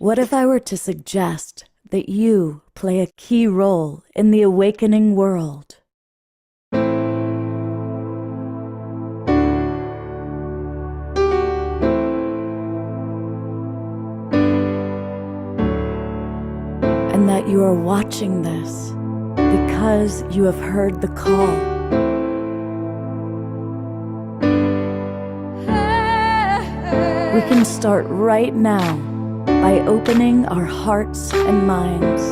What if I were to suggest that you play a key role in the awakening world? And that you are watching this because you have heard the call. We can start right now by opening our hearts and minds.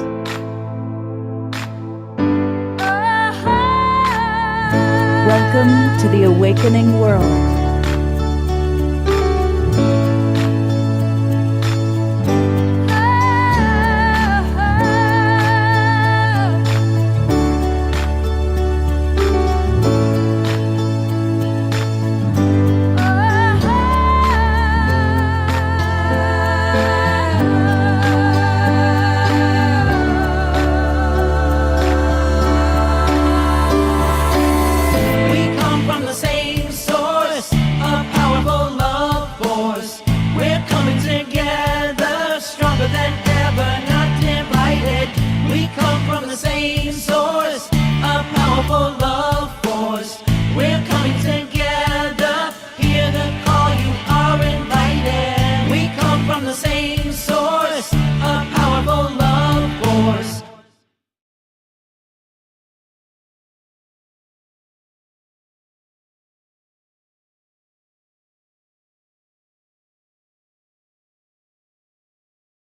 Welcome to the awakening world.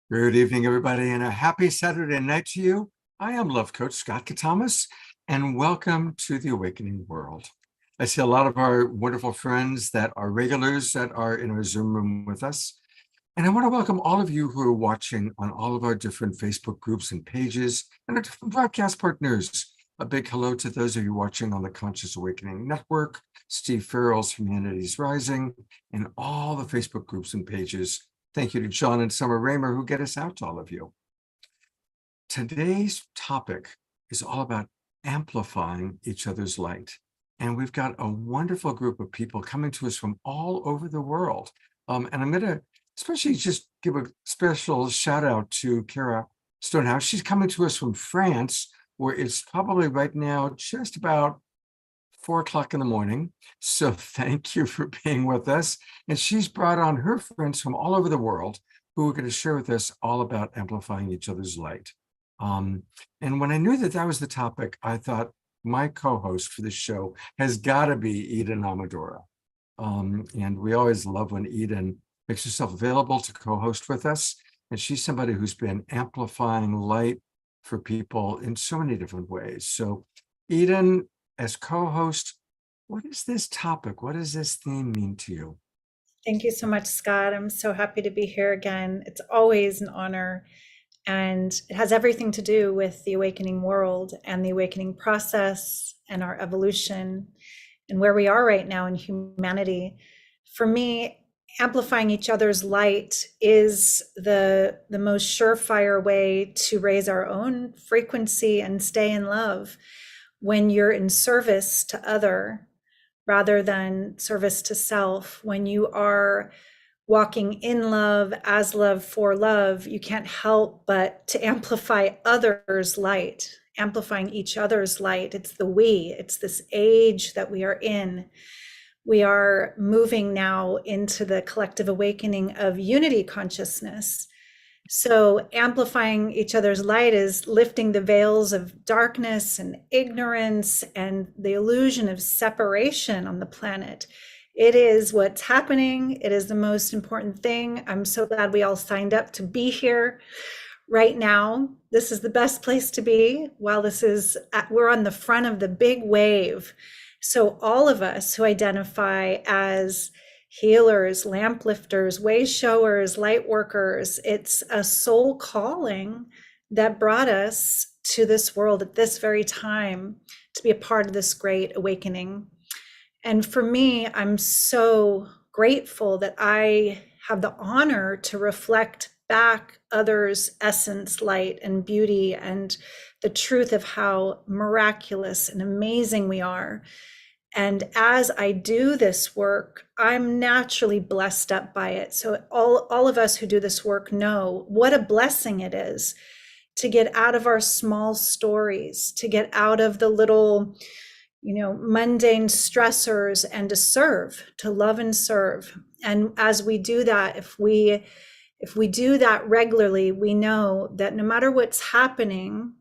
Good evening, everybody, and a happy Saturday night to you. I am Love Coach Scott Katamas, and welcome to the Awakening World. I see a lot of our wonderful friends that are regulars that are in our Zoom room with us. And I want to welcome all of you who are watching on all of our different Facebook groups and pages and our different broadcast partners. A big hello to those of you watching on the Conscious Awakening Network, Steve Farrell's Humanities Rising, and all the Facebook groups and pages. Thank you to John and Summer Raymer who get us out to all of you. Today's topic is all about amplifying each other's light. And we've got a wonderful group of people coming to us from all over the world. And I'm going to especially just give a special shout out to Kara Stonehouse. She's coming to us from France, where it's probably right now just about 4 o'clock in the morning. So thank you for being with us. And she's brought on her friends from all over the world who are going to share with us all about amplifying each other's light. And when I knew that that was the topic, I thought my co-host for this show has got to be Eden Amadora. And we always love when Eden makes herself available to co-host with us. And she's somebody who's been amplifying light for people in so many different ways. So Eden, as co-host, what is this topic? What does this theme mean to you? Thank you so much, Scott. I'm so happy to be here again. It's always an honor. And it has everything to do with the awakening world and the awakening process and our evolution and where we are right now in humanity. For me, amplifying each other's light is the most surefire way to raise our own frequency and stay in love. When you're in service to other rather than service to self, when you are walking in love, as love, for love, you can't help but to amplify others' light, amplifying each other's light. It's the we, it's this age that we are in. We are moving now into the collective awakening of unity consciousness. So amplifying each other's light is lifting the veils of darkness and ignorance and the illusion of separation on the planet. It is what's happening. It is the most important thing. I'm so glad we all signed up to be here right now. This is the best place to be while we're on the front of the big wave. So all of us who identify as healers, lamp lifters, way showers, light workers, it's a soul calling that brought us to this world at this very time to be a part of this great awakening. And for me, I'm so grateful that I have the honor to reflect back others' essence, light, and beauty, and the truth of how miraculous and amazing we are. And as I do this work, I'm naturally blessed up by it. So all of us who do this work know what a blessing it is to get out of our small stories, to get out of the little, mundane stressors, and to serve, to love and serve. And as we do that, if we do that regularly, we know that no matter what's happening,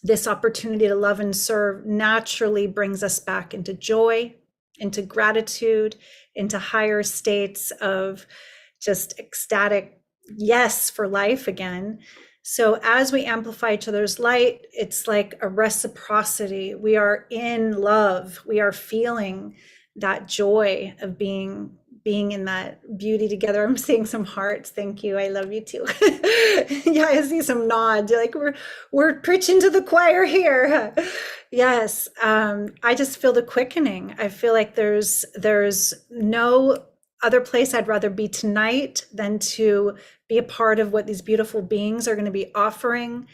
this opportunity to love and serve naturally brings us back into joy, into gratitude, into higher states of just ecstatic yes for life again. So as we amplify each other's light, it's like a reciprocity. We are in love. We are feeling that joy of being in that beauty together. I'm seeing some hearts. Thank you. I love you too. Yeah, I see some nods. Like we're preaching to the choir here. Yes. I just feel the quickening. I feel like there's no other place I'd rather be tonight than to be a part of what these beautiful beings are going to be offering.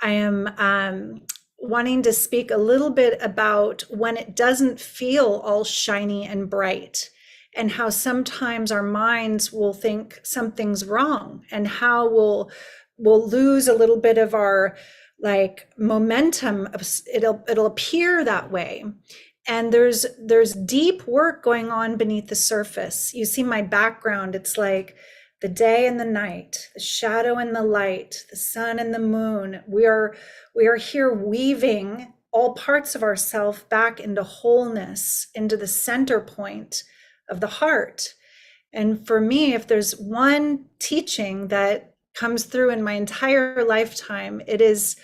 I am wanting to speak a little bit about when it doesn't feel all shiny and bright, and how sometimes our minds will think something's wrong, and how we'll lose a little bit of our like momentum. It'll appear that way. And there's deep work going on beneath the surface. You see my background. It's like the day and the night, the shadow and the light, the sun and the moon. We are here weaving all parts of ourselves back into wholeness, into the center point of the heart. And for me, if there's one teaching that comes through in my entire lifetime, it is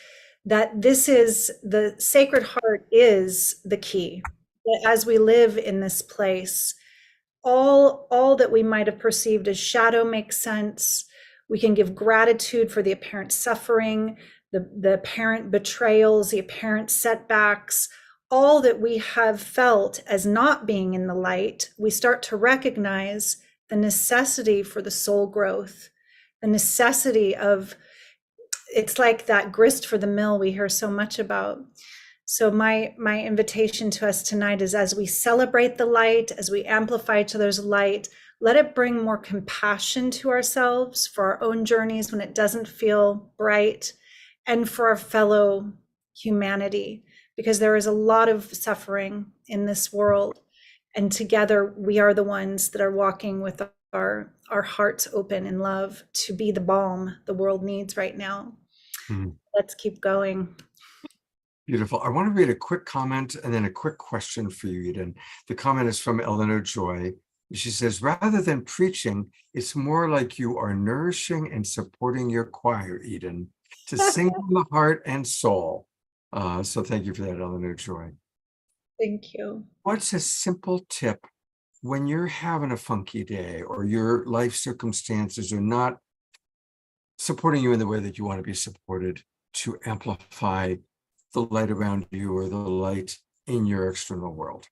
that this is the Sacred Heart is the key. As we live in this place, all that we might have perceived as shadow makes sense. We can give gratitude for the apparent suffering, the apparent betrayals, the apparent setbacks, all that we have felt as not being in the light. We start to recognize the necessity for the soul growth, the necessity of, it's like that grist for the mill we hear so much about. So my invitation to us tonight is, as we celebrate the light, as we amplify each other's light, let it bring more compassion to ourselves for our own journeys when it doesn't feel bright, and for our fellow humanity, because there is a lot of suffering in this world. And together we are the ones that are walking with our hearts open in love to be the balm the world needs right now. Let's keep going. Beautiful. I want to read a quick comment and then a quick question for you, Eden. The comment is from Eleanor Joy. She says, rather than preaching, it's more like you are nourishing and supporting your choir, Eden, to sing from the heart and soul. So thank you for that, Eleanor Joy. Thank you. What's a simple tip when you're having a funky day, or your life circumstances are not supporting you in the way that you want to be supported, to amplify the light around you or the light in your external world?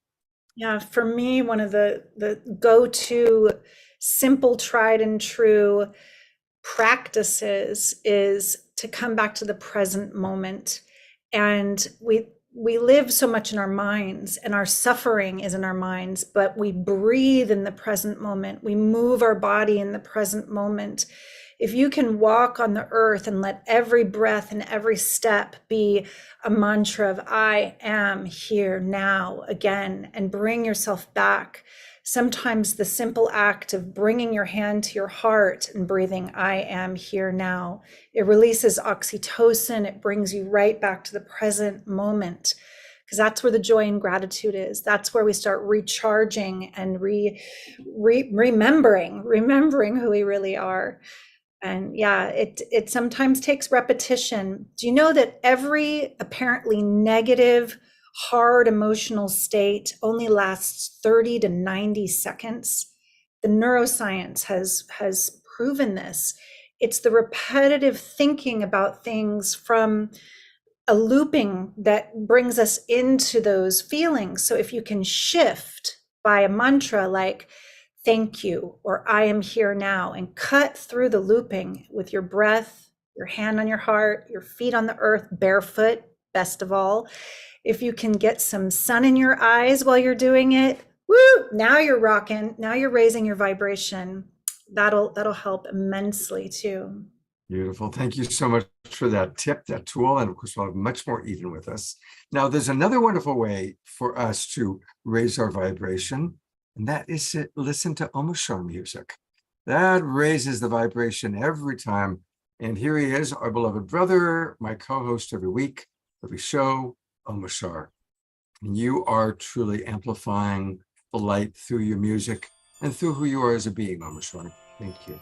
Yeah, for me, one of the go-to simple, tried and true practices is to come back to the present moment. And we live so much in our minds, and our suffering is in our minds, but we breathe in the present moment. We move our body in the present moment. If you can walk on the earth and let every breath and every step be a mantra of I am here now again, and bring yourself back. Sometimes the simple act of bringing your hand to your heart and breathing I am here now, it releases oxytocin. It brings you right back to the present moment, because that's where the joy and gratitude is. That's where we start recharging and remembering who we really are. And yeah, it sometimes takes repetition. Do you know that every apparently negative, hard emotional state only lasts 30 to 90 seconds? The neuroscience has proven this. It's the repetitive thinking about things from a looping that brings us into those feelings. So if you can shift by a mantra like thank you, or I am here now, and cut through the looping with your breath, your hand on your heart, your feet on the earth, barefoot, best of all, if you can get some sun in your eyes while you're doing it, woo, now you're rocking, now you're raising your vibration. That'll help immensely too. Beautiful. Thank you so much for that tip, that tool. And of course, we'll have much more Eden with us. Now, there's another wonderful way for us to raise our vibration, and that is to listen to Omashar music. That raises the vibration every time. And here he is, our beloved brother, my co-host every week, every show, Omashar. And you are truly amplifying the light through your music and through who you are as a being, Omashar. Thank you.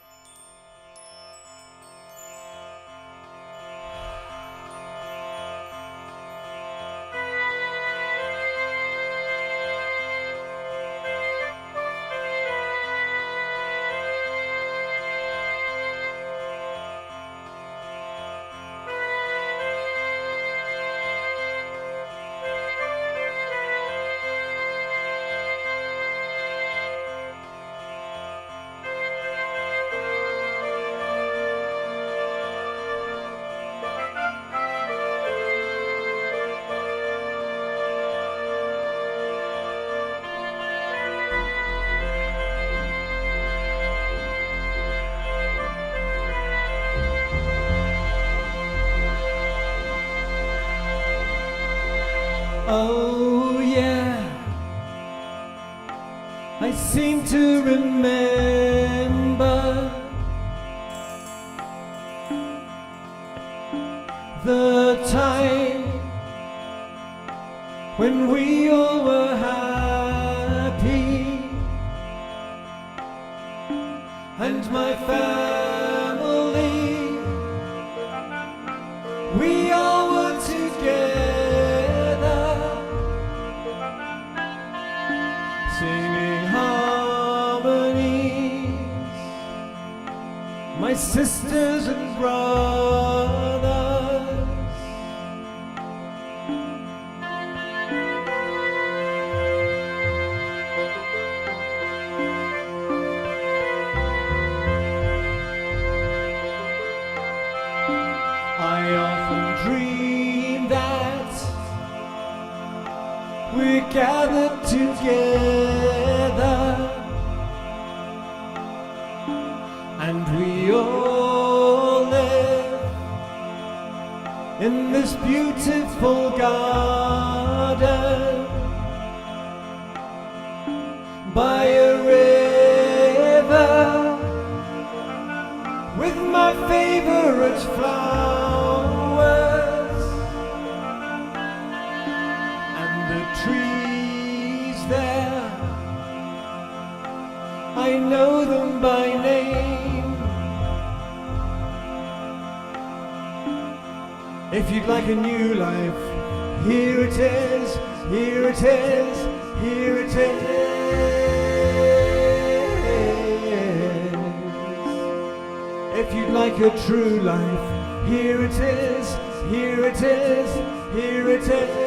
Oh yeah, I seem to remember the time when we all were happy and my family, we all were together. Singing harmonies, my sisters and brothers. I often dream that we're gathered together and we all live in this beautiful garden by a river with my favorite flowers and the trees there, I know them by name. If you'd like a new life, here it is, here it is, here it is. If you'd like a true life, here it is, here it is, here it is.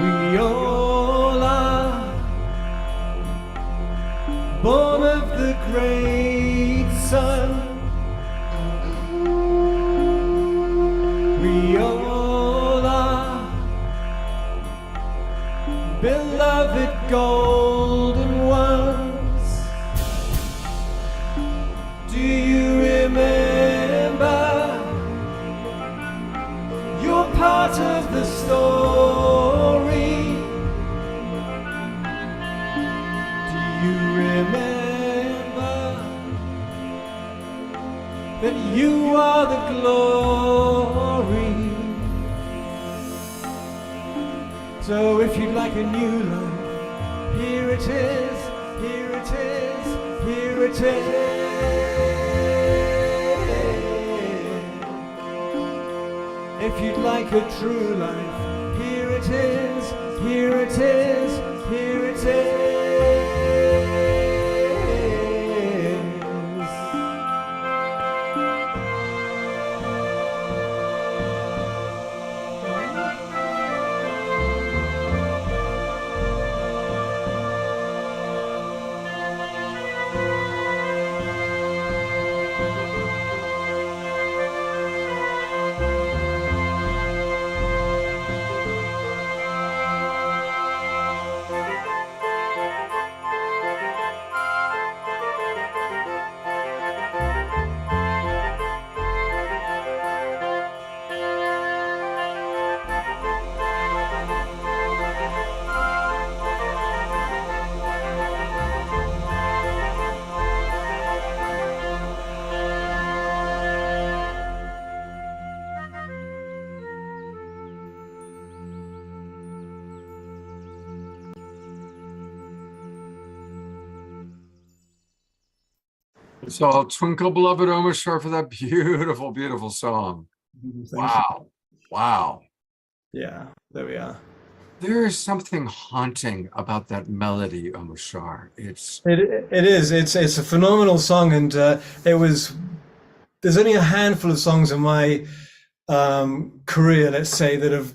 We all are born of the great sun. We all are beloved golden ones. Do you remember? You're part of the story. Do you remember that you are the glory? So if you'd like a new life, here it is, here it is, here it is. If you'd like a true life, here it is, here it is, here it is. So Twinkle Beloved Omashar for that beautiful, beautiful song. Thank Wow. Wow. you. Yeah, there we are. There is something haunting about that melody, Omashar. It's It is. It's a phenomenal song, and it was. There's only a handful of songs in my career, let's say, that have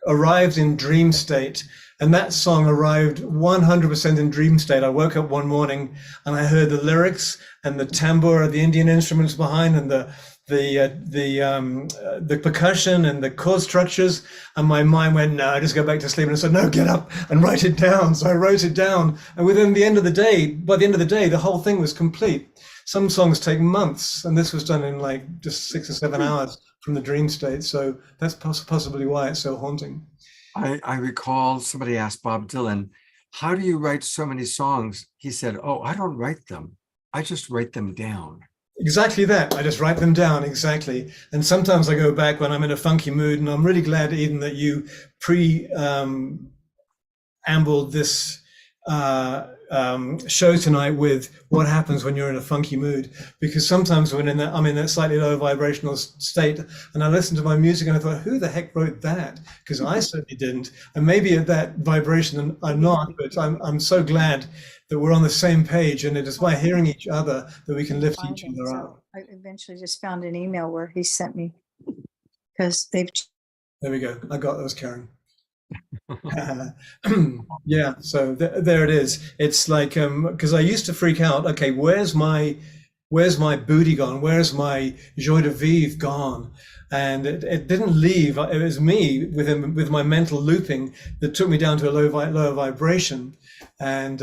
arrived in dream state, and that song arrived 100% in dream state. I woke up one morning and I heard the lyrics and the tambour, the Indian instruments behind, and the percussion and the chord structures, and my mind went, no, just go back to sleep. And I said, no, get up and write it down. So I wrote it down, and by the end of the day, the whole thing was complete. Some songs take months, and this was done in like just 6 or 7 hours from the dream state. So that's possibly why it's so haunting. I recall somebody asked Bob Dylan, how do you write so many songs? He said, oh, I don't write them. I just write them down. Exactly that. I just write them down, exactly. And sometimes I go back when I'm in a funky mood, and I'm really glad, Eden, that you ambled this show tonight with what happens when you're in a funky mood, because sometimes when I'm in that slightly low vibrational state, and I listen to my music and I thought, who the heck wrote that? Because I certainly didn't, and maybe at that vibration I'm not, but I'm so glad that we're on the same page, and it is by hearing each other that we can lift each other up. I eventually just found an email where he sent me, because they've. There we go. I got those, Karen. Yeah, so there it is. It's like because I used to freak out. Okay, where's my booty gone? Where's my joie de vivre gone? And it didn't leave. It was me with my mental looping that took me down to a lower vibration. And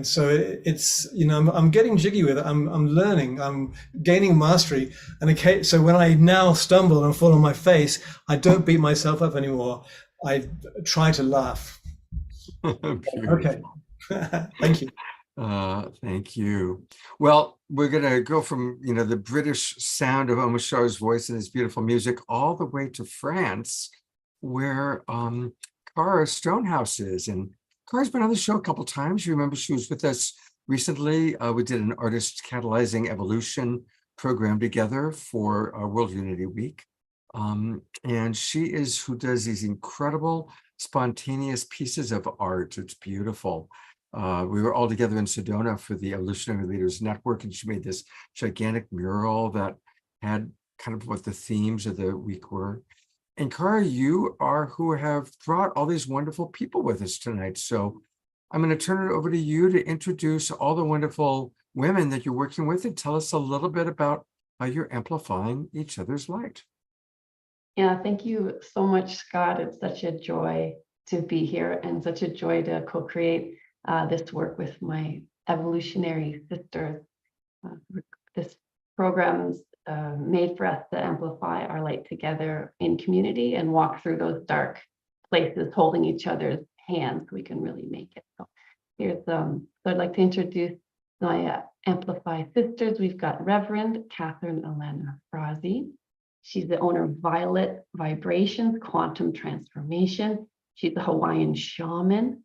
so it's, you know, I'm getting jiggy with it. I'm learning. I'm gaining mastery. And okay, so when I now stumble and fall on my face, I don't beat myself up anymore. I try to laugh. Okay. Thank you. Thank you. Well, we're going to go from, you know, the British sound of Omashar's voice and his beautiful music all the way to France, where Cara Stonehouse is. And Cara's been on the show a couple times. You remember she was with us recently. We did an Artist Catalyzing Evolution program together for World Unity Week. And she is who does these incredible spontaneous pieces of art. It's beautiful. We were all together in Sedona for the Evolutionary Leaders Network, and she made this gigantic mural that had kind of what the themes of the week were. And Cara, you are who have brought all these wonderful people with us tonight. So I'm going to turn it over to you to introduce all the wonderful women that you're working with and tell us a little bit about how you're amplifying each other's light. Yeah, thank you so much, Scott. It's such a joy to be here and such a joy to co-create this work with my evolutionary sisters. This program's made for us to amplify our light together in community and walk through those dark places, holding each other's hands so we can really make it. So here's, so I'd like to introduce my Amplify sisters. We've got Reverend Catherine Elena Frazee. She's the owner of Violet Vibrations, Quantum Transformation. She's a Hawaiian shaman,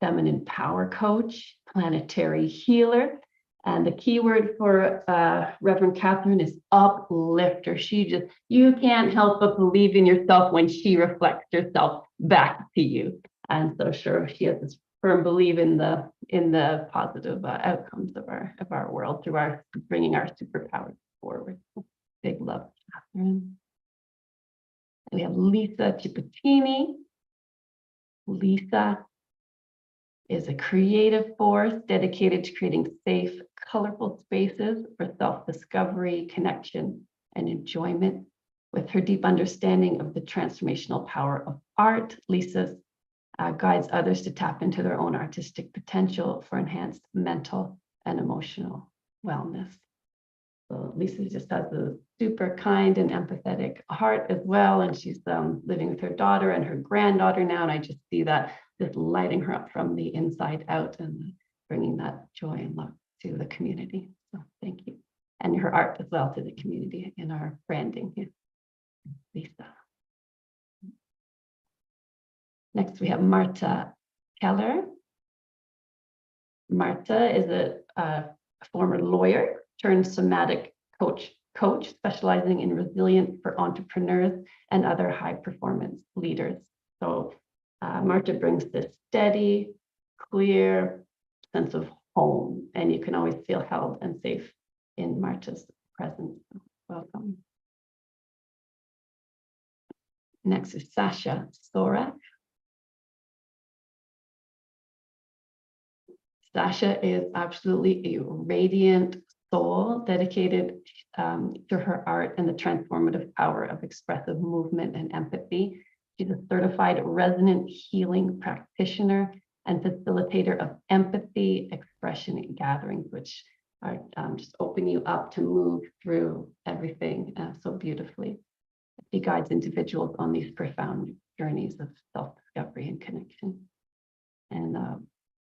feminine power coach, planetary healer. And the key word for Reverend Catherine is uplifter. You can't help but believe in yourself when she reflects herself back to you. And so sure, she has this firm belief in the positive outcomes of our world through our bringing our superpowers forward. Big love, Catherine. And we have Lisa Cipottini. Lisa is a creative force dedicated to creating safe, colorful spaces for self-discovery, connection, and enjoyment. With her deep understanding of the transformational power of art, Lisa guides others to tap into their own artistic potential for enhanced mental and emotional wellness. So Lisa just has a super kind and empathetic heart as well, and she's living with her daughter and her granddaughter now, and I just see that just lighting her up from the inside out and bringing that joy and love to the community. So thank you. And her art as well to the community in our branding. Yeah. Lisa. Next, we have Marta Keller. Marta is a former lawyer turned somatic coach specializing in resilience for entrepreneurs and other high performance leaders. So Marta brings this steady, clear sense of home, and you can always feel held and safe in Marta's presence. Welcome. Next is Sasha Sorak. Sasha is absolutely a radiant soul dedicated to her art and the transformative power of expressive movement and empathy. She's a certified resonant healing practitioner and facilitator of empathy expression gatherings, which are just open you up to move through everything so beautifully. She guides individuals on these profound journeys of self-discovery and connection. And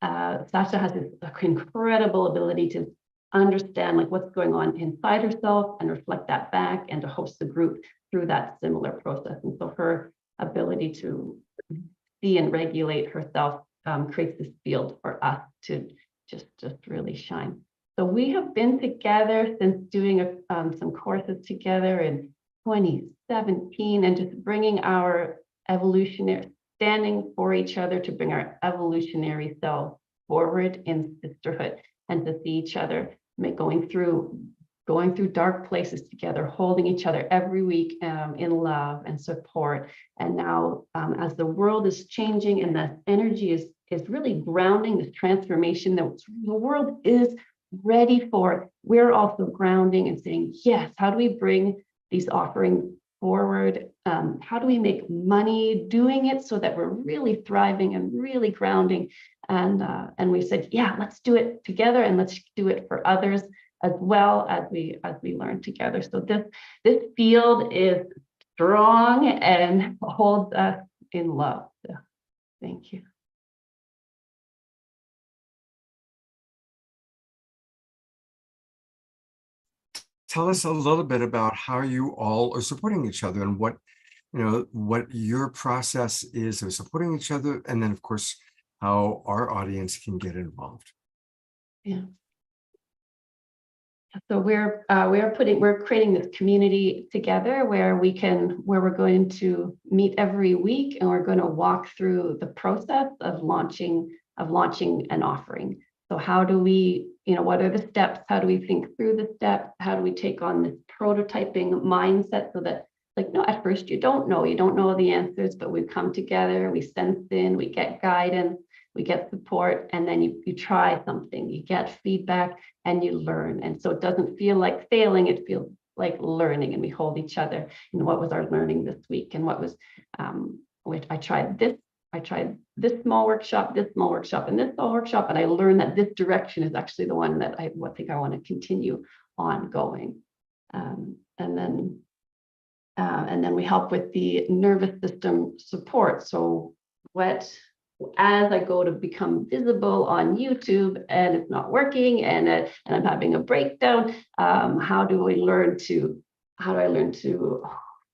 Sasha has this incredible ability to understand like what's going on inside herself and reflect that back and to host the group through that similar process. And so her ability to see and regulate herself creates this field for us to just really shine. So we have been together since doing some courses together in 2017 and just bringing our evolutionary, standing for each other to bring our evolutionary self forward in sisterhood and to see each other going through dark places together, holding each other every week in love and support. And now as the world is changing and the energy is really grounding this transformation that the world is ready for, we're also grounding and saying, yes, how do we bring these offerings forward? How do we make money doing it so that we're really thriving and really grounding? And we said, yeah, let's do it together and let's do it for others as well as we learn together. So this field is strong and holds us in love. So thank you. Tell us a little bit about how you all are supporting each other and what your process is of supporting each other, and then of course how our audience can get involved. Yeah. So we're creating this community together where we're going to meet every week and we're going to walk through the process of launching an offering. So how do we, what are the steps? How do we think through the steps? How do we take on this prototyping mindset so that at first you don't know the answers, but we come together, we sense in, we get guidance, we get support, and then you try something, you get feedback and you learn. And so it doesn't feel like failing, it feels like learning, and we hold each other. What was our learning this week? And what was, I tried this small workshop, and this small workshop, and I learned that this direction is actually the one that I think I want to continue on going. And then we help with the nervous system support. So as I go to become visible on YouTube and it's not working and I'm having a breakdown, how do I learn to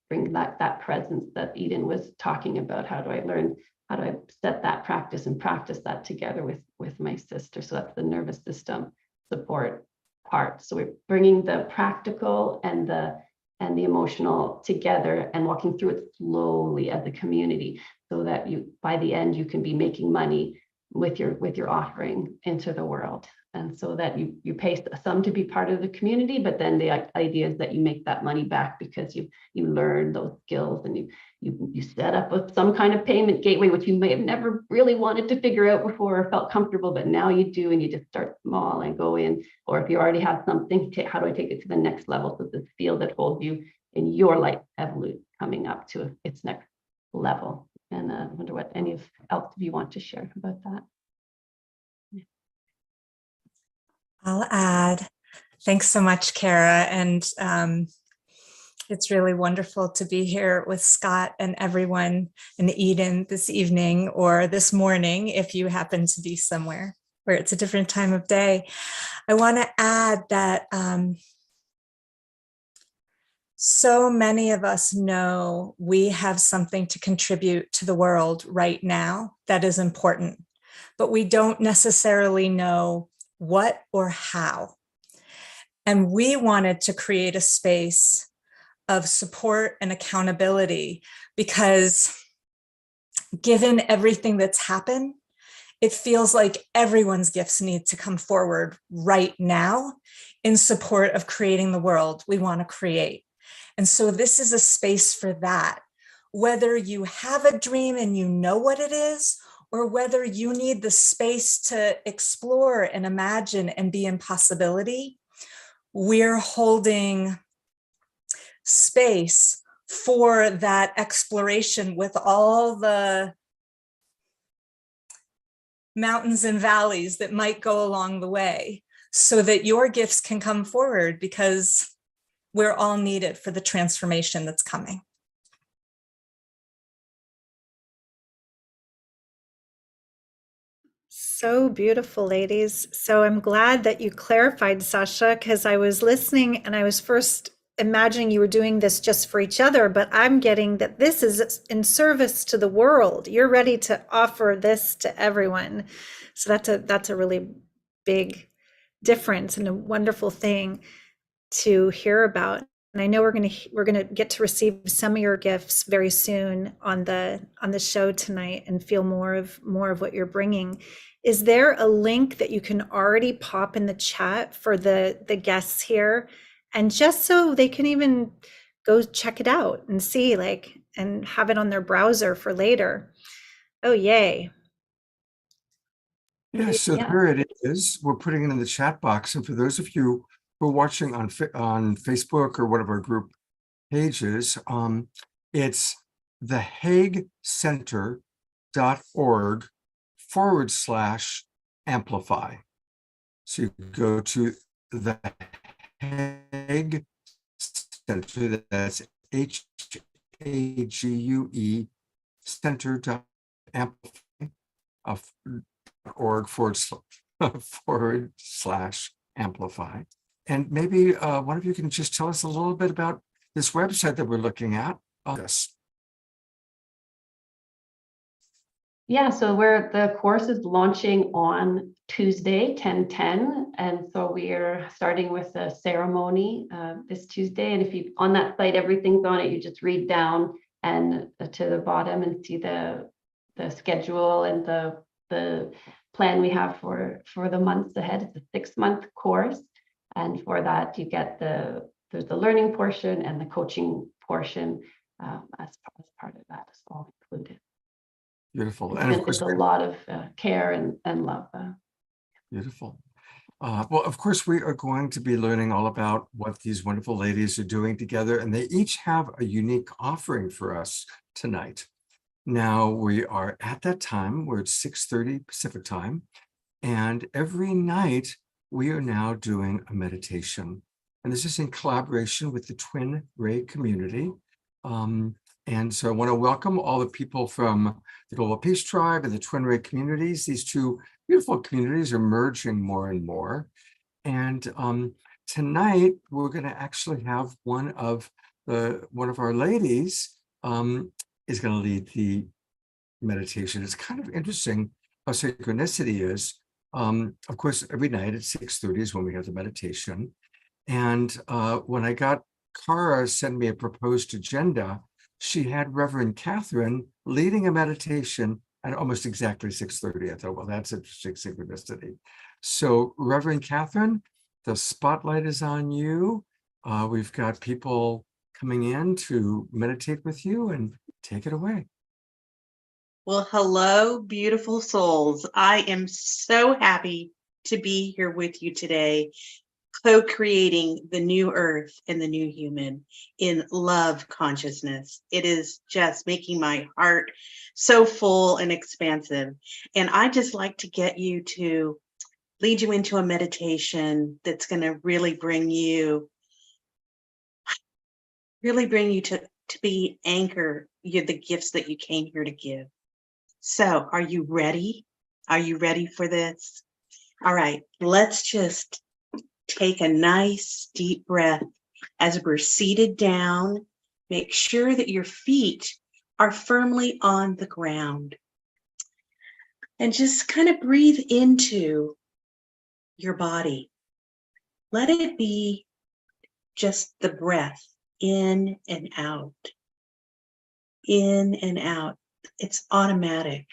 bring that presence that Eden was talking about? How do I set that practice and practice that together with my sister? So that's the nervous system support part. So we're bringing the practical and the and the emotional together, and walking through it slowly as a community, so that you, by the end, you can be making money with your offering into the world. And so that you pay some to be part of the community, but then the idea is that you make that money back because you learn those skills, and you set up with some kind of payment gateway, which you may have never really wanted to figure out before or felt comfortable, but now you do, and you just start small and go in. Or if you already have something, how do I take it to the next level? So this field that holds you in your life evolute coming up to its next level. And I wonder what any of else of you want to share about that. I'll add. Thanks so much, Kara. And it's really wonderful to be here with Scott and everyone in Eden this evening or this morning, if you happen to be somewhere where it's a different time of day. I want to add that so many of us know we have something to contribute to the world right now that is important, but we don't necessarily know what or how. And we wanted to create a space of support and accountability because given everything that's happened, it feels like everyone's gifts need to come forward right now in support of creating the world we want to create. And so this is a space for that. Whether you have a dream and you know what it is, or whether you need the space to explore and imagine and be in possibility, we're holding space for that exploration with all the mountains and valleys that might go along the way, so that your gifts can come forward, because we're all needed for the transformation that's coming. So beautiful, ladies. So I'm glad that you clarified, Sasha, because I was listening and I was first imagining you were doing this just for each other, but I'm getting that this is in service to the world. You're ready to offer this to everyone. So that's a really big difference and a wonderful thing to hear about. And I know we're gonna get to receive some of your gifts very soon on the show tonight and feel more of what you're bringing. Is there a link that you can already pop in the chat for the guests here, and just so they can even go check it out and see, like, and have it on their browser for later? Oh, yay! Yeah, so there it is. We're putting it in the chat box. And for those of you who are watching on Facebook or one of our group pages, it's thehaguecenter.org/amplify. So you go to the Hague Center, that's HAGUE center.org/amplify. And maybe one of you can just tell us a little bit about this website that we're looking at. Yeah, so the course is launching on Tuesday, 10/10, and so we're starting with a ceremony this Tuesday. And if you on that site, everything's on it. You just read down and to the bottom and see the schedule and the plan we have for the months ahead. It's a 6-month course, and for that you get there's the learning portion and the coaching portion as part of that. It's all included. Beautiful. And of course, it's a lot of care and love. Beautiful. Well, of course, we are going to be learning all about what these wonderful ladies are doing together, and they each have a unique offering for us tonight. Now, we are at that time, we're at 6:30 Pacific time, and every night we are now doing a meditation. And this is in collaboration with the Twin Ray community. And so I want to welcome all the people from the Global Peace Tribe and the Twin Ray communities. These two beautiful communities are merging more and more. And tonight we're going to actually have one of our ladies is going to lead the meditation. It's kind of interesting how synchronicity is. Of course, every night at 6:30 is when we have the meditation. And when I got Cara sent me a proposed agenda, she had Reverend Catherine leading a meditation at almost exactly 6:30. I thought, well, that's interesting synchronicity. So Reverend Catherine, the spotlight is on you. We've got people coming in to meditate with you, and take it away. Well, hello, beautiful souls. I am so happy to be here with you today, co-creating the new earth and the new human in love consciousness. It is just making my heart so full and expansive. And I just like to get you to lead you into a meditation that's going to really bring you to be anchor you the gifts that you came here to give. So are you ready? Are you ready for this? All right, let's just take a nice deep breath as we're seated down. Make sure that your feet are firmly on the ground. And just kind of breathe into your body. Let it be just the breath in and out. In and out. It's automatic.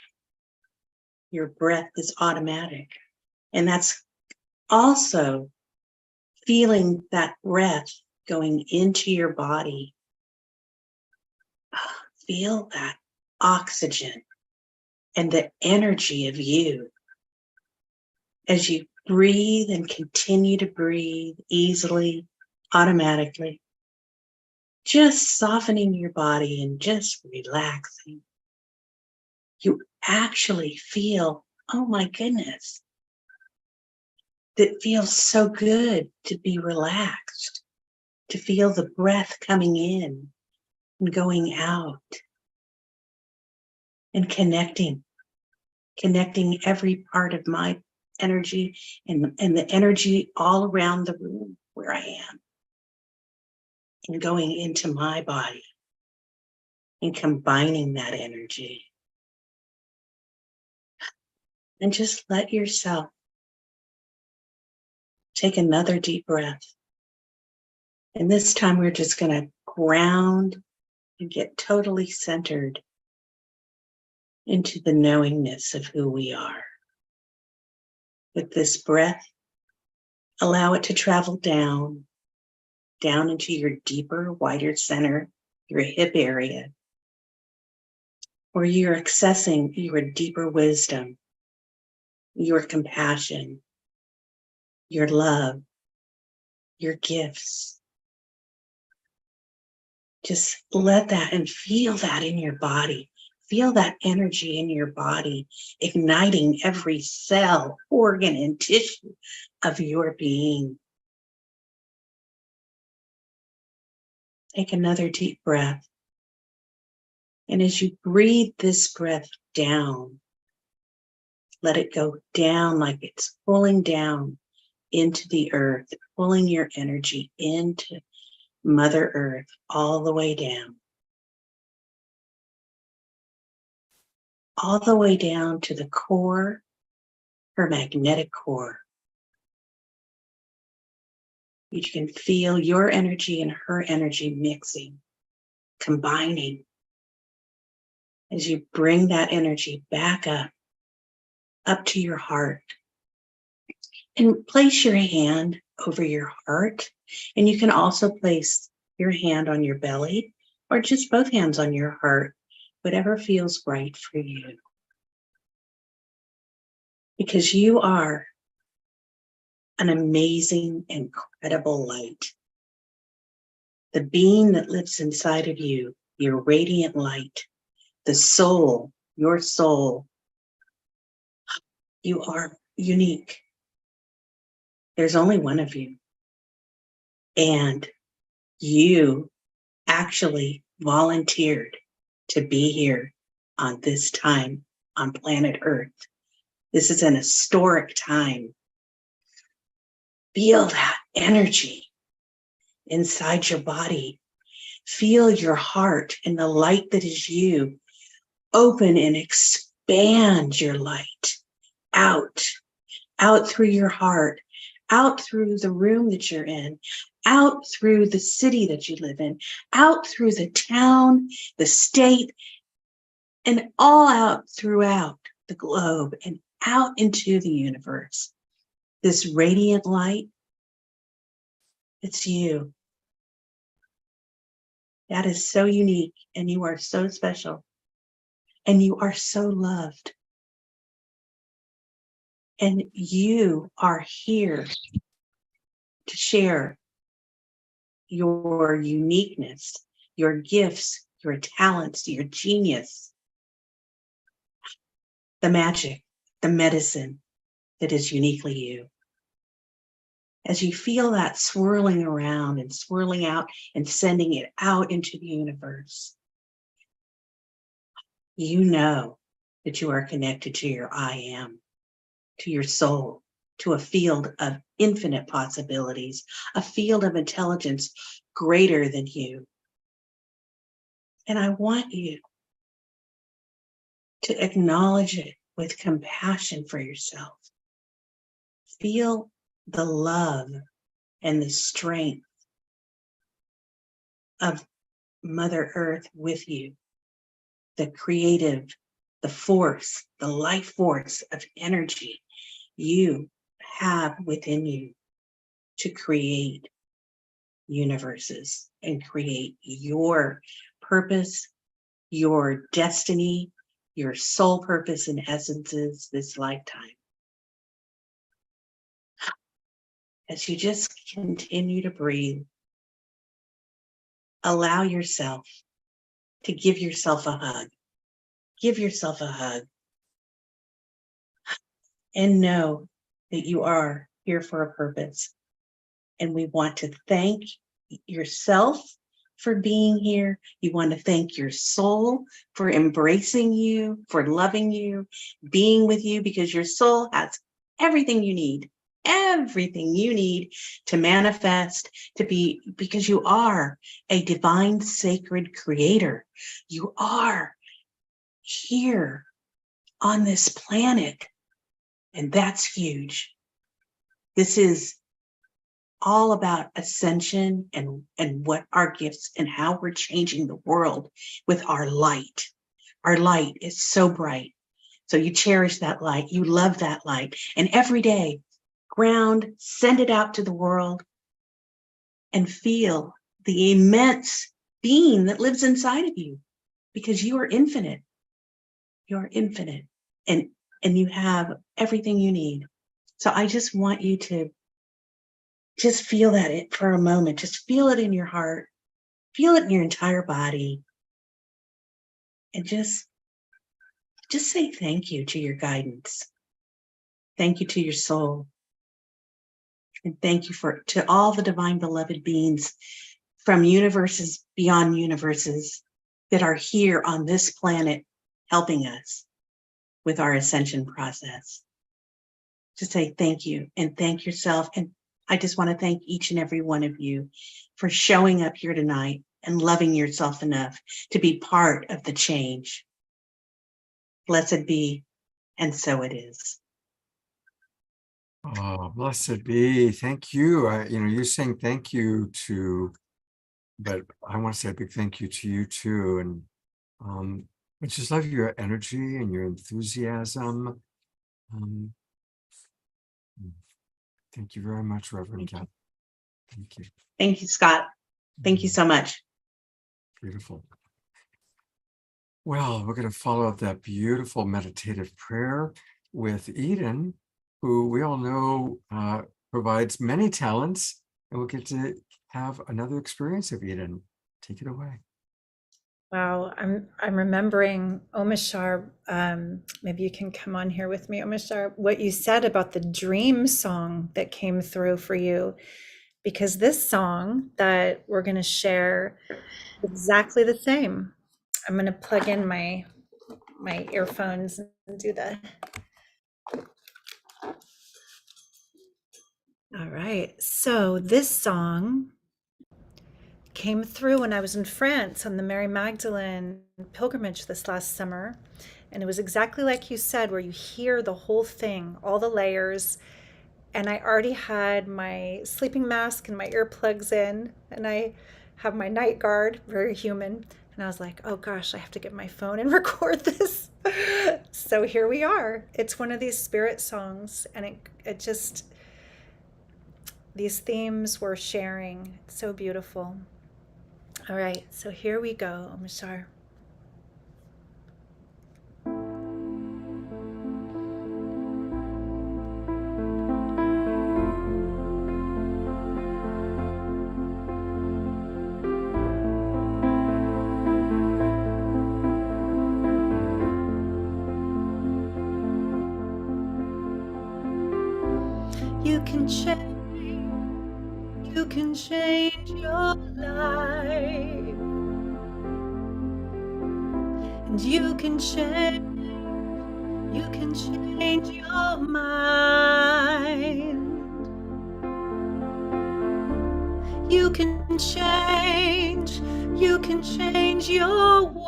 Your breath is automatic. And that's also feeling that breath going into your body. Feel that oxygen and the energy of you as you breathe and continue to breathe easily, automatically, just softening your body and just relaxing. You actually feel, oh my goodness, that feels so good to be relaxed, to feel the breath coming in and going out and connecting every part of my energy and the energy all around the room where I am, and going into my body and combining that energy. And just let yourself take another deep breath. And this time we're just going to ground and get totally centered into the knowingness of who we are. With this breath, allow it to travel down into your deeper, wider center, your hip area, where you're accessing your deeper wisdom, your compassion, your love, your gifts. Just let that and feel that in your body. Feel that energy in your body, igniting every cell, organ, and tissue of your being. Take another deep breath. And as you breathe this breath down, let it go down like it's pulling down into the earth, pulling your energy into Mother Earth all the way down. All the way down to the core, her magnetic core. You can feel your energy and her energy mixing, combining. As you bring that energy back up to your heart. And place your hand over your heart. And you can also place your hand on your belly or just both hands on your heart, whatever feels right for you. Because you are an amazing, incredible light. The being that lives inside of you, your radiant light, the soul, your soul, you are unique. There's only one of you. And you actually volunteered to be here on this time on planet Earth. This is an historic time. Feel that energy inside your body. Feel your heart and the light that is you open and expand your light out through your heart, out through the room that you're in, out through the city that you live in, out through the town, the state, and all out throughout the globe and out into the universe. This radiant light, it's you. That is so unique, and you are so special, and you are so loved. And you are here to share your uniqueness, your gifts, your talents, your genius, the magic, the medicine that is uniquely you. As you feel that swirling around and swirling out and sending it out into the universe, you know that you are connected to your I am, to your soul, to a field of infinite possibilities, a field of intelligence greater than you. And I want you to acknowledge it with compassion for yourself. Feel the love and the strength of Mother Earth with you, the creative, the force, the life force of energy you have within you to create universes and create your purpose, your destiny, your soul purpose and essences this lifetime. As you just continue to breathe, allow yourself to give yourself a hug. Give yourself a hug and know that you are here for a purpose. And we want to thank yourself for being here. You want to thank your soul for embracing you, for loving you, being with you, because your soul has everything you need to manifest, to be, because you are a divine, sacred creator. You are here on this planet, and that's huge. This is all about ascension and what our gifts and how we're changing the world with our light. Our light is so bright. So you cherish that light, you love that light, and every day ground, send it out to the world, and feel the immense being that lives inside of you, because you are infinite. You're infinite, and you have everything you need. So I just want you to just feel that for a moment. Just feel it in your heart, feel it in your entire body, and just say thank you to your guidance. Thank you to your soul. And thank you to all the divine beloved beings from universes beyond universes that are here on this planet helping us with our ascension process. Just say thank you and thank yourself. And I just want to thank each and every one of you for showing up here tonight and loving yourself enough to be part of the change. Blessed be, and so it is. Oh, blessed be. Thank you. You're saying thank you to, but I want to say a big thank you to you too. And I just love your energy and your enthusiasm. Thank you very much, Reverend Kat. Thank you. Thank you, Scott. Thank you so much. Beautiful. Well, we're going to follow up that beautiful meditative prayer with Eden, who we all know provides many talents, and we'll get to have another experience of Eden. Take it away. Wow, I'm remembering Omishar. Maybe you can come on here with me, Omishar. What you said about the dream song that came through for you, because this song that we're going to share is exactly the same. I'm going to plug in my earphones and do that. All right. So this song came through when I was in France on the Mary Magdalene pilgrimage this last summer. And it was exactly like you said, where you hear the whole thing, all the layers, And I already had my sleeping mask and my earplugs in, and I have my night guard, very human. And I was like, oh gosh, I have to get my phone and record this. So here we are. It's one of these spirit songs, and it just, these themes we're sharing. It's so beautiful. All right, so here we go, Mishar. You can change your life, and you can change your mind. You can change your world.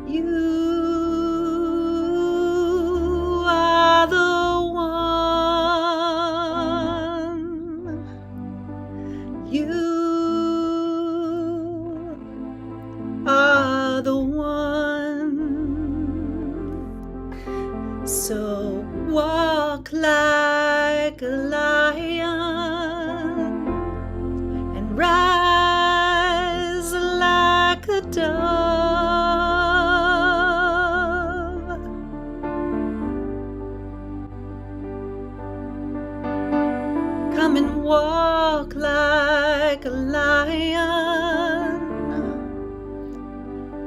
You are the one. You are the one. So walk like a lion and rise like a dove. Come and walk like a lion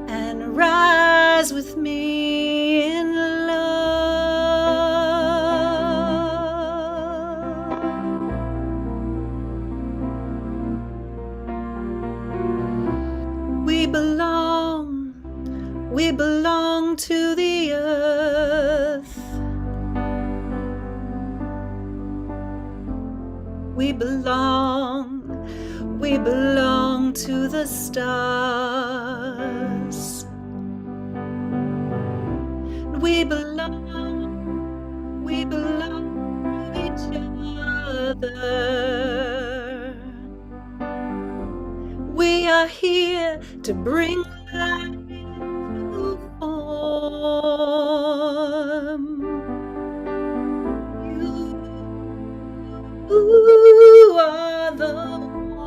and rise with me in love. We belong to the earth. We belong to the stars. We belong to each other. We are here to bring life into form. You are the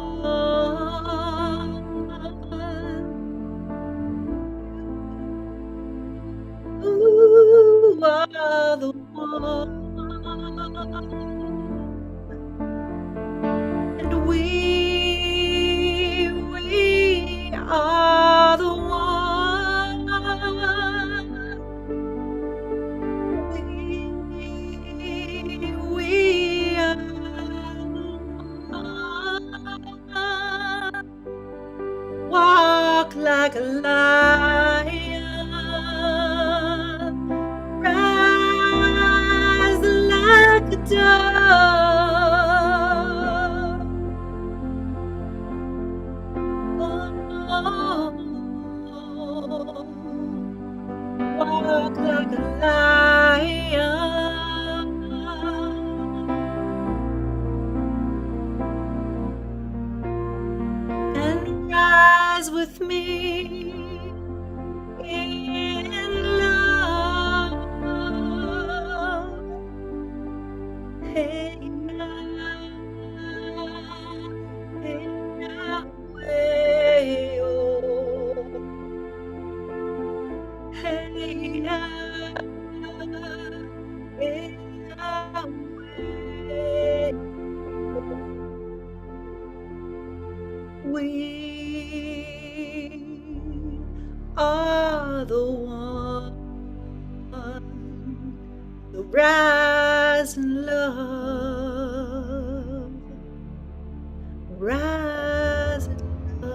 one. You are the one. And we are the one. We are one. Walk like a lion, rise like a dove. Walk like a lion and rise with me in love. Hey now, way, oh. Hey now, way. We are the one. So rise in love, rise in love.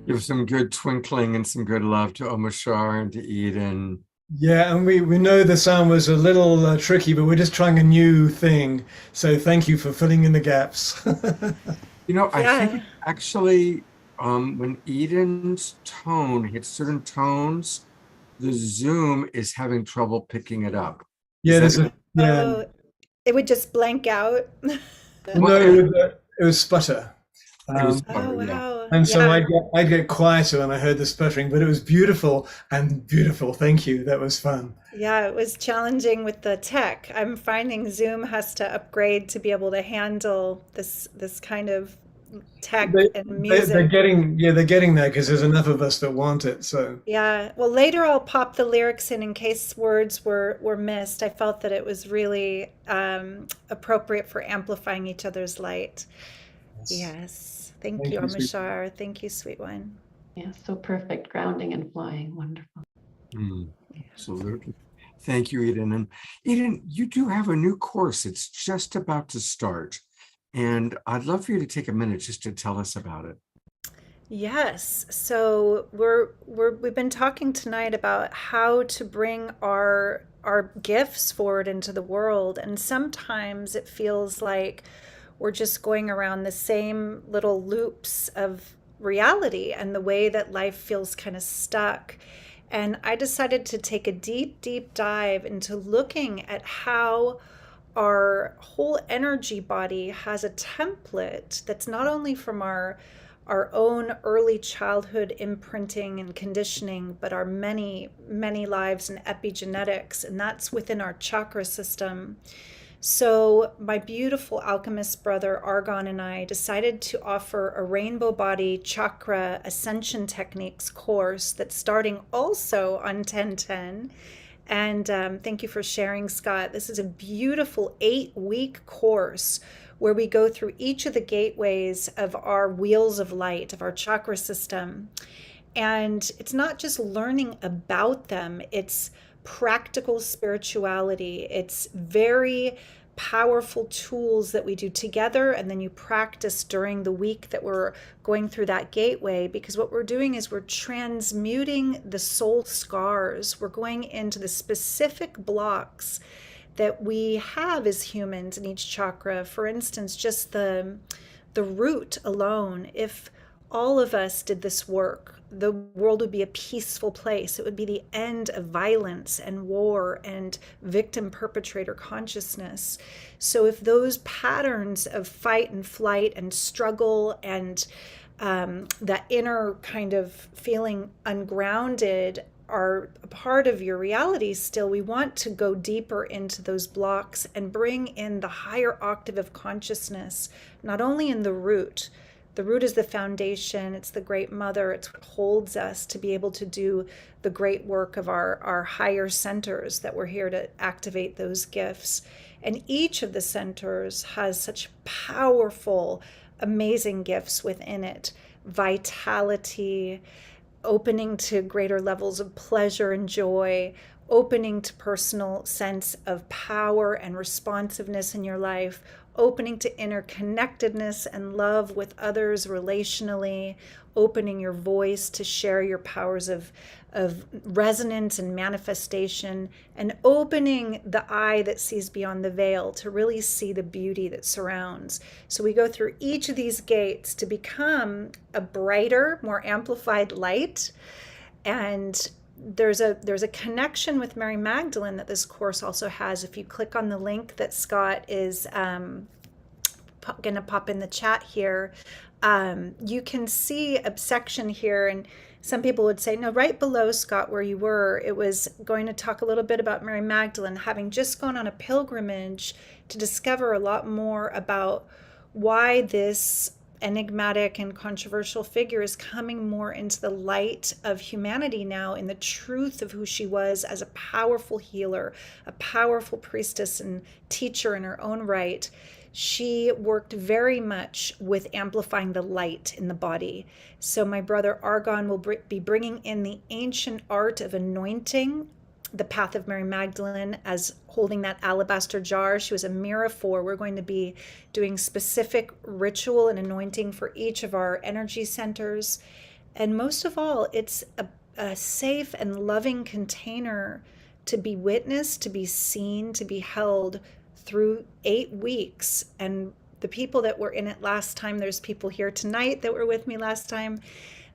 Give some good twinkling and some good love to Omashar and to Eden. Yeah, and we know the sound was a little tricky, but we're just trying a new thing. So thank you for filling in the gaps. You know, I think Yeah. actually, when Eden's tone hits certain tones, the Zoom is having trouble picking it up. Yeah, Is there's that a yeah. Oh, it would just blank out. No, what? it was sputter. It was Oh, butter, yeah. wow. And so Yeah. I'd get quieter when I heard the sputtering, but it was beautiful and beautiful. Thank you. That was fun. Yeah, it was challenging with the tech. I'm finding Zoom has to upgrade to be able to handle this kind of tech They, and they're music. getting there because there's enough of us that want it. So Yeah. Well, later I'll pop the lyrics in case words were missed. I felt that it was really appropriate for amplifying each other's light. yes. Yes. Thank Thank you, you, sweet. Amashar. Thank you, sweet one. Yeah, so perfect. Grounding and flying. Wonderful. Absolutely. Thank you, Eden. And Eden, you do have a new course. It's just about to start. And I'd love for you to take a minute just to tell us about it. Yes. So we've been talking tonight about how to bring our gifts forward into the world, and sometimes it feels like we're just going around the same little loops of reality and the way that life feels kind of stuck. And I decided to take a deep, deep dive into looking at how our whole energy body has a template that's not only from our own early childhood imprinting and conditioning, but our many, many lives and epigenetics, and that's within our chakra system. So, my beautiful alchemist brother Argon and I decided to offer a rainbow body chakra ascension techniques course that's starting also on 1010. And thank you for sharing, Scott. This is a beautiful 8-week course where we go through each of the gateways of our wheels of light, of our chakra system. And it's not just learning about them, it's practical spirituality. It's very powerful tools that we do together, and then you practice during the week that we're going through that gateway, because what we're doing is we're transmuting the soul scars. We're going into the specific blocks that we have as humans in each chakra. For instance, just the root alone, if all of us did this work, the world would be a peaceful place. It would be the end of violence and war and victim perpetrator consciousness. So if those patterns of fight and flight and struggle and that inner kind of feeling ungrounded are a part of your reality still, we want to go deeper into those blocks and bring in the higher octave of consciousness, not only in the root. The root is the foundation, it's the great mother, it's what holds us to be able to do the great work of our higher centers, that we're here to activate those gifts. And each of the centers has such powerful, amazing gifts within it. Vitality, opening to greater levels of pleasure and joy, opening to personal sense of power and responsiveness in your life, opening to interconnectedness and love with others relationally, opening your voice to share your powers of resonance and manifestation, and opening the eye that sees beyond the veil to really see the beauty that surrounds. So we go through each of these gates to become a brighter, more amplified light. And there's a connection with Mary Magdalene that this course also has. If you click on the link that Scott is going to pop in the chat here, you can see a section here, and some people would say, no, right below, Scott, where you were, it was going to talk a little bit about Mary Magdalene having just gone on a pilgrimage to discover a lot more about why this enigmatic and controversial figure is coming more into the light of humanity now, in the truth of who she was as a powerful healer, a powerful priestess and teacher in her own right. She worked very much with amplifying the light in the body. So my brother Argon will be bringing in the ancient art of anointing, the path of Mary Magdalene, as holding that alabaster jar she was a mirror for. We're going to be doing specific ritual and anointing for each of our energy centers. And most of all, it's a safe and loving container to be witnessed, to be seen, to be held through 8 weeks. And the people that were in it last time, there's people here tonight that were with me last time.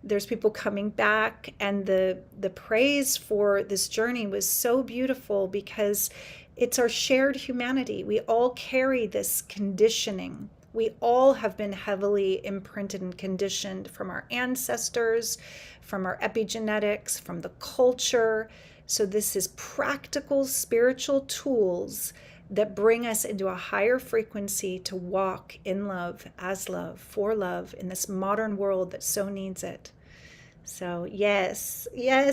There's people coming back, and the praise for this journey was so beautiful because it's our shared humanity. We all carry this conditioning. We all have been heavily imprinted and conditioned from our ancestors, from our epigenetics, from the culture. So this is practical spiritual tools that bring us into a higher frequency to walk in love, as love, for love in this modern world that so needs it. So yes,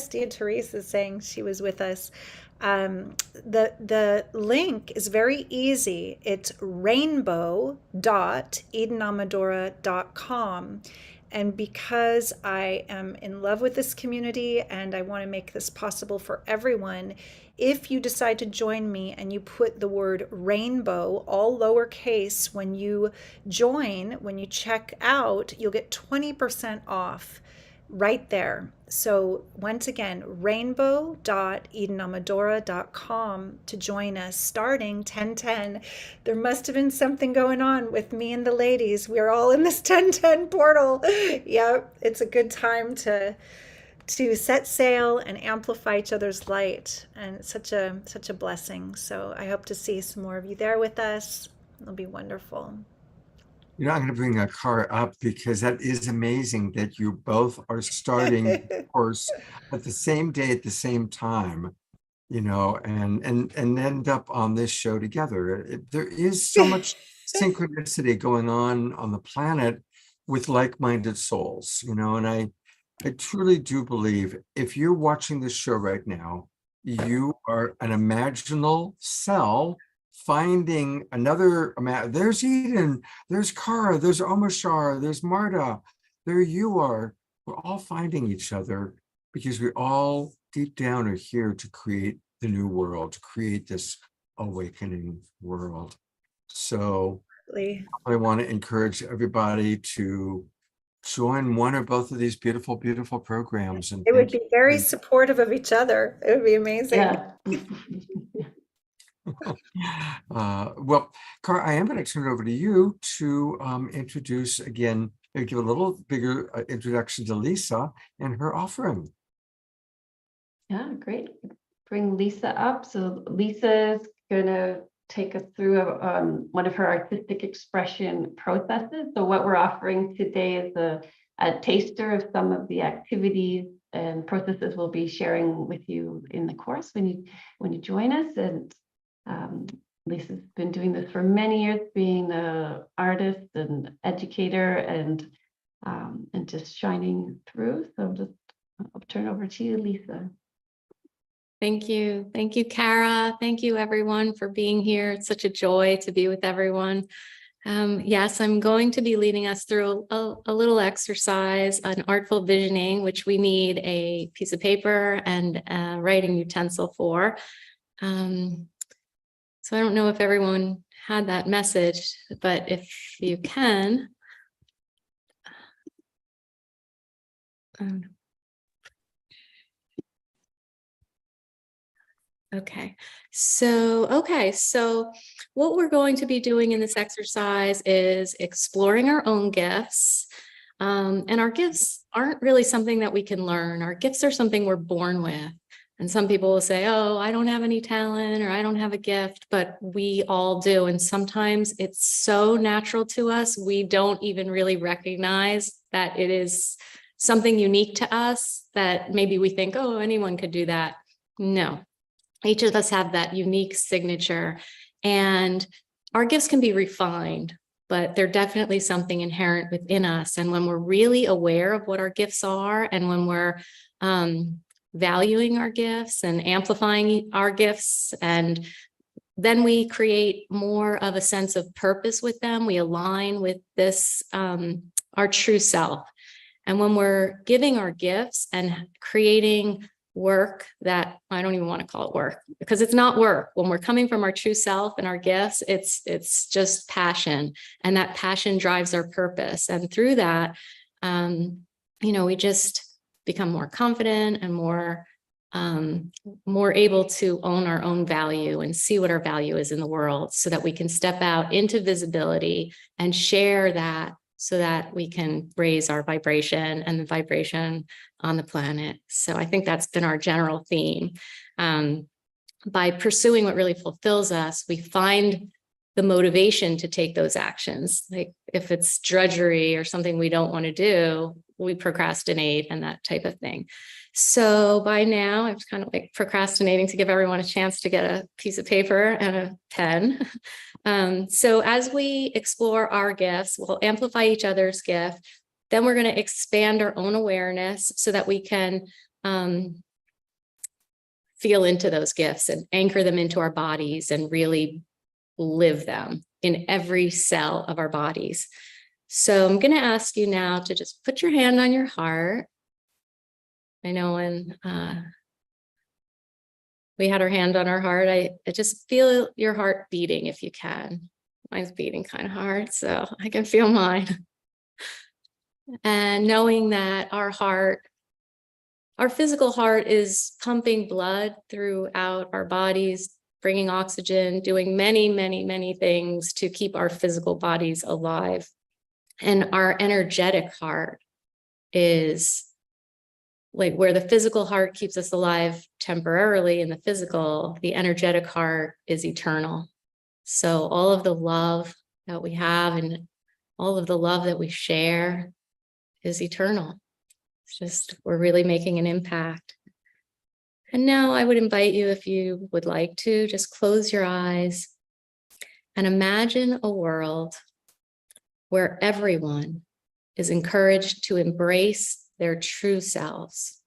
Dear Teresa is saying she was with us. The link is very easy. It's rainbow.edenamadora.com. And because I am in love with this community and I want to make this possible for everyone, if you decide to join me and you put the word rainbow, all lowercase, when you join, when you check out, you'll get 20% off right there. So once again, rainbow.edenamadora.com to join us starting 10/10. There must have been something going on with me and the ladies. We're all in this 10/10 portal. Yep, it's a good time to set sail and amplify each other's light. And it's such a blessing. So I hope to see some more of you there with us. It'll be wonderful. You know, I'm going to bring a car up because that is amazing that you both are starting the course at the same day at the same time, you know, and end up on this show together. There is so much synchronicity going on the planet with like-minded souls, you know, and I truly do believe if you're watching this show right now, you are an imaginal cell finding another. There's Eden, there's Kara, there's Omashar, there's Marta, there you are. We're all finding each other because we all deep down are here to create the new world, to create this awakening world. So I want to encourage everybody to join one or both of these beautiful programs. And it would be very supportive of each other. It would be amazing. Yeah. Well, Cara, I am going to turn it over to you to introduce again, maybe give a little bigger introduction to Lisa and her offering. Yeah, great. Bring Lisa up. So Lisa is going to take us through one of her artistic expression processes. So what we're offering today is a taster of some of the activities and processes we'll be sharing with you in the course when you join us. And Lisa's been doing this for many years, being an artist and educator and just shining through. So I'll turn it over to you, Lisa. Thank you. Thank you, Cara. Thank you, everyone, for being here. It's such a joy to be with everyone. Yes, I'm going to be leading us through a little exercise, an artful visioning, which we need a piece of paper and a writing utensil for. So I don't know if everyone had that message, but if you can. Okay, so what we're going to be doing in this exercise is exploring our own gifts. And our gifts aren't really something that we can learn. Our gifts are something we're born with. And some people will say, oh, I don't have any talent or I don't have a gift, but we all do. And sometimes it's so natural to us, we don't even really recognize that it is something unique to us that maybe we think, oh, anyone could do that. No. Each of us have that unique signature, and our gifts can be refined, but they're definitely something inherent within us. And when we're really aware of what our gifts are, and when we're valuing our gifts and amplifying our gifts, and then we create more of a sense of purpose with them. We align with this, our true self. And when we're giving our gifts and creating work that I don't even want to call it work, because it's not work. When we're coming from our true self and our gifts, it's just passion, and that passion drives our purpose. And through that, we just become more confident and more able to own our own value and see what our value is in the world, so that we can step out into visibility and share that, so that we can raise our vibration and the vibration on the planet. So I think that's been our general theme. By pursuing what really fulfills us, we find the motivation to take those actions. Like if it's drudgery or something we don't want to do, we procrastinate and that type of thing. So by now, I'm kind of like procrastinating to give everyone a chance to get a piece of paper and a pen. So as we explore our gifts, we'll amplify each other's gift. Then we're going to expand our own awareness so that we can feel into those gifts and anchor them into our bodies and really live them in every cell of our bodies. So I'm going to ask you now to just put your hand on your heart. I know when we had our hand on our heart, I just feel your heart beating if you can. Mine's beating kind of hard, so I can feel mine. And knowing that our physical heart is pumping blood throughout our bodies, bringing oxygen, doing many, many, many things to keep our physical bodies alive. And our energetic heart is like where the physical heart keeps us alive temporarily in the physical, the energetic heart is eternal. So all of the love that we have and all of the love that we share is eternal. It's just, we're really making an impact. And now I would invite you, if you would like to, just close your eyes and imagine a world where everyone is encouraged to embrace their true selves,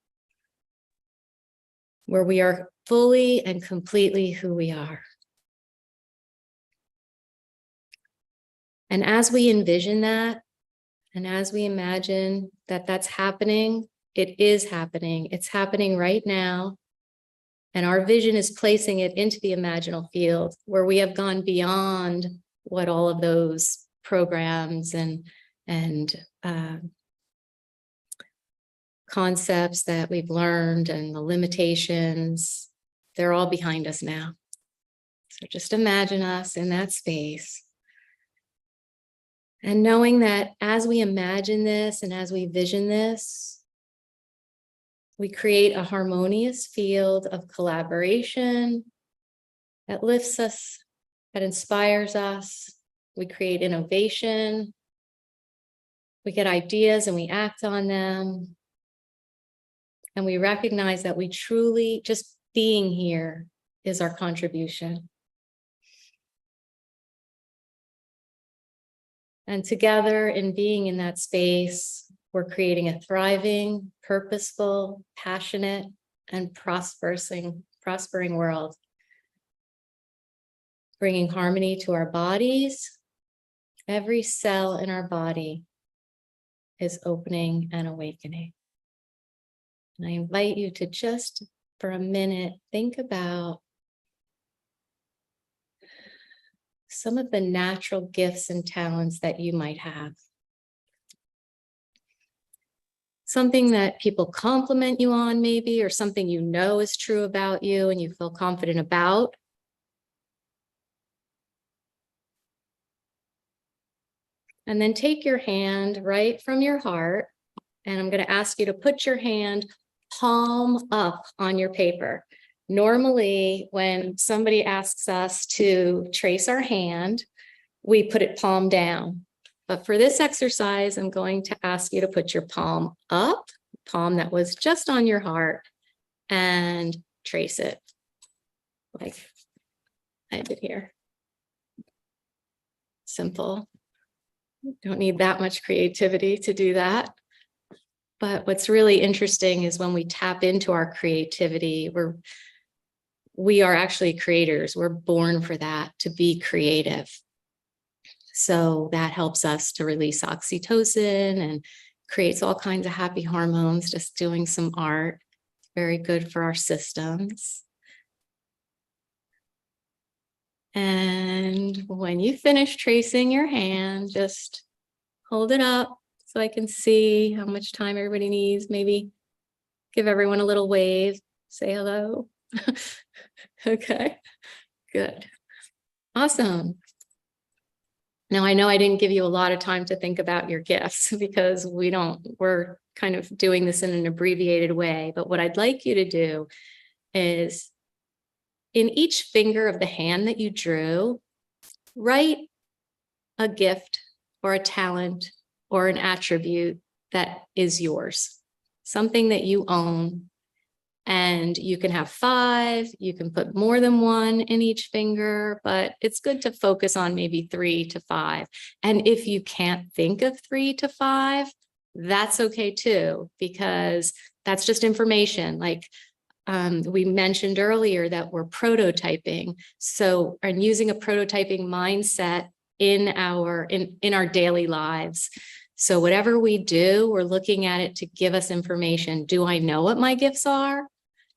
where we are fully and completely who we are. And as we envision that, and as we imagine that that's happening, it is happening. It's happening right now. And our vision is placing it into the imaginal field where we have gone beyond what all of those programs and concepts that we've learned and the limitations, they're all behind us now. So just imagine us in that space. And knowing that as we imagine this and as we vision this, we create a harmonious field of collaboration that lifts us, that inspires us. We create innovation. We get ideas and we act on them. And we recognize that we truly, just being here is our contribution. And together, in being in that space, we're creating a thriving, purposeful, passionate, and prospering world, bringing harmony to our bodies. Every cell in our body is opening and awakening. And I invite you to just for a minute, think about some of the natural gifts and talents that you might have. Something that people compliment you on maybe, or something you know is true about you and you feel confident about. And then take your hand right from your heart, and I'm going to ask you to put your hand palm up on your paper. Normally, when somebody asks us to trace our hand, we put it palm down. But for this exercise, I'm going to ask you to put your palm up, palm that was just on your heart, and trace it like I did here. Simple. Don't need that much creativity to do that. But what's really interesting is when we tap into our creativity, we are actually creators. We're born for that, to be creative. So that helps us to release oxytocin and creates all kinds of happy hormones, just doing some art. Very good for our systems. And when you finish tracing your hand, just hold it up, so I can see how much time everybody needs. Maybe give everyone a little wave, say hello. Okay, good. Awesome. Now, I know I didn't give you a lot of time to think about your gifts because we're kind of doing this in an abbreviated way, but what I'd like you to do is in each finger of the hand that you drew, write a gift or a talent or an attribute that is yours, something that you own. And you can have 5, you can put more than 1 in each finger, but it's good to focus on maybe 3 to 5. And if you can't think of 3 to 5, that's okay too, because that's just information. Like we mentioned earlier that we're prototyping. So, and using a prototyping mindset in our daily lives. So whatever we do, we're looking at it to give us information. Do I know what my gifts are?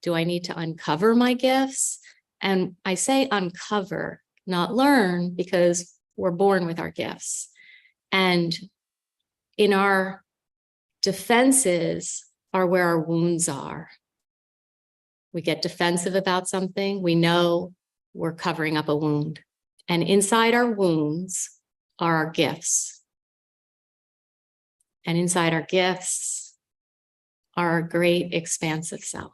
Do I need to uncover my gifts? And I say uncover, not learn, because we're born with our gifts. And in our defenses are where our wounds are. We get defensive about something. We know we're covering up a wound. And inside our wounds are our gifts. And inside our gifts are our great expansive self.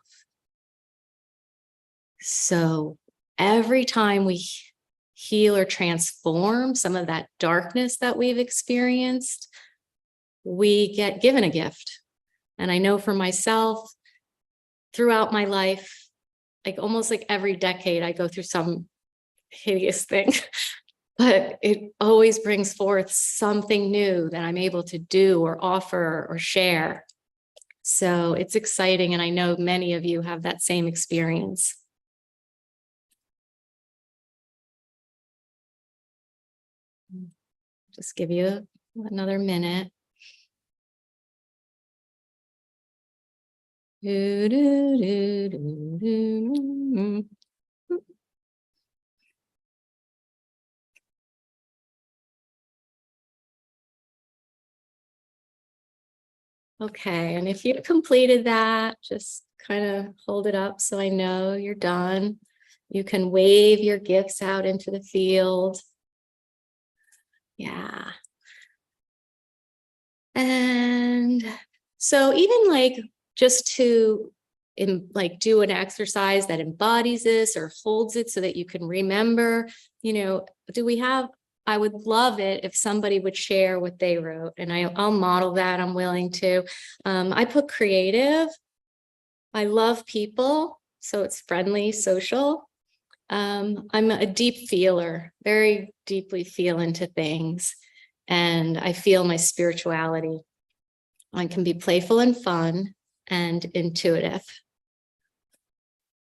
So every time we heal or transform some of that darkness that we've experienced, we get given a gift. And I know for myself, throughout my life, like almost like every decade, I go through some hideous thing, but it always brings forth something new that I'm able to do or offer or share. So it's exciting. And I know many of you have that same experience. Just give you another minute. Okay, and if you've completed that, just kind of hold it up so I know you're done. You can wave your gifts out into the field. Yeah. And so even like just to do an exercise that embodies this or holds it so that you can remember, I would love it if somebody would share what they wrote, and I'll model that. I'm willing to. I put creative. I love people, so it's friendly, social. I'm a deep feeler, very deeply feel into things, and I feel my spirituality. I can be playful and fun and intuitive.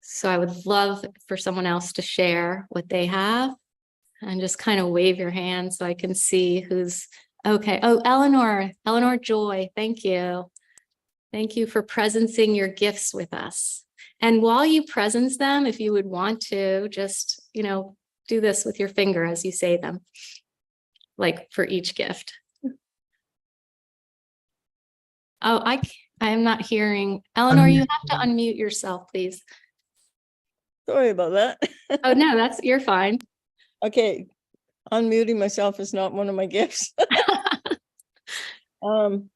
So I would love for someone else to share what they have. And just kind of wave your hand so I can see who's okay. Oh, Eleanor Joy, thank you. Thank you for presencing your gifts with us. And while you presence them, if you would want to, just, do this with your finger as you say them, like for each gift. Oh, I am not hearing. Eleanor, you have to unmute yourself, please. Sorry about that. Oh, no, you're fine. Okay, unmuting myself is not one of my gifts.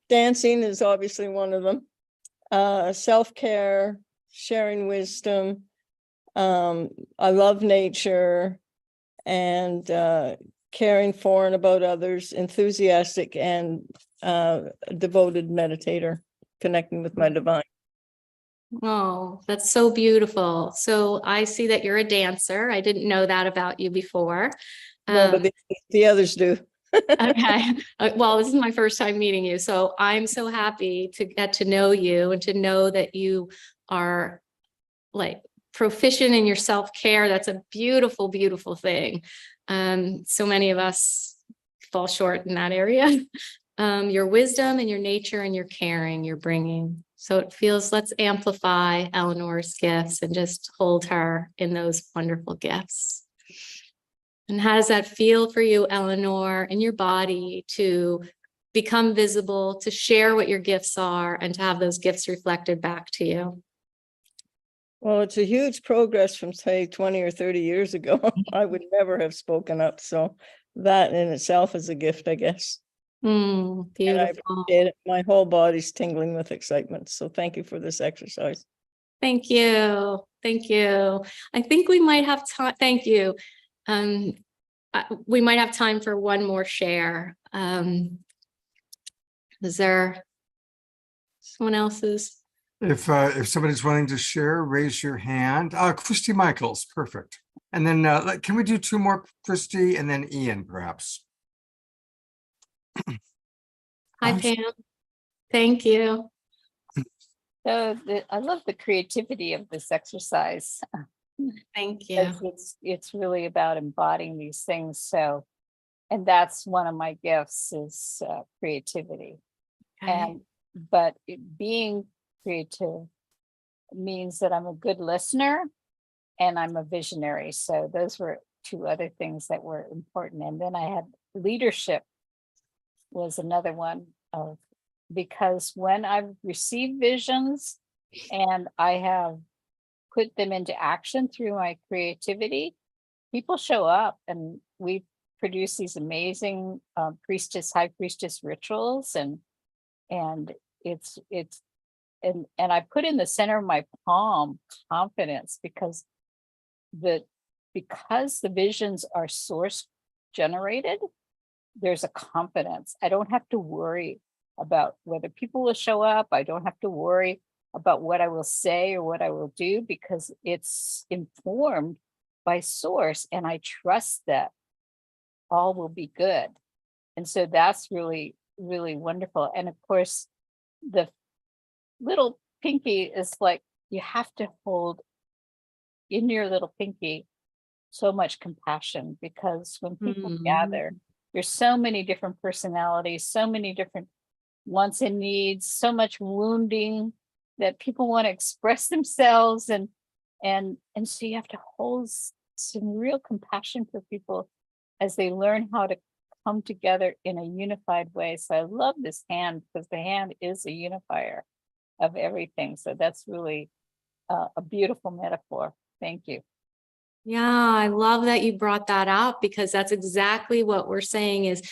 Dancing is obviously one of them. Self-care, sharing wisdom. I love nature and caring for and about others, enthusiastic and devoted meditator, connecting with my divine. Oh, that's so beautiful. So I see that you're a dancer. I didn't know that about you before. No, but the others do. Okay. Well, this is my first time meeting you. So I'm so happy to get to know you and to know that you are like proficient in your self-care. That's a beautiful, beautiful thing. So many of us fall short in that area. Your wisdom and your nature and your caring you're bringing. So it feels, let's amplify Eleanor's gifts and just hold her in those wonderful gifts. And how does that feel for you, Eleanor, in your body to become visible, to share what your gifts are, and to have those gifts reflected back to you. Well, it's a huge progress from, say, 20 or 30 years ago. I would never have spoken up. So that in itself is a gift, I guess. And I Beautiful. appreciate it. My whole body's tingling with excitement. So thank you for this exercise. Thank you. Thank you. I think we might have time. Thank you. We might have time for one more share. Is there someone else's? If somebody's wanting to share, raise your hand. Christy Michaels, perfect. And then can we do two more, Christy, and then Ian, perhaps? Hi, Pam. Thank you. So I love the creativity of this exercise. Thank you. It's really about embodying these things. So, and that's one of my gifts is creativity. Okay. But being creative means that I'm a good listener and I'm a visionary. So those were two other things that were important. And then I had leadership was another one of, because when I've received visions and I have put them into action through my creativity, people show up and we produce these amazing high priestess rituals, and it's and I put in the center of my palm confidence, because the visions are source generated, there's a confidence. I don't have to worry about whether people will show up. I don't have to worry about what I will say or what I will do, because it's informed by source, and I trust that all will be good. And so that's really, really wonderful. And of course, the little pinky is like, you have to hold in your little pinky so much compassion, because when people gather, there's so many different personalities, so many different wants and needs, so much wounding that people want to express themselves, and so you have to hold some real compassion for people as they learn how to come together in a unified way. So I love this hand, because the hand is a unifier of everything. So that's really a beautiful metaphor. Thank you. Yeah, I love that you brought that up, because that's exactly what we're saying is,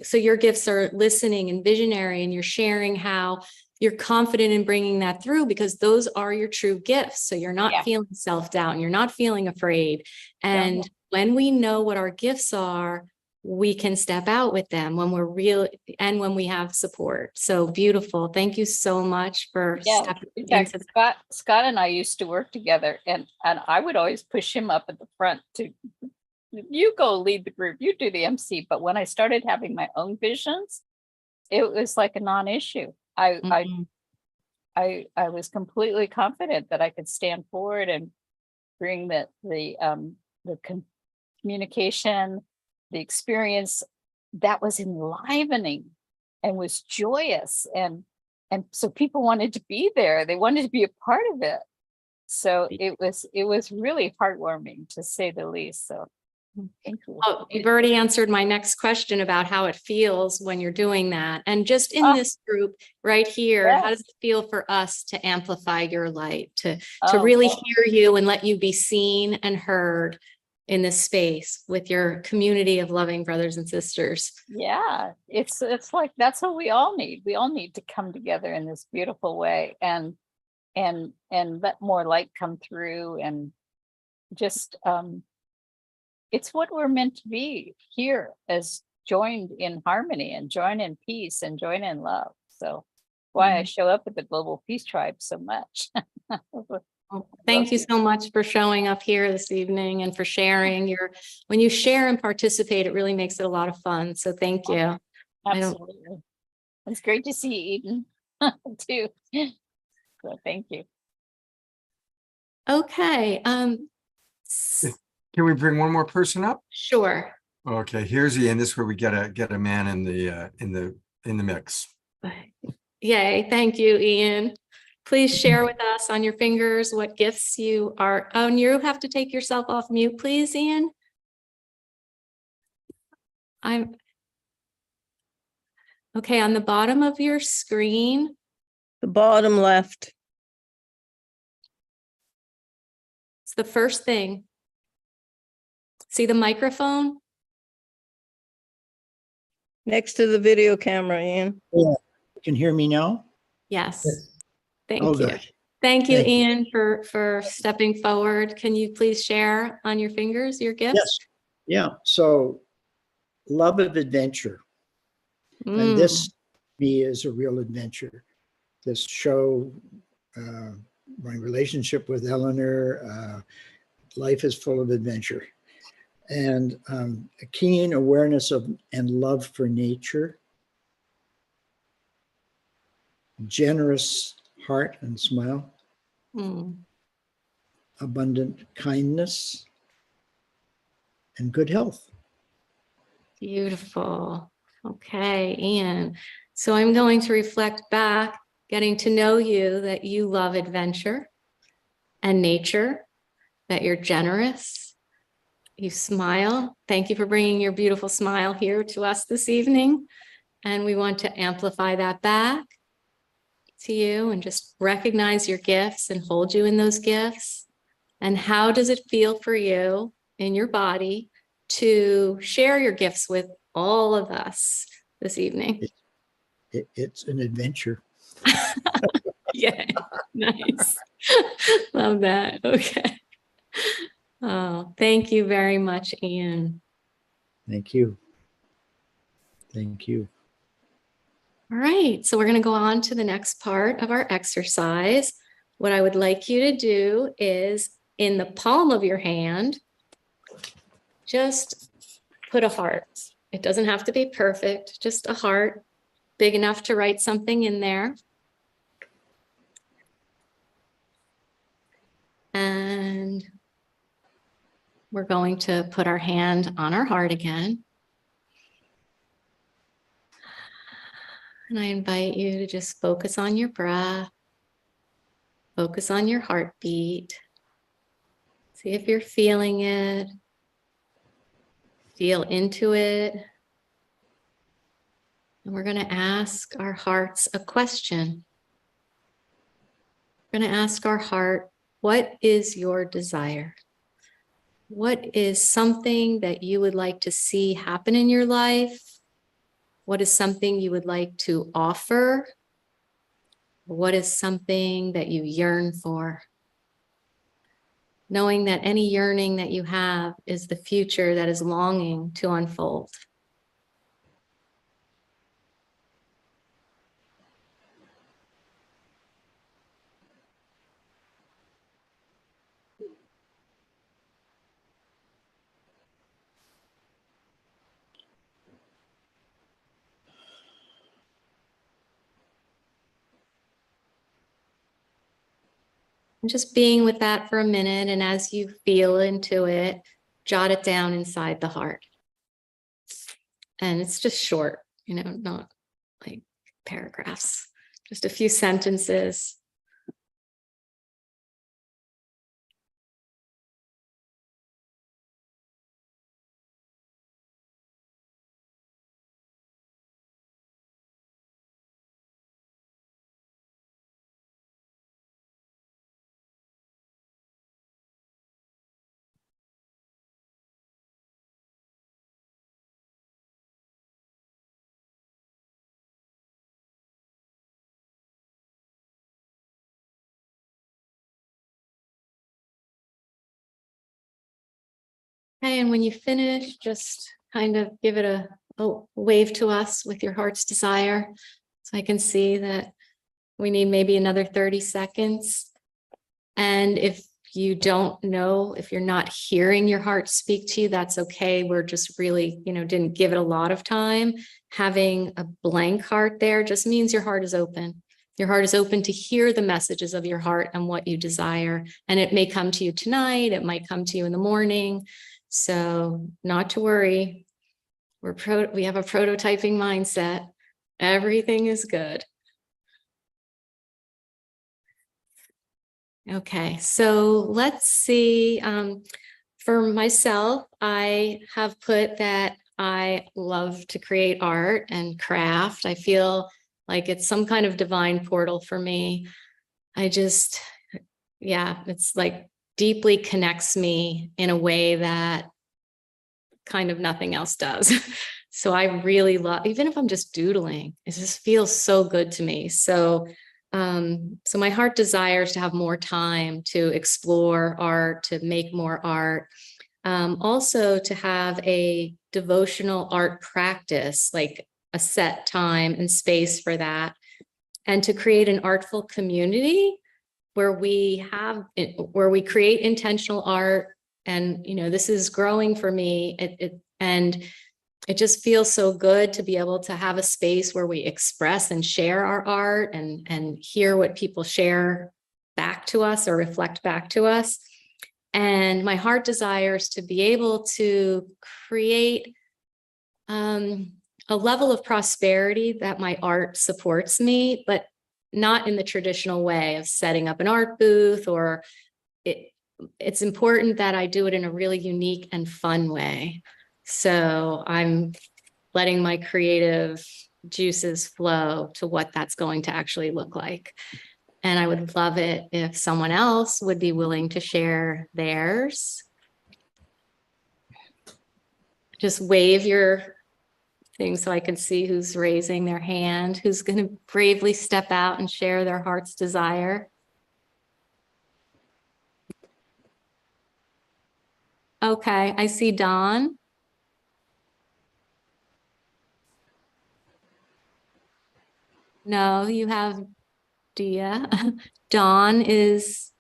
so your gifts are listening and visionary, and you're sharing how you're confident in bringing that through, because those are your true gifts. So you're not feeling self-doubt and you're not feeling afraid. And when we know what our gifts are, we can step out with them when we're real and when we have support. So beautiful. Thank you so much for stepping into that. Scott and I used to work together, and I would always push him up at the front to, you go lead the group, you do the MC. But when I started having my own visions, it was like a non-issue. I was completely confident that I could stand forward and bring the communication, the experience that was enlivening and was joyous, and so people wanted to be there. They wanted to be a part of it. So it was really heartwarming, to say the least. So thank you. Oh, you've already answered my next question about how it feels when you're doing that. And just in this group right here, how does it feel for us to amplify your light, to really hear you and let you be seen and heard in this space with your community of loving brothers and sisters? Yeah, it's like, that's what we all need. We all need to come together in this beautiful way and let more light come through, and just it's what we're meant to be here, as joined in harmony and join in peace and join in love. So why I show up at the Global Peace Tribe so much. Well, thank you so much for showing up here this evening and for sharing when you share and participate, it really makes it a lot of fun. So thank you. Absolutely. It's great to see you, Eden, too. So thank you. Okay. Can we bring one more person up? Sure. Okay, here's Ian. This is where we get a man in the mix. Yay, thank you, Ian. Please share with us on your fingers what gifts you are. Oh, and you have to take yourself off mute, please, Ian. Okay, on the bottom of your screen, The bottom left. it's the first thing. See the microphone? Next to the video camera, Ian. Yeah, you can hear me now? Yes. Yes. Thank Oh, you. good. Thank you, Thank you. Ian, for stepping forward. Can you please share on your fingers your gifts? Yes. Yeah. So, love of adventure. And this, to me, is a real adventure. This show, my relationship with Eleanor, life is full of adventure. And a keen awareness of and love for nature, generous heart and smile, abundant kindness, and good health. Beautiful. Okay, Ian. So I'm going to reflect back, getting to know you, that you love adventure and nature, that you're generous, you smile. Thank you for bringing your beautiful smile here to us this evening. And we want to amplify that back to you and just recognize your gifts and hold you in those gifts. And how does it feel for you in your body to share your gifts with all of us this evening? It's an adventure. Yeah, nice. Love that. Okay. Oh, thank you very much, Ian. Thank you. Thank you. All right, so we're going to go on to the next part of our exercise. What I would like you to do is, in the palm of your hand, just put a heart. It doesn't have to be perfect, just a heart big enough to write something in there. And we're going to put our hand on our heart again. And I invite you to just focus on your breath, focus on your heartbeat. See if you're feeling it. Feel into it. And we're going to ask our hearts a question. We're going to ask our heart, what is your desire? What is something that you would like to see happen in your life? What is something you would like to offer? What is something that you yearn for? Knowing that any yearning that you have is the future that is longing to unfold. And just being with that for a minute, and as you feel into it, jot it down inside the heart. And it's just short, not like paragraphs, just a few sentences. Okay, and when you finish, just kind of give it a wave to us with your heart's desire. So I can see that we need maybe another 30 seconds. And if you don't know, if you're not hearing your heart speak to you, that's okay. We're just really, didn't give it a lot of time. Having a blank heart there just means your heart is open. Your heart is open to hear the messages of your heart and what you desire. And it may come to you tonight. It might come to you in the morning. So not to worry. We have a prototyping mindset. Everything is good. Okay, so let's see. For myself, I have put that I love to create art and craft. I feel like it's some kind of divine portal for me. Yeah, it's like deeply connects me in a way that kind of nothing else does. So I really love, even if I'm just doodling, it just feels so good to me. So my heart desires to have more time to explore art, to make more art, also to have a devotional art practice, like a set time and space for that, and to create an artful community where we create intentional art. And, this is growing for me. It just feels so good to be able to have a space where we express and share our art and hear what people share back to us or reflect back to us. And my heart desires to be able to create a level of prosperity that my art supports me, but not in the traditional way of setting up an art booth, or it's important that I do it in a really unique and fun way. So I'm letting my creative juices flow to what that's going to actually look like. And I would love it if someone else would be willing to share theirs. Just wave your thing so I can see who's raising their hand, who's going to bravely step out and share their heart's desire. Okay, I see Dawn. No, you have Dia. Dawn is,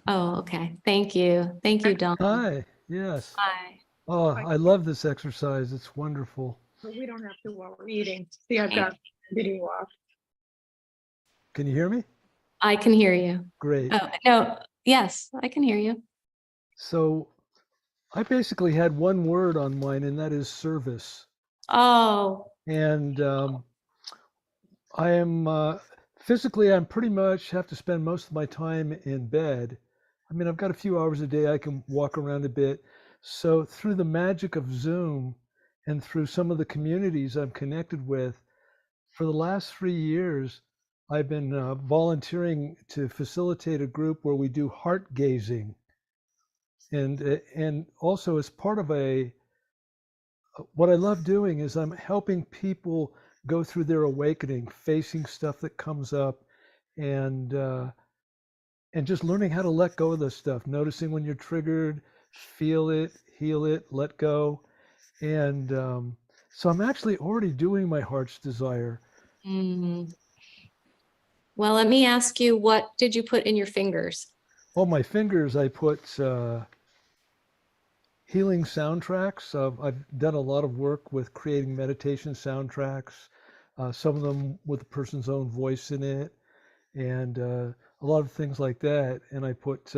oh, okay. Thank you. Thank you, Dawn. Hi, yes. Hi. Oh, I love this exercise. It's wonderful. But we don't have to while we're eating. See, I've got video off. Can you hear me? I can hear you. Great. Oh, no, yes, I can hear you. So I basically had one word on mine, and that is service. Oh. And I am physically, I'm pretty much have to spend most of my time in bed. I mean, I've got a few hours a day I can walk around a bit. So through the magic of Zoom and through some of the communities I'm connected with, for the last 3 years, I've been volunteering to facilitate a group where we do heart gazing. And also as part of what I love doing is I'm helping people go through their awakening, facing stuff that comes up, and just learning how to let go of this stuff, noticing when you're triggered, feel it, heal it, let go. And so I'm actually already doing my heart's desire. Well, let me ask you, what did you put in your fingers? Oh, my fingers, I put healing soundtracks. I've done a lot of work with creating meditation soundtracks, some of them with the person's own voice in it, and a lot of things like that. And I put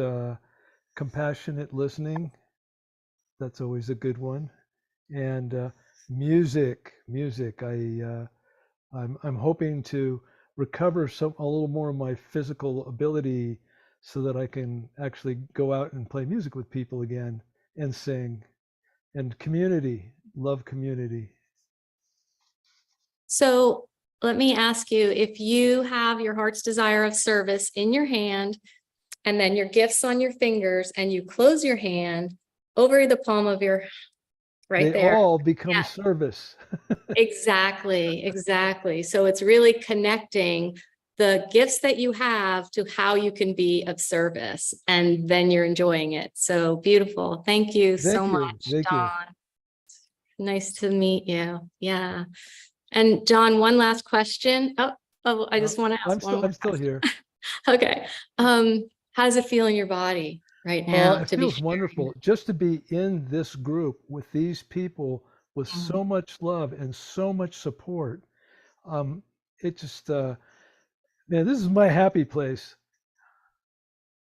compassionate listening. That's always a good one. And music. I'm hoping to recover a little more of my physical ability so that I can actually go out and play music with people again and sing. And community, love community. So let me ask you, if you have your heart's desire of service in your hand and then your gifts on your fingers, and you close your hand over the palm of your right They there. all become Yeah. service. Exactly. So it's really connecting the gifts that you have to how you can be of service, and then you're enjoying it. So beautiful. Thank you so much, Dawn. Nice to meet you. Yeah. And John, one last question. Oh, I just want to ask I'm still here. Okay. How does it feel in your body right now? It feels wonderful just to be in this group with these people with so much love and so much support. It just, man, this is my happy place.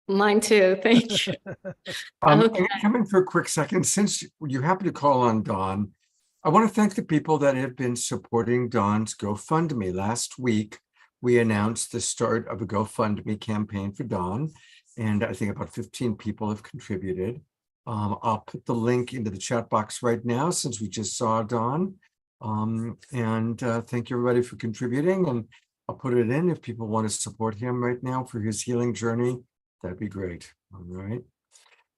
Mine too. Thank you. I'm going to come in for a quick second. Since you happen to call on Dawn, I want to thank the people that have been supporting Dawn's GoFundMe. Last week, we announced the start of a GoFundMe campaign for Dawn, and I think about 15 people have contributed. I'll put the link into the chat box right now since we just saw Dawn. And thank you everybody for contributing, and I'll put it in if people want to support him right now for his healing journey. That'd be great. All right.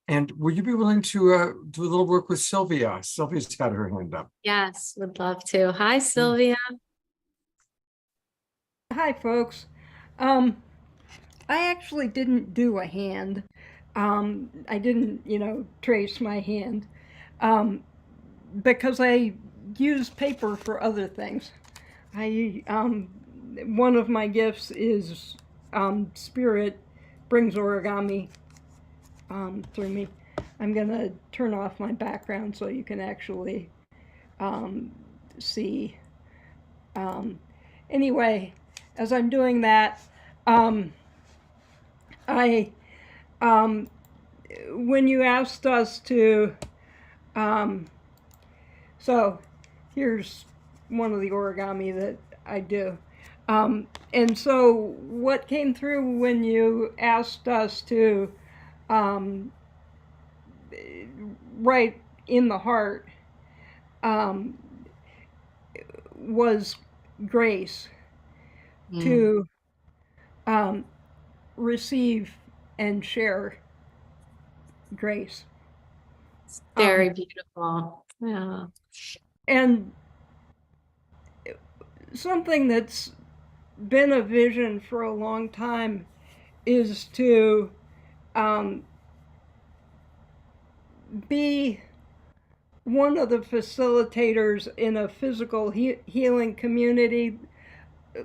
And will you be willing to do a little work with Sylvia? Sylvia's got her hand up. Yes, would love to. Hi, Sylvia. Hi, folks. I actually didn't do a hand. I didn't, trace my hand because I use paper for other things. One of my gifts is Spirit brings origami through me. I'm gonna turn off my background so you can actually see. Anyway, as I'm doing that, when you asked us to, so here's one of the origami that I do. And so what came through when you asked us to write in the heart was grace to receive and share grace. Very beautiful. Yeah. And something that's been a vision for a long time is to be one of the facilitators in a physical healing community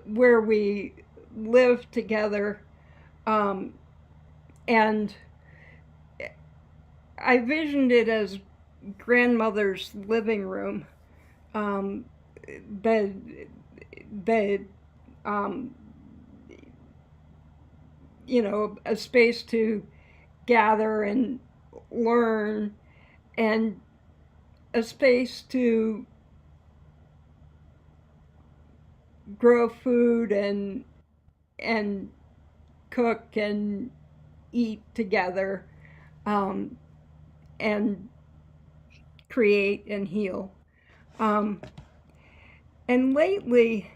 where we live together. And I visioned it as grandmother's living room. A space to gather and learn, and a space to grow food and cook and eat together, and create and heal. And lately,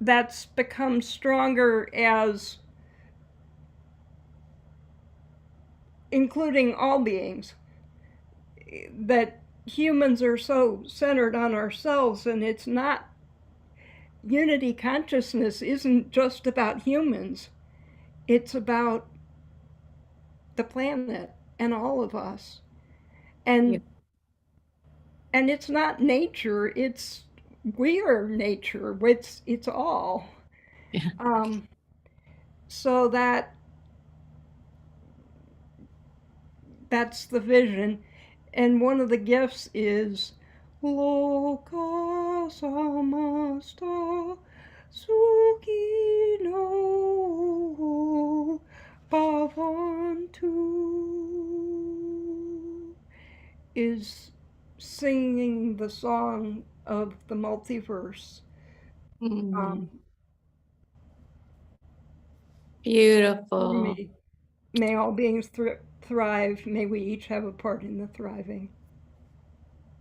that's become stronger as including all beings, that humans are so centered on ourselves, and it's not, unity consciousness isn't just about humans, it's about the planet and all of us. And it's not nature, it's we are nature, it's all. Yeah. So that's the vision. And one of the gifts is Loka samasta sukino bhavantu, is singing the song of the multiverse. Beautiful. For me. May all beings thrive. May we each have a part in the thriving.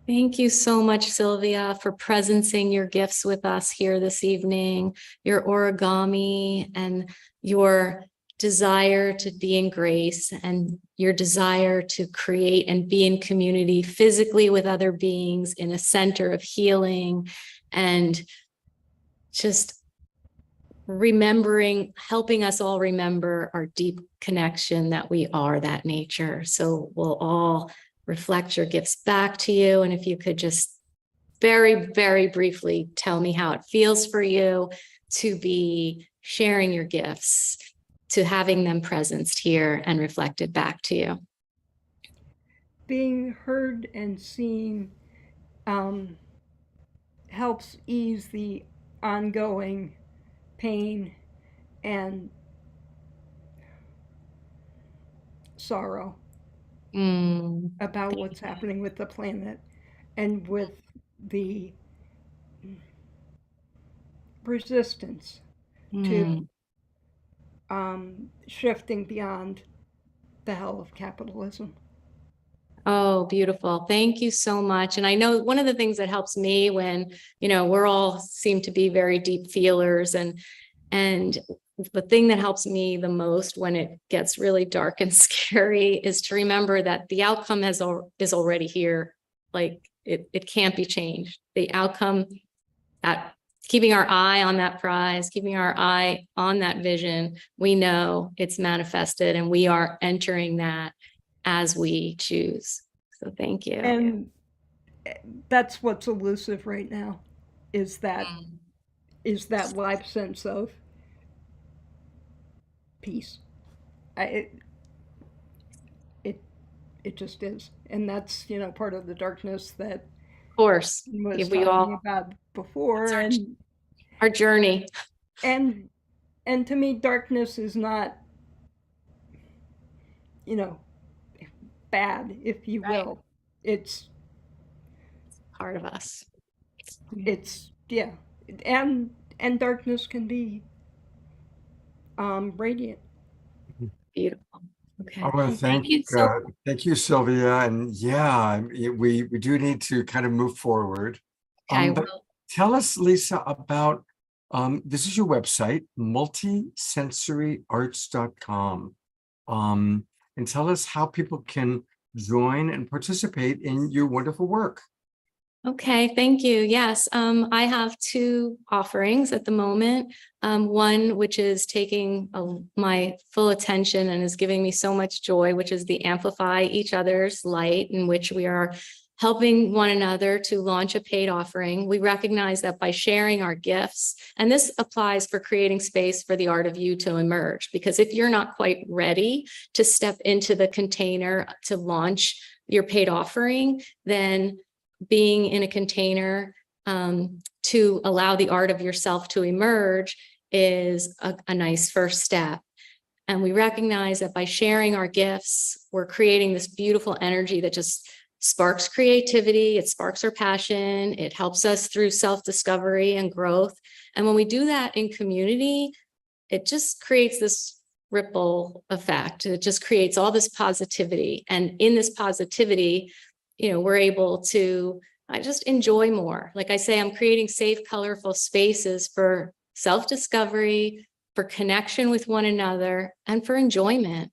Thank you so much, Sylvia, for presencing your gifts with us here this evening, your origami and your desire to be in grace and your desire to create and be in community physically with other beings in a center of healing, and just remembering, helping us all remember our deep connection that we are that nature. So we'll all reflect your gifts back to you. And if you could just very, very briefly tell me how it feels for you to be sharing your gifts, to having them presenced here and reflected back to you. Being heard and seen helps ease the ongoing pain and sorrow about what's happening with the planet and with the resistance to shifting beyond the hell of capitalism. Oh, beautiful. Thank you so much. And I know one of the things that helps me when, we're all seem to be very deep feelers, and the thing that helps me the most when it gets really dark and scary is to remember that the outcome is already here. Like it can't be changed. The outcome, that keeping our eye on that prize, keeping our eye on that vision, we know it's manifested and we are entering that as we choose. So thank you. And that's what's elusive right now, is that live sense of peace. It just is, and that's part of the darkness that, of course, was we talking all about before, and our journey. And to me, darkness is not, bad, if you will. It's part of us. It's and darkness can be radiant. Beautiful. Okay. I want to thank you, Sylvia. And yeah, we do need to kind of move forward. But tell us, Lisa, about this is your website, multisensoryarts.com. And tell us how people can join and participate in your wonderful work. Okay, thank you. Yes, I have two offerings at the moment. One, which is taking my full attention and is giving me so much joy, which is the Amplify Each Other's Light, in which we are helping one another to launch a paid offering. We recognize that by sharing our gifts, and this applies for creating space for the art of you to emerge, because if you're not quite ready to step into the container to launch your paid offering, then being in a container to allow the art of yourself to emerge is a nice first step. And we recognize that by sharing our gifts, we're creating this beautiful energy that just sparks creativity, it sparks our passion, it helps us through self-discovery and growth. And when we do that in community, it just creates this ripple effect. It just creates all this positivity. And in this positivity, we're able to just enjoy more. Like I say, I'm creating safe, colorful spaces for self-discovery, for connection with one another, and for enjoyment.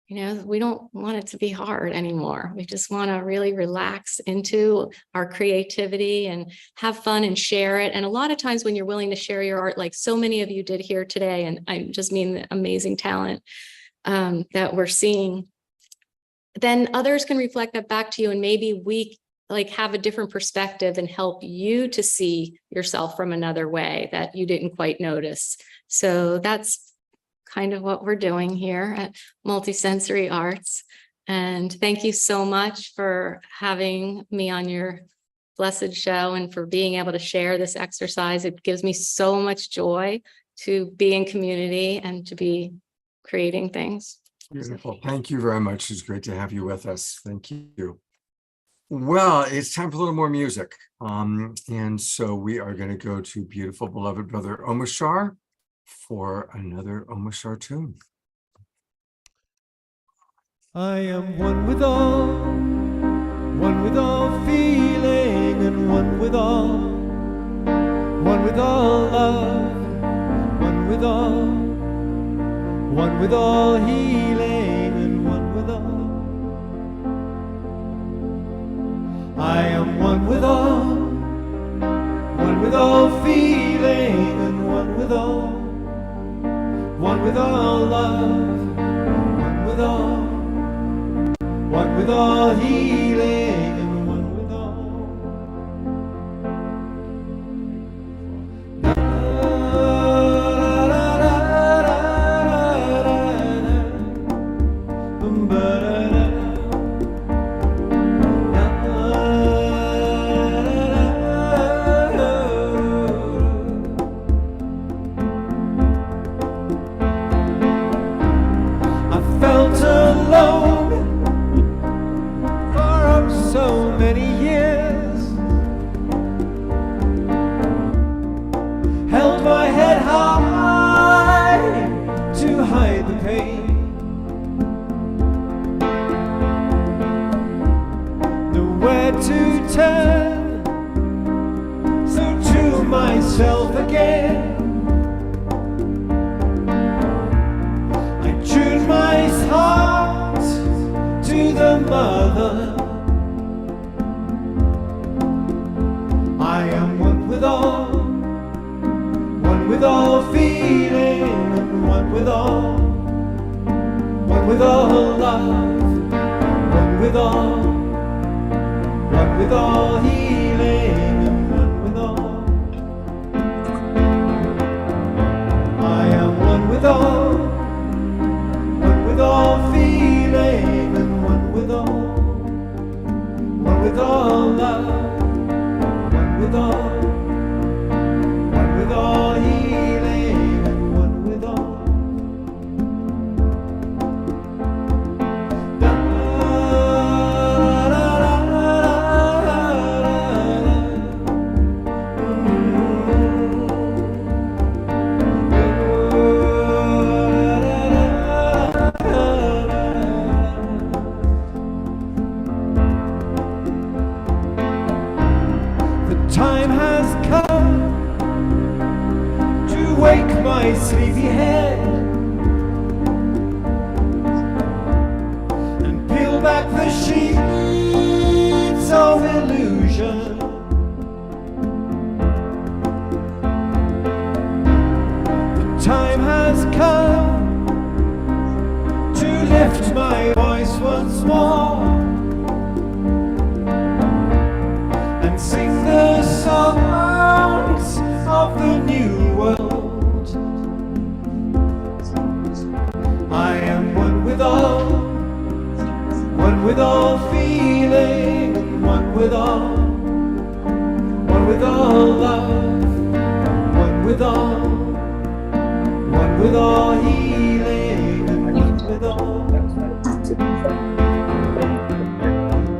We don't want it to be hard anymore. We just want to really relax into our creativity and have fun and share it. And a lot of times when you're willing to share your art, like so many of you did here today, and I just mean the amazing talent that we're seeing, then others can reflect that back to you, and maybe we have a different perspective and help you to see yourself from another way that you didn't quite notice. So that's kind of what we're doing here at Multisensory Arts. And thank you so much for having me on your blessed show and for being able to share this exercise. It gives me so much joy to be in community and to be creating things. Beautiful. Thank you very much. It's great to have you with us. Thank you. Well, it's time for a little more music. And so we are going to go to beautiful, beloved brother Omashar for another Omashar tune. I am one with all feeling, and one with all love, one with all healing, and one with all. I am one with all feeling, and one with all love, one with all healing, and one with all. I felt alone for so again. I tune my heart to the mother. I am one with all feeling, and one with all love, one with all healing, and one with all. I am one with all feeling, and one with all love, one with all healing, and one with all. The time has come to wake my sleepy head and peel back the sheets of illusion. The time has come to lift my voice once more and sing the songs of the new world. I am one with all feeling, and one with all love, one with all healing, and one with all.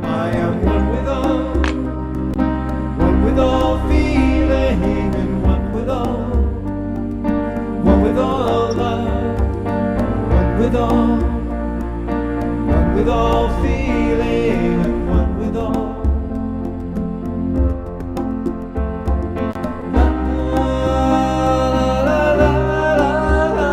I am one with all feeling, and one with all love, one with all feeling, and one with all. La, la, la, la, la, la, la,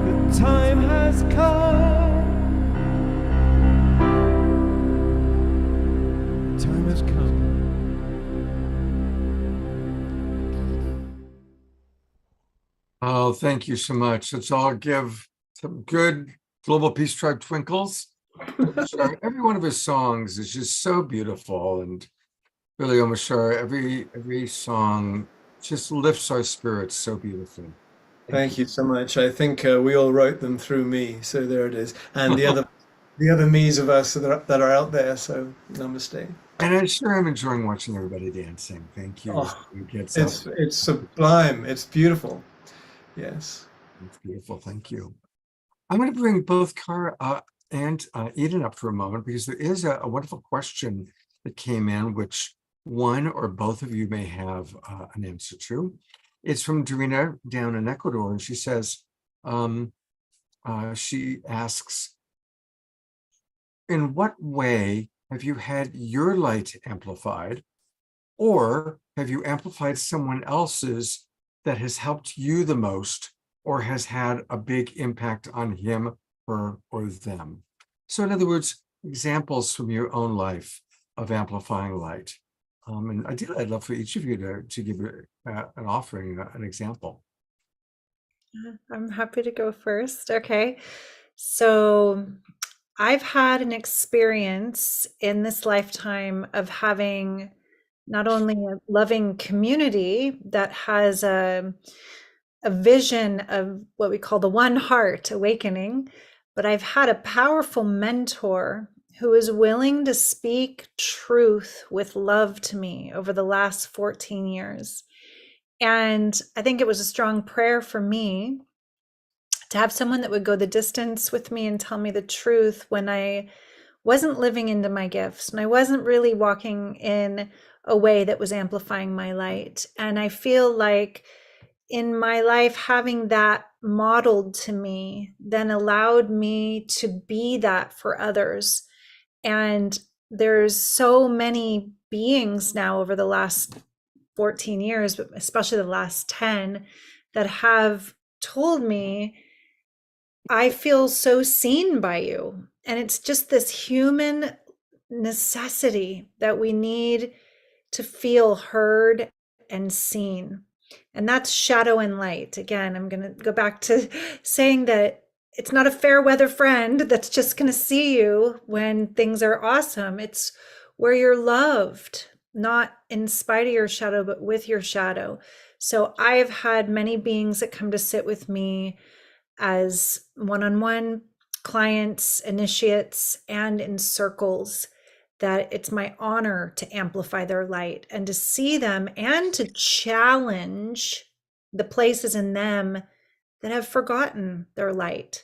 the time has come. The time has come. Oh, thank you so much. Let's all give some good Global Peace Tribe twinkles. Sure, every one of his songs is just so beautiful, and really, Omashar, every song just lifts our spirits so beautifully. Thank you so much. I think we all wrote them through me, so there it is. And the other me's of us that are out there. So namaste. And I sure am enjoying watching everybody dancing. Thank you. Oh, It gets up. it's sublime. It's beautiful. Yes. It's beautiful. Thank you. I'm going to bring both Kara and Eden up for a moment, because there is a wonderful question that came in, which one or both of you may have an answer to. It's from Dorina down in Ecuador, and she says, she asks, in what way have you had your light amplified, or have you amplified someone else's that has helped you the most, or has had a big impact on him, her, or them? So in other words, examples from your own life of amplifying light. And ideally, I'd love for each of you to give an offering, an example. I'm happy to go first. Okay. So I've had an experience in this lifetime of having not only a loving community that has a vision of what we call the one heart awakening, but I've had a powerful mentor who is willing to speak truth with love to me over the last 14 years. And I think it was a strong prayer for me to have someone that would go the distance with me and tell me the truth when I wasn't living into my gifts and I wasn't really walking in a way that was amplifying my light. And I feel like in my life, having that modeled to me then allowed me to be that for others. And there's so many beings now over the last 14 years, but especially the last 10, that have told me, I feel so seen by you. And it's just this human necessity that we need to feel heard and seen. And that's shadow and light. Again, I'm going to go back to saying that it's not a fair weather friend that's just going to see you when things are awesome. It's where you're loved, not in spite of your shadow, but with your shadow. So I've had many beings that come to sit with me as one-on-one clients, initiates, and in circles, that it's my honor to amplify their light and to see them and to challenge the places in them that have forgotten their light,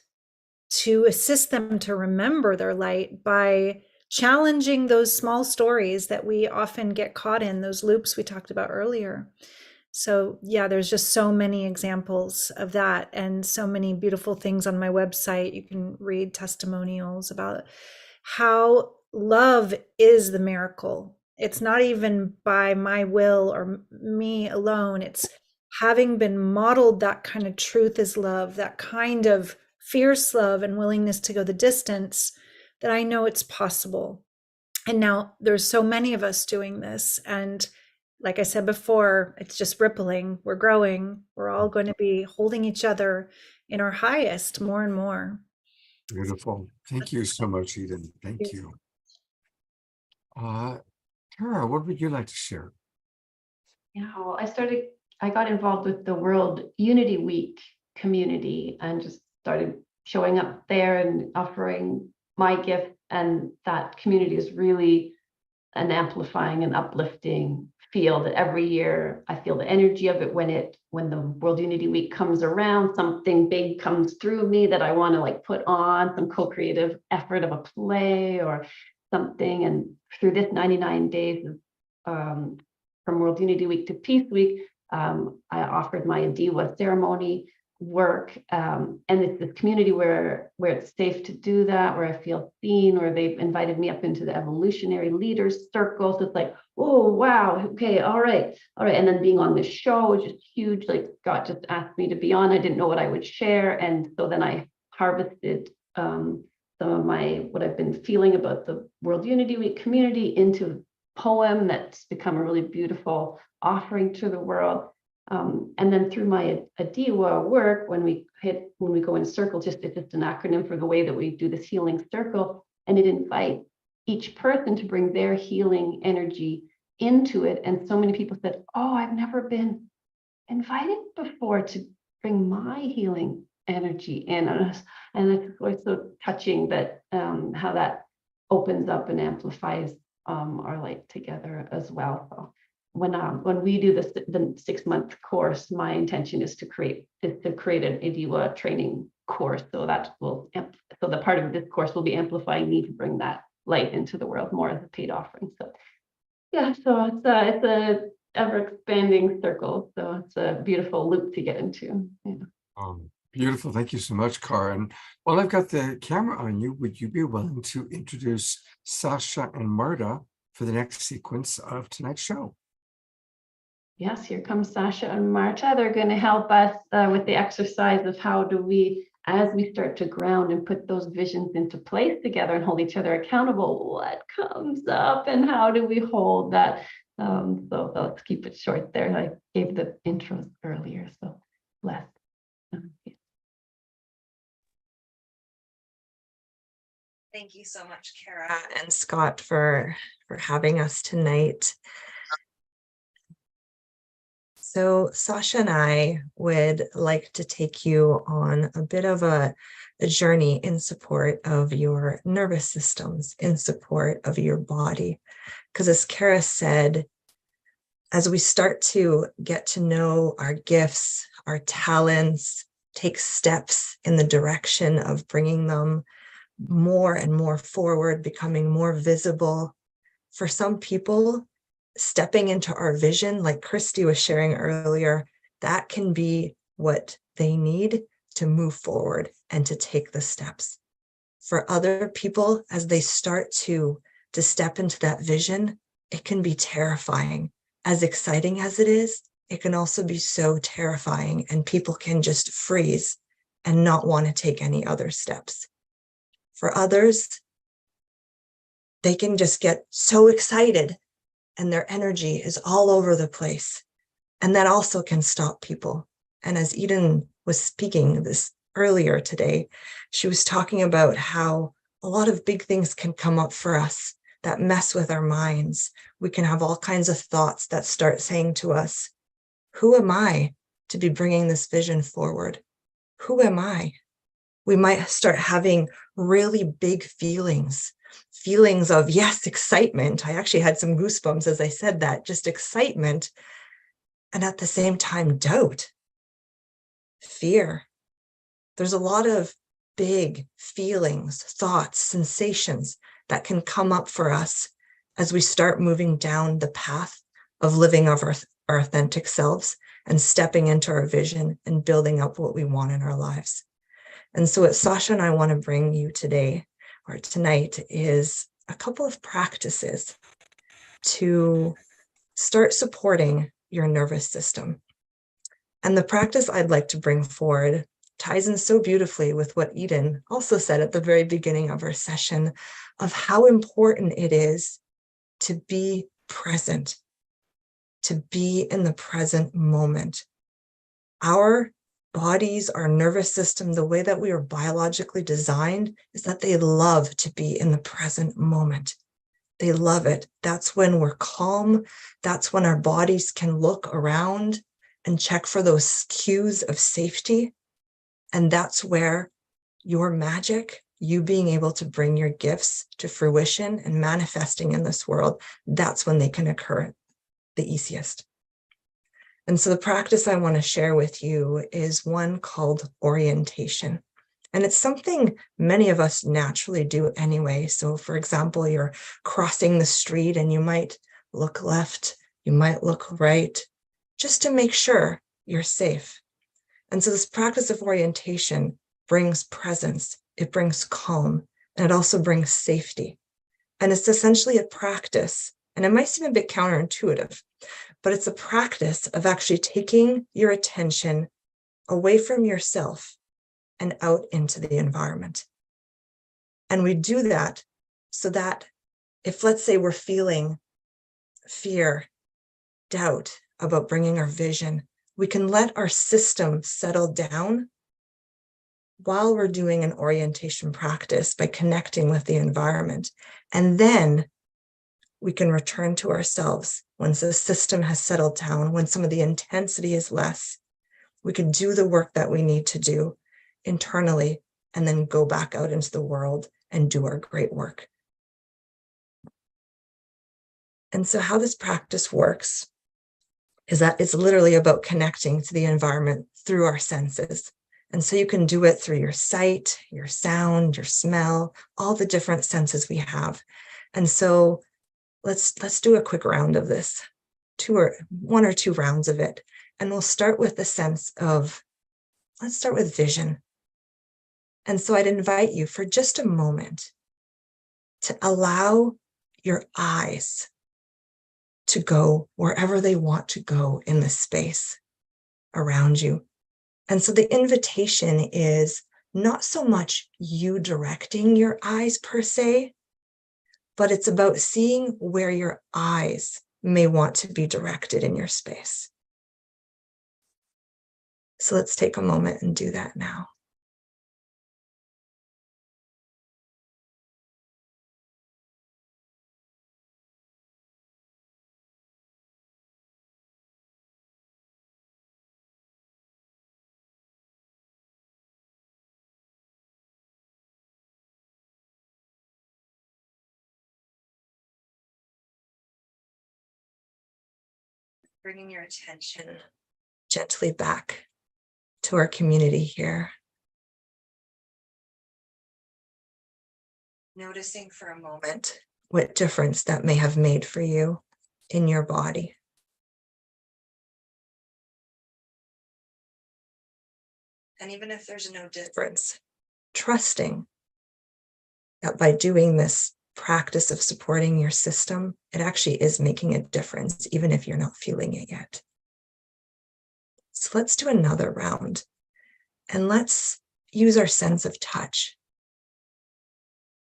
to assist them to remember their light by challenging those small stories that we often get caught in, those loops we talked about earlier. So yeah, there's just so many examples of that and so many beautiful things on my website. You can read testimonials about how love is the miracle. It's not even by my will or me alone. It's having been modeled that kind of truth is love, that kind of fierce love and willingness to go the distance, that I know it's possible. And now there's so many of us doing this. And like I said before, it's just rippling. We're growing. We're all going to be holding each other in our highest more and more. Beautiful. Thank you so much, Eden. Thank you. Tara, what would you like to share? Yeah, well, I got involved with the World Unity Week community and just started showing up there and offering my gift. And that community is really an amplifying and uplifting field. Every year I feel the energy of it when the World Unity Week comes around, something big comes through me that I want to like put on, some co-creative effort of a play or something. And through this 99 days of from World Unity Week to Peace Week, I offered my Adiwa ceremony work, and it's this community where it's safe to do that, where I feel seen, where they've invited me up into the evolutionary leaders circle. So it's like, oh wow, okay, all right. And then being on this show was just huge. Like God just asked me to be on. I didn't know what I would share, and so then I harvested some of what I've been feeling about the World Unity Week community into poem that's become a really beautiful offering to the world. And then through my Adiwa work, when we go in circle, it's just an acronym for the way that we do this healing circle, and it invites each person to bring their healing energy into it. And so many people said, oh, I've never been invited before to bring my healing energy in. And it's always so touching that how that opens up and amplifies our light together as well. So when we do the 6-month course, my intention is to create an Adiwa training course. So the part of this course will be amplifying me to bring that light into the world more as a paid offering. So yeah, so it's a ever expanding circle. So it's a beautiful loop to get into. Yeah. Beautiful. Thank you so much, Karen. While I've got the camera on you, would you be willing to introduce Sasha and Marta for the next sequence of tonight's show? Yes, here comes Sasha and Marta. They're going to help us with the exercise of how do we, as we start to ground and put those visions into place together and hold each other accountable, what comes up and how do we hold that? So let's keep it short there. I gave the intros earlier, so bless. Thank you so much, Kara and Scott, for having us tonight. So Sasha and I would like to take you on a bit of a journey in support of your nervous systems, in support of your body. Because as Kara said, as we start to get to know our gifts, our talents, take steps in the direction of bringing them more and more forward, becoming more visible. For some people, stepping into our vision, like Christy was sharing earlier, that can be what they need to move forward and to take the steps. For other people, as they start to step into that vision, it can be terrifying. As exciting as it is, it can also be so terrifying, and people can just freeze and not want to take any other steps. For others, they can just get so excited and their energy is all over the place. And that also can stop people. And as Eden was speaking this earlier today, she was talking about how a lot of big things can come up for us that mess with our minds. We can have all kinds of thoughts that start saying to us, who am I to be bringing this vision forward? Who am I? We might start having really big feelings of, yes, excitement. I actually had some goosebumps as I said that, just excitement. And at the same time, doubt, fear. There's a lot of big feelings, thoughts, sensations that can come up for us as we start moving down the path of living of our authentic selves and stepping into our vision and building up what we want in our lives. And so what Sasha and I want to bring you today or tonight is a couple of practices to start supporting your nervous system. And the practice I'd like to bring forward ties in so beautifully with what Eden also said at the very beginning of our session of how important it is to be present, to be in the present moment. Our bodies, our nervous system, the way that we are biologically designed is that they love to be in the present moment. They love it. That's when we're calm. That's when our bodies can look around and check for those cues of safety. And that's where your magic, you being able to bring your gifts to fruition and manifesting in this world, that's when they can occur the easiest. And so the practice I want to share with you is one called orientation. And it's something many of us naturally do anyway. So for example, you're crossing the street and you might look left, you might look right, just to make sure you're safe. And so this practice of orientation brings presence, it brings calm, and it also brings safety. And it's essentially a practice, and it might seem a bit counterintuitive, but it's a practice of actually taking your attention away from yourself and out into the environment. And we do that so that if, let's say, we're feeling fear, doubt about bringing our vision, we can let our system settle down while we're doing an orientation practice by connecting with the environment. And then we can return to ourselves once the system has settled down, when some of the intensity is less. We can do the work that we need to do internally and then go back out into the world and do our great work. And so how this practice works is that it's literally about connecting to the environment through our senses. And so you can do it through your sight, your sound, your smell, all the different senses we have. And so let's do a quick round of this, one or two rounds of it. And we'll start with the sense of, let's start with vision. And so I'd invite you for just a moment to allow your eyes to go wherever they want to go in the space around you. And so the invitation is not so much you directing your eyes per se, but it's about seeing where your eyes may want to be directed in your space. So let's take a moment and do that now. Bringing your attention gently back to our community here. Noticing for a moment what difference that may have made for you in your body. And even if there's no difference, trusting that by doing this practice of supporting your system, it actually is making a difference, even if you're not feeling it yet. So let's do another round, and let's use our sense of touch.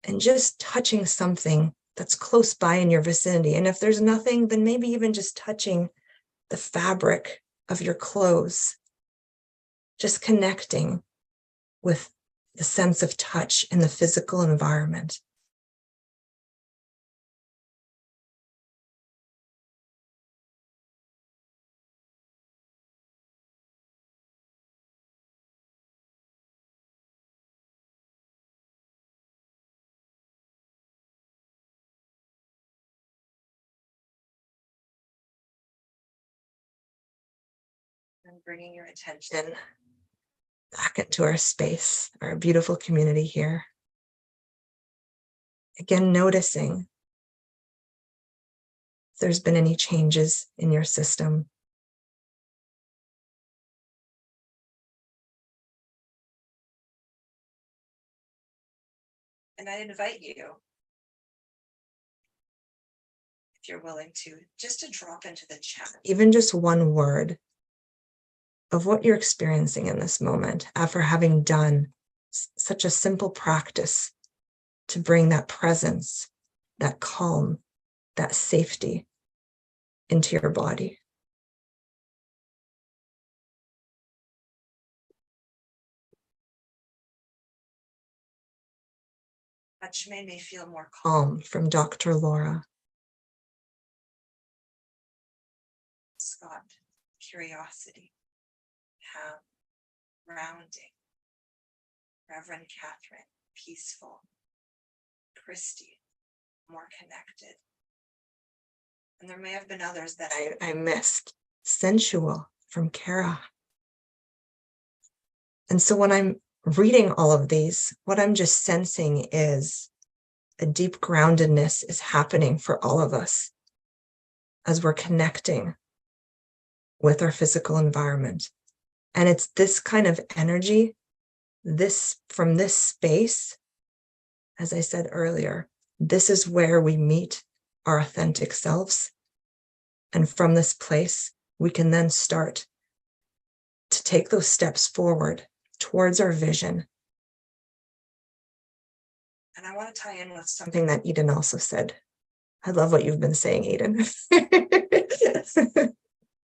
And just touching something that's close by in your vicinity. And if there's nothing, then maybe even just touching the fabric of your clothes. Just connecting with the sense of touch in the physical environment. And bringing your attention back into our space, our beautiful community here. Again, noticing if there's been any changes in your system. And I invite you, if you're willing to, just to drop into the chat, even just one word of what you're experiencing in this moment after having done such a simple practice to bring that presence, that calm, that safety into your body. Touch made me feel more calm from Dr. Laura. Scott, curiosity. Pam, grounding. Reverend Catherine, peaceful. Christy, more connected. And there may have been others that I missed. Sensual from Kara. And so when I'm reading all of these, what I'm just sensing is a deep groundedness is happening for all of us as we're connecting with our physical environment. And it's this kind of energy, from this space, as I said earlier, this is where we meet our authentic selves. And from this place, we can then start to take those steps forward towards our vision. And I want to tie in with something that Eden also said. I love what you've been saying, Eden.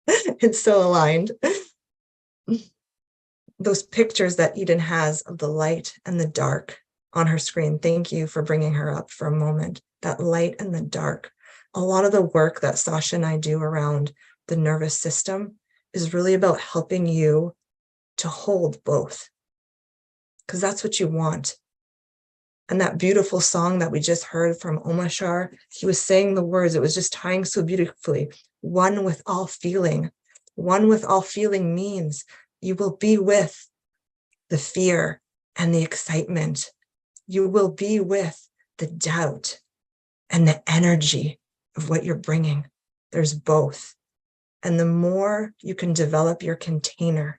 It's so aligned. Those pictures that Eden has of the light and the dark on her screen. Thank you for bringing her up for a moment. That light and the dark. A lot of the work that Sasha and I do around the nervous system is really about helping you to hold both, because that's what you want. And that beautiful song that we just heard from Omashar, he was saying the words, it was just tying so beautifully. One with all feeling. One with all feeling means you will be with the fear and the excitement. You will be with the doubt and the energy of what you're bringing. There's both. And the more you can develop your container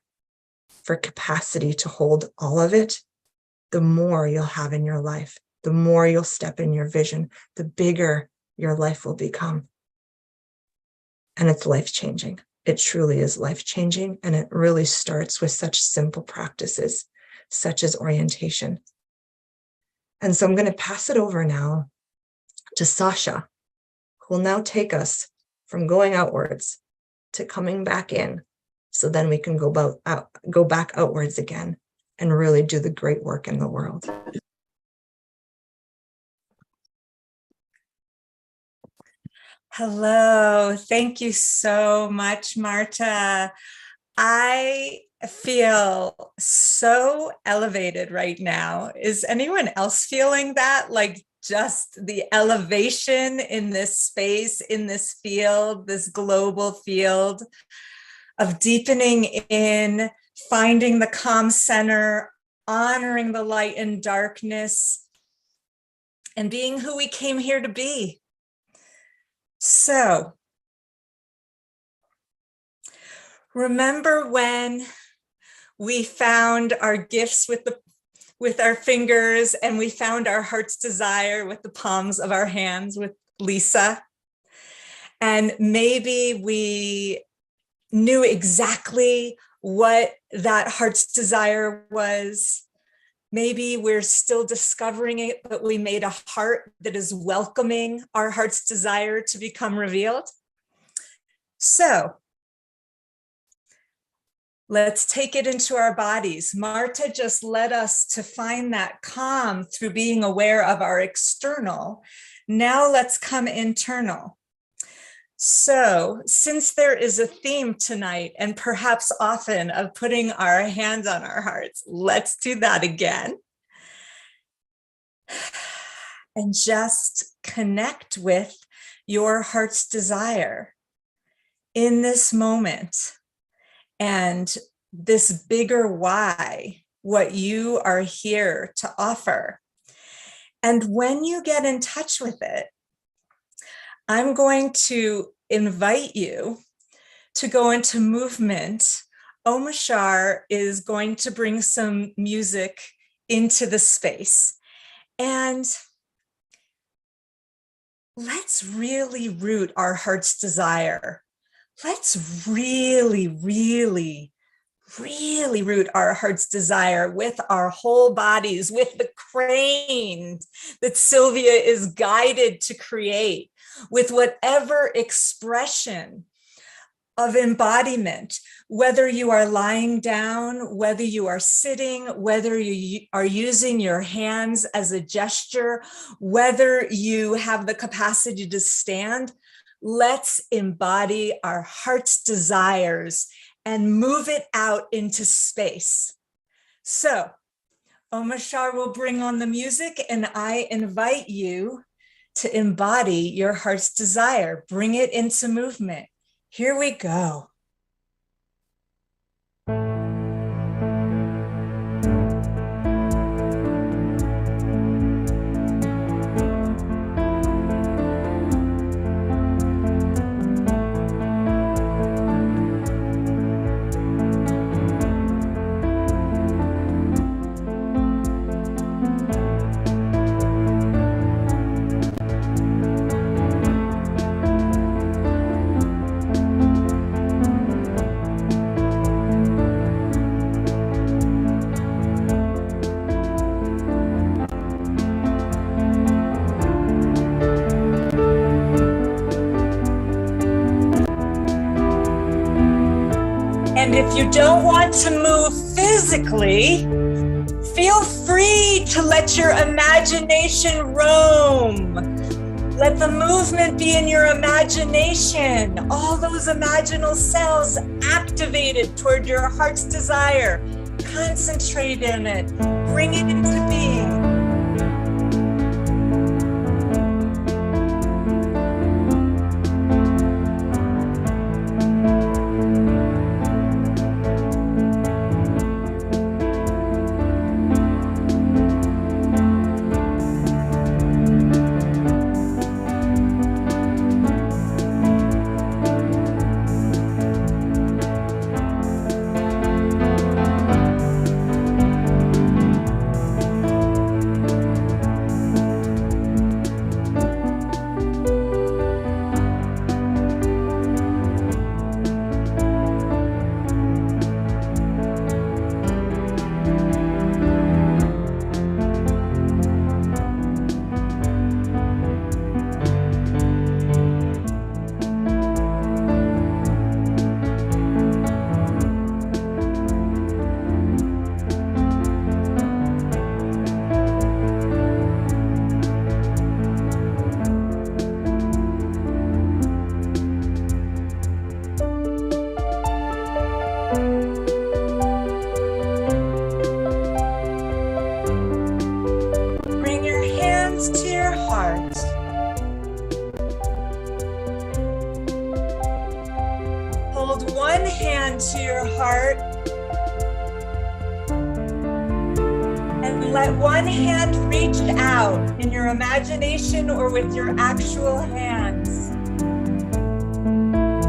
for capacity to hold all of it, the more you'll have in your life, the more you'll step in your vision, the bigger your life will become. And it's life-changing. It truly is life-changing. And it really starts with such simple practices, such as orientation. And so I'm going to pass it over now to Sasha, who will now take us from going outwards to coming back in. So then we can go back outwards again and really do the great work in the world. Hello. Thank you so much, Marta. I feel so elevated right now. Is anyone else feeling that? Like just the elevation in this space, in this field, this global field of deepening in, finding the calm center, honoring the light and darkness, and being who we came here to be. So, remember when we found our gifts with our fingers, and we found our heart's desire with the palms of our hands with Lisa? And maybe we knew exactly what that heart's desire was. Maybe we're still discovering it, but we made a heart that is welcoming our heart's desire to become revealed. So let's take it into our bodies. Marta just led us to find that calm through being aware of our external. Now let's come internal. So since there is a theme tonight, and perhaps often, of putting our hands on our hearts, let's do that again. And just connect with your heart's desire in this moment, and this bigger why, what you are here to offer. And when you get in touch with it, I'm going to invite you to go into movement. Omashar is going to bring some music into the space. And let's really root our heart's desire. Let's really, really, really root our heart's desire with our whole bodies, with the crane that Sylvia is guided to create, with whatever expression of embodiment, whether you are lying down, whether you are sitting, whether you are using your hands as a gesture, whether you have the capacity to stand. Let's embody our heart's desires and move it out into space. So Omashar will bring on the music, and I invite you to embody your heart's desire. Bring it into movement. Here we go. And if you don't want to move physically, feel free to let your imagination roam. Let the movement be in your imagination. All those imaginal cells activated toward your heart's desire. Concentrate on it. Bring it into being. one hand to your heart and let one hand reach out in your imagination or with your actual hands.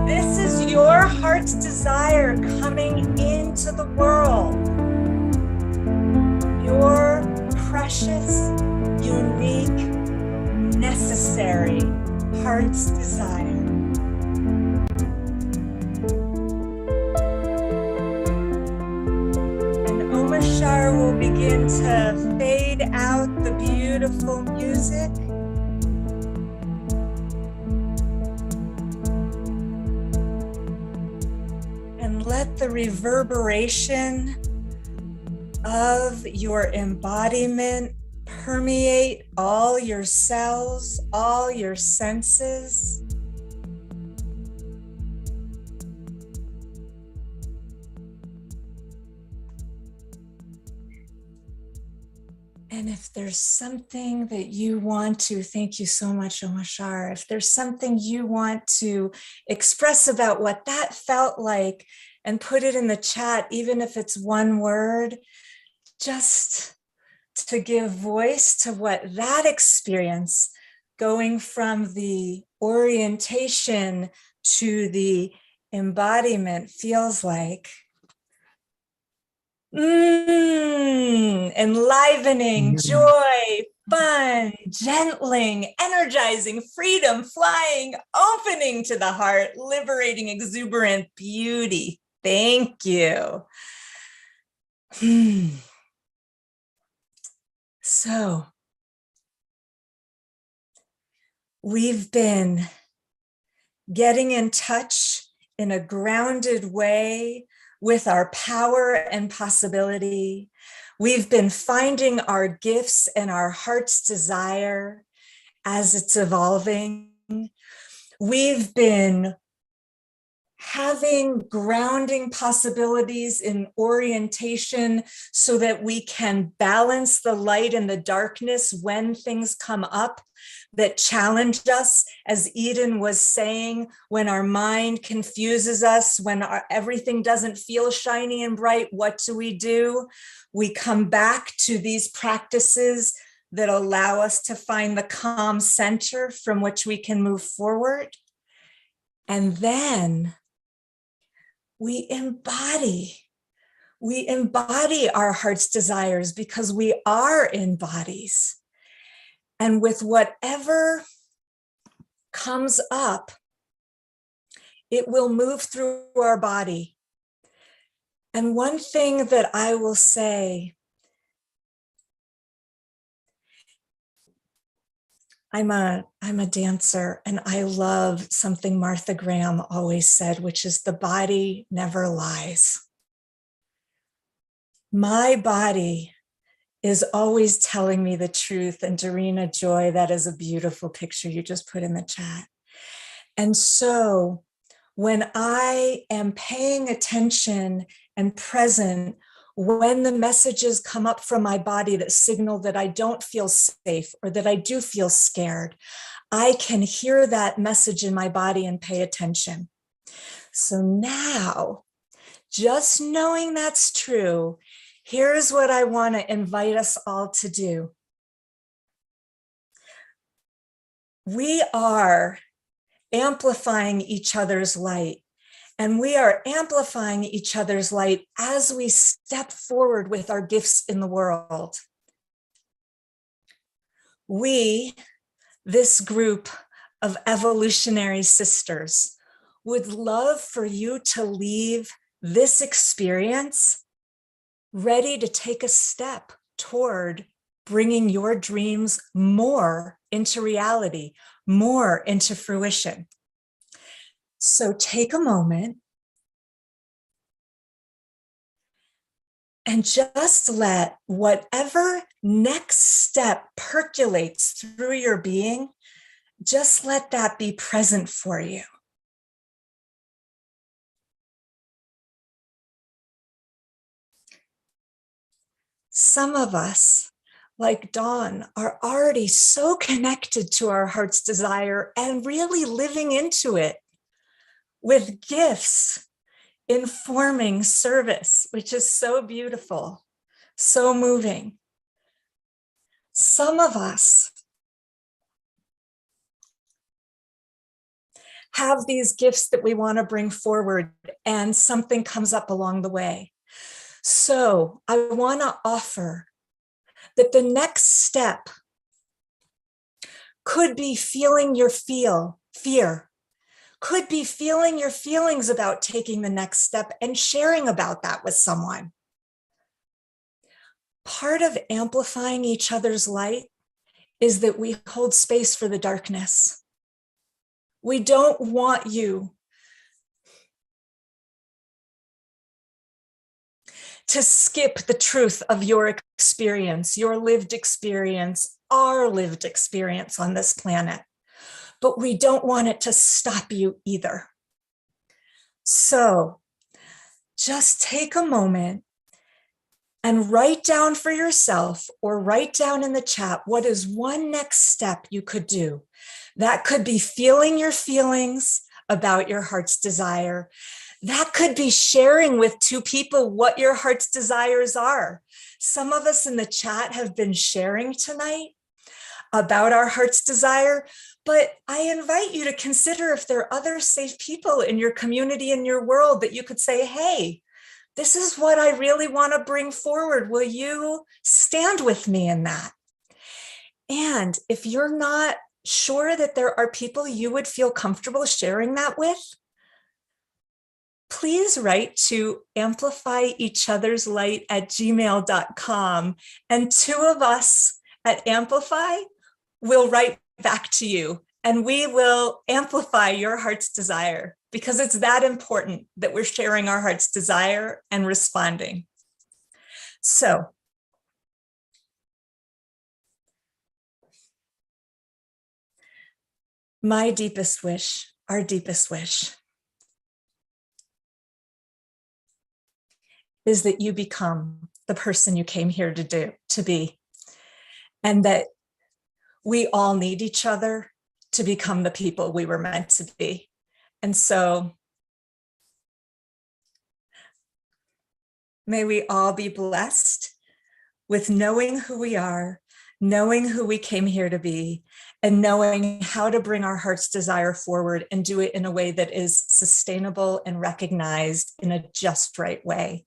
This is your heart's desire coming into the world. Your precious, unique, necessary heart's desire. And Omashar will begin to fade out the beautiful music. And let the reverberation of your embodiment permeate all your cells, all your senses. And if there's something that you want to, thank you so much, Omashar, if there's something you want to express about what that felt like, and put it in the chat, even if it's one word, just to give voice to what that experience, going from the orientation to the embodiment, feels like. Enlivening, joy, fun, gentling, energizing, freedom, flying, opening to the heart, liberating, exuberant beauty. Thank you. So, we've been getting in touch in a grounded way with our power and possibility. We've been finding our gifts and our heart's desire as it's evolving. We've been having grounding possibilities in orientation so that we can balance the light and the darkness when things come up that challenge us, as Eden was saying, when our mind confuses us, when everything doesn't feel shiny and bright, what do? We come back to these practices that allow us to find the calm center from which we can move forward. And then we embody our heart's desires because we are in bodies. And with whatever comes up, it will move through our body. And one thing that I will say, I'm a dancer, and I love something Martha Graham always said, which is the body never lies. My body is always telling me the truth. And Darina Joy, that is a beautiful picture you just put in the chat. And so when I am paying attention and present, when the messages come up from my body that signal that I don't feel safe or that I do feel scared, I can hear that message in my body and pay attention. So now, just knowing that's true, here's what I want to invite us all to do. We are amplifying each other's light. And we are amplifying each other's light as we step forward with our gifts in the world. We, this group of evolutionary sisters, would love for you to leave this experience ready to take a step toward bringing your dreams more into reality, more into fruition. So take a moment and just let whatever next step percolates through your being, just let that be present for you. Some of us, like Dawn, are already so connected to our heart's desire and really living into it with gifts, informing service, which is so beautiful, so moving. Some of us have these gifts that we want to bring forward, and something comes up along the way. So I want to offer that the next step could be feeling your fear, could be feeling your feelings about taking the next step and sharing about that with someone. Part of amplifying each other's light is that we hold space for the darkness. We don't want you to skip the truth of your experience, your lived experience, our lived experience on this planet. But we don't want it to stop you either. So just take a moment and write down for yourself, or write down in the chat, what is one next step you could do? That could be feeling your feelings about your heart's desire. That could be sharing with two people what your heart's desires are. Some of us in the chat have been sharing tonight about our heart's desire, but I invite you to consider if there are other safe people in your community, in your world, that you could say, hey, this is what I really want to bring forward. Will you stand with me in that? And if you're not sure that there are people you would feel comfortable sharing that with, please write to amplifyeachotherslight@gmail.com, and two of us at Amplify will write back to you, and we will amplify your heart's desire, because it's that important that we're sharing our heart's desire and responding. So my deepest wish, our deepest wish, is that you become the person you came here to be, and that we all need each other to become the people we were meant to be. And so may we all be blessed with knowing who we are, knowing who we came here to be, and knowing how to bring our heart's desire forward and do it in a way that is sustainable and recognized in a just right way.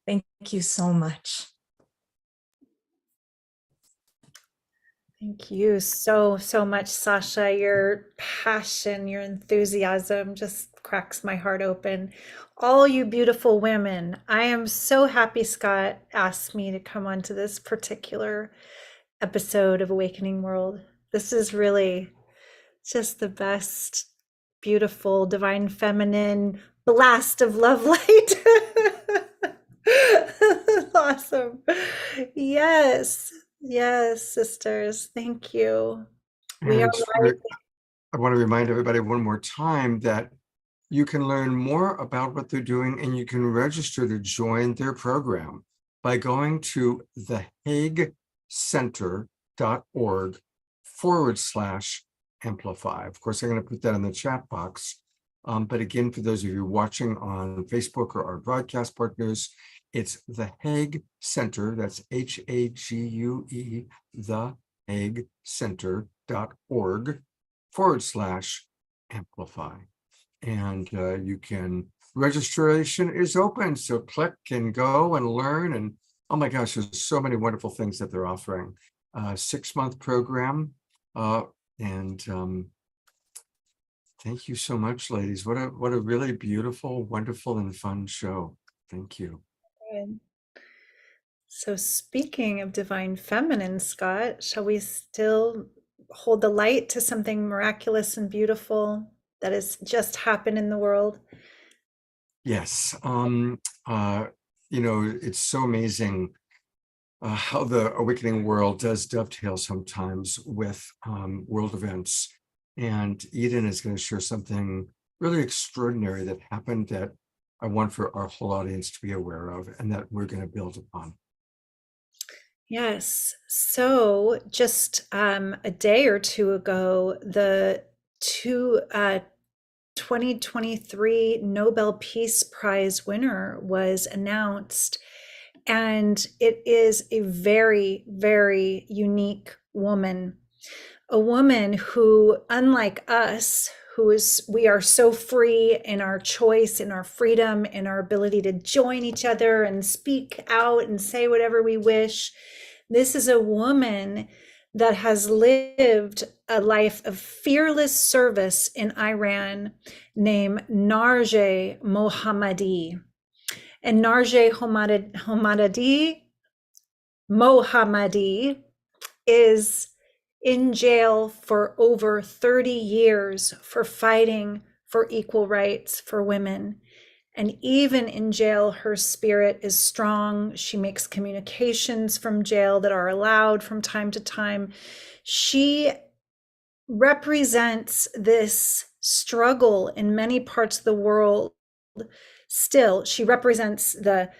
Thank you so much. Thank you so much, Sasha. Your passion, your enthusiasm just cracks my heart open. All you beautiful women, I am so happy Scott asked me to come onto this particular episode of Awakening World. This is really just the best, beautiful, divine feminine blast of love light. Awesome. Yes. Yes, sisters. Thank you. We are right. I want to remind everybody one more time that you can learn more about what they're doing, and you can register to join their program by going to thehaguecenter.org/amplify. Of course, I'm going to put that in the chat box. But again, for those of you watching on Facebook or our broadcast partners, it's the Hague Center, that's HAGUE, thehaguecenter.org/amplify. And you can, registration is open, so click and go and learn. And oh my gosh, there's so many wonderful things that they're offering. 6-month program. Thank you so much, ladies. What a really beautiful, wonderful, and fun show. Thank you. Good. So speaking of divine feminine, Scott, shall we still hold the light to something miraculous and beautiful that has just happened in the world? Yes. It's so amazing how the awakening world does dovetail sometimes with world events. And Eden is going to share something really extraordinary that happened that I want for our whole audience to be aware of, and that we're going to build upon. Yes. So just a day or two ago, the two 2023 Nobel Peace Prize winner was announced. And it is a very, very unique woman, a woman who, unlike us, we are so free in our choice, in our freedom, in our ability to join each other and speak out and say whatever we wish. This is a woman that has lived a life of fearless service in Iran, named Narjeh Mohammadi. And Narjeh Mohammadi is in jail for over 30 years for fighting for equal rights for women. And even in jail, her spirit is strong. She makes communications from jail that are allowed from time to time. She represents this struggle in many parts of the world. Still, she represents the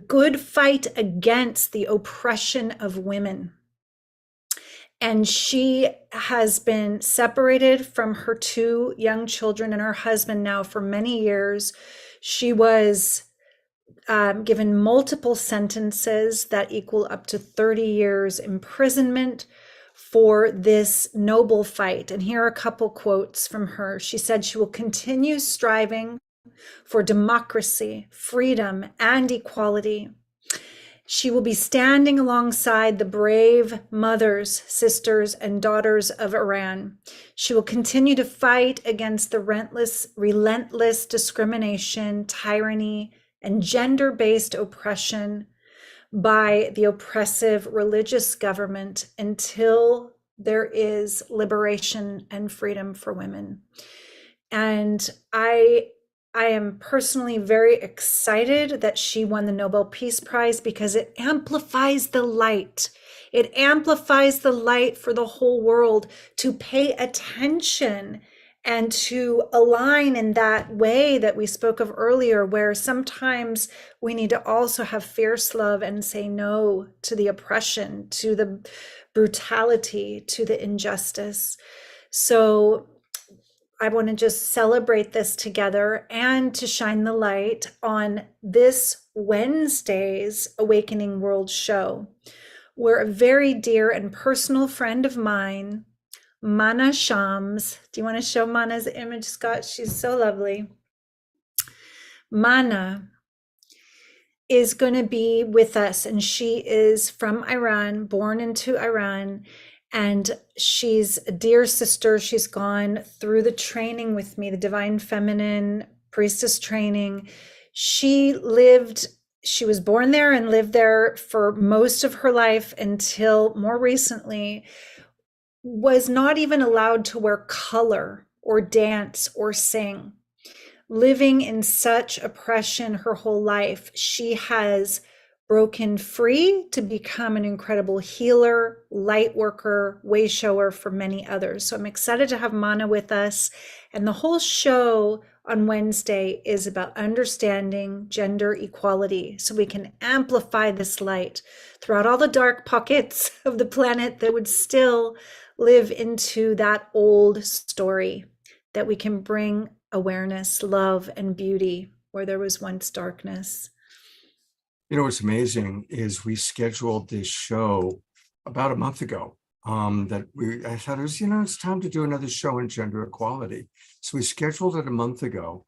good fight against the oppression of women. And she has been separated from her 2 young children and her husband now for many years. She was given multiple sentences that equal up to 30 years imprisonment for this noble fight. And here are a couple quotes from her. She said she will continue striving for democracy, freedom, and equality. She will be standing alongside the brave mothers, sisters, and daughters of Iran. She will continue to fight against the relentless discrimination, tyranny, and gender-based oppression by the oppressive religious government until there is liberation and freedom for women. And I am personally very excited that she won the Nobel Peace Prize because it amplifies the light. It amplifies the light for the whole world to pay attention and to align in that way that we spoke of earlier, where sometimes we need to also have fierce love and say no to the oppression, to the brutality, to the injustice. So I want to just celebrate this together and to shine the light on this Wednesday's Awakening World show, where a very dear and personal friend of mine, Mana Shams, do you want to show Mana's image, Scott? She's so lovely. Mana is going to be with us, and she is from Iran, born into Iran. And she's a dear sister. She's gone through the training with me, the Divine Feminine Priestess training. She was born there and lived there for most of her life until more recently was not even allowed to wear color or dance or sing. Living in such oppression her whole life, she has broken free to become an incredible healer, light worker, way shower for many others. So I'm excited to have Mana with us. And the whole show on Wednesday is about understanding gender equality so we can amplify this light throughout all the dark pockets of the planet that would still live into that old story, that we can bring awareness, love, and beauty where there was once darkness. You know, what's amazing is we scheduled this show about a month ago. I thought it was, it's time to do another show on gender equality. So we scheduled it a month ago.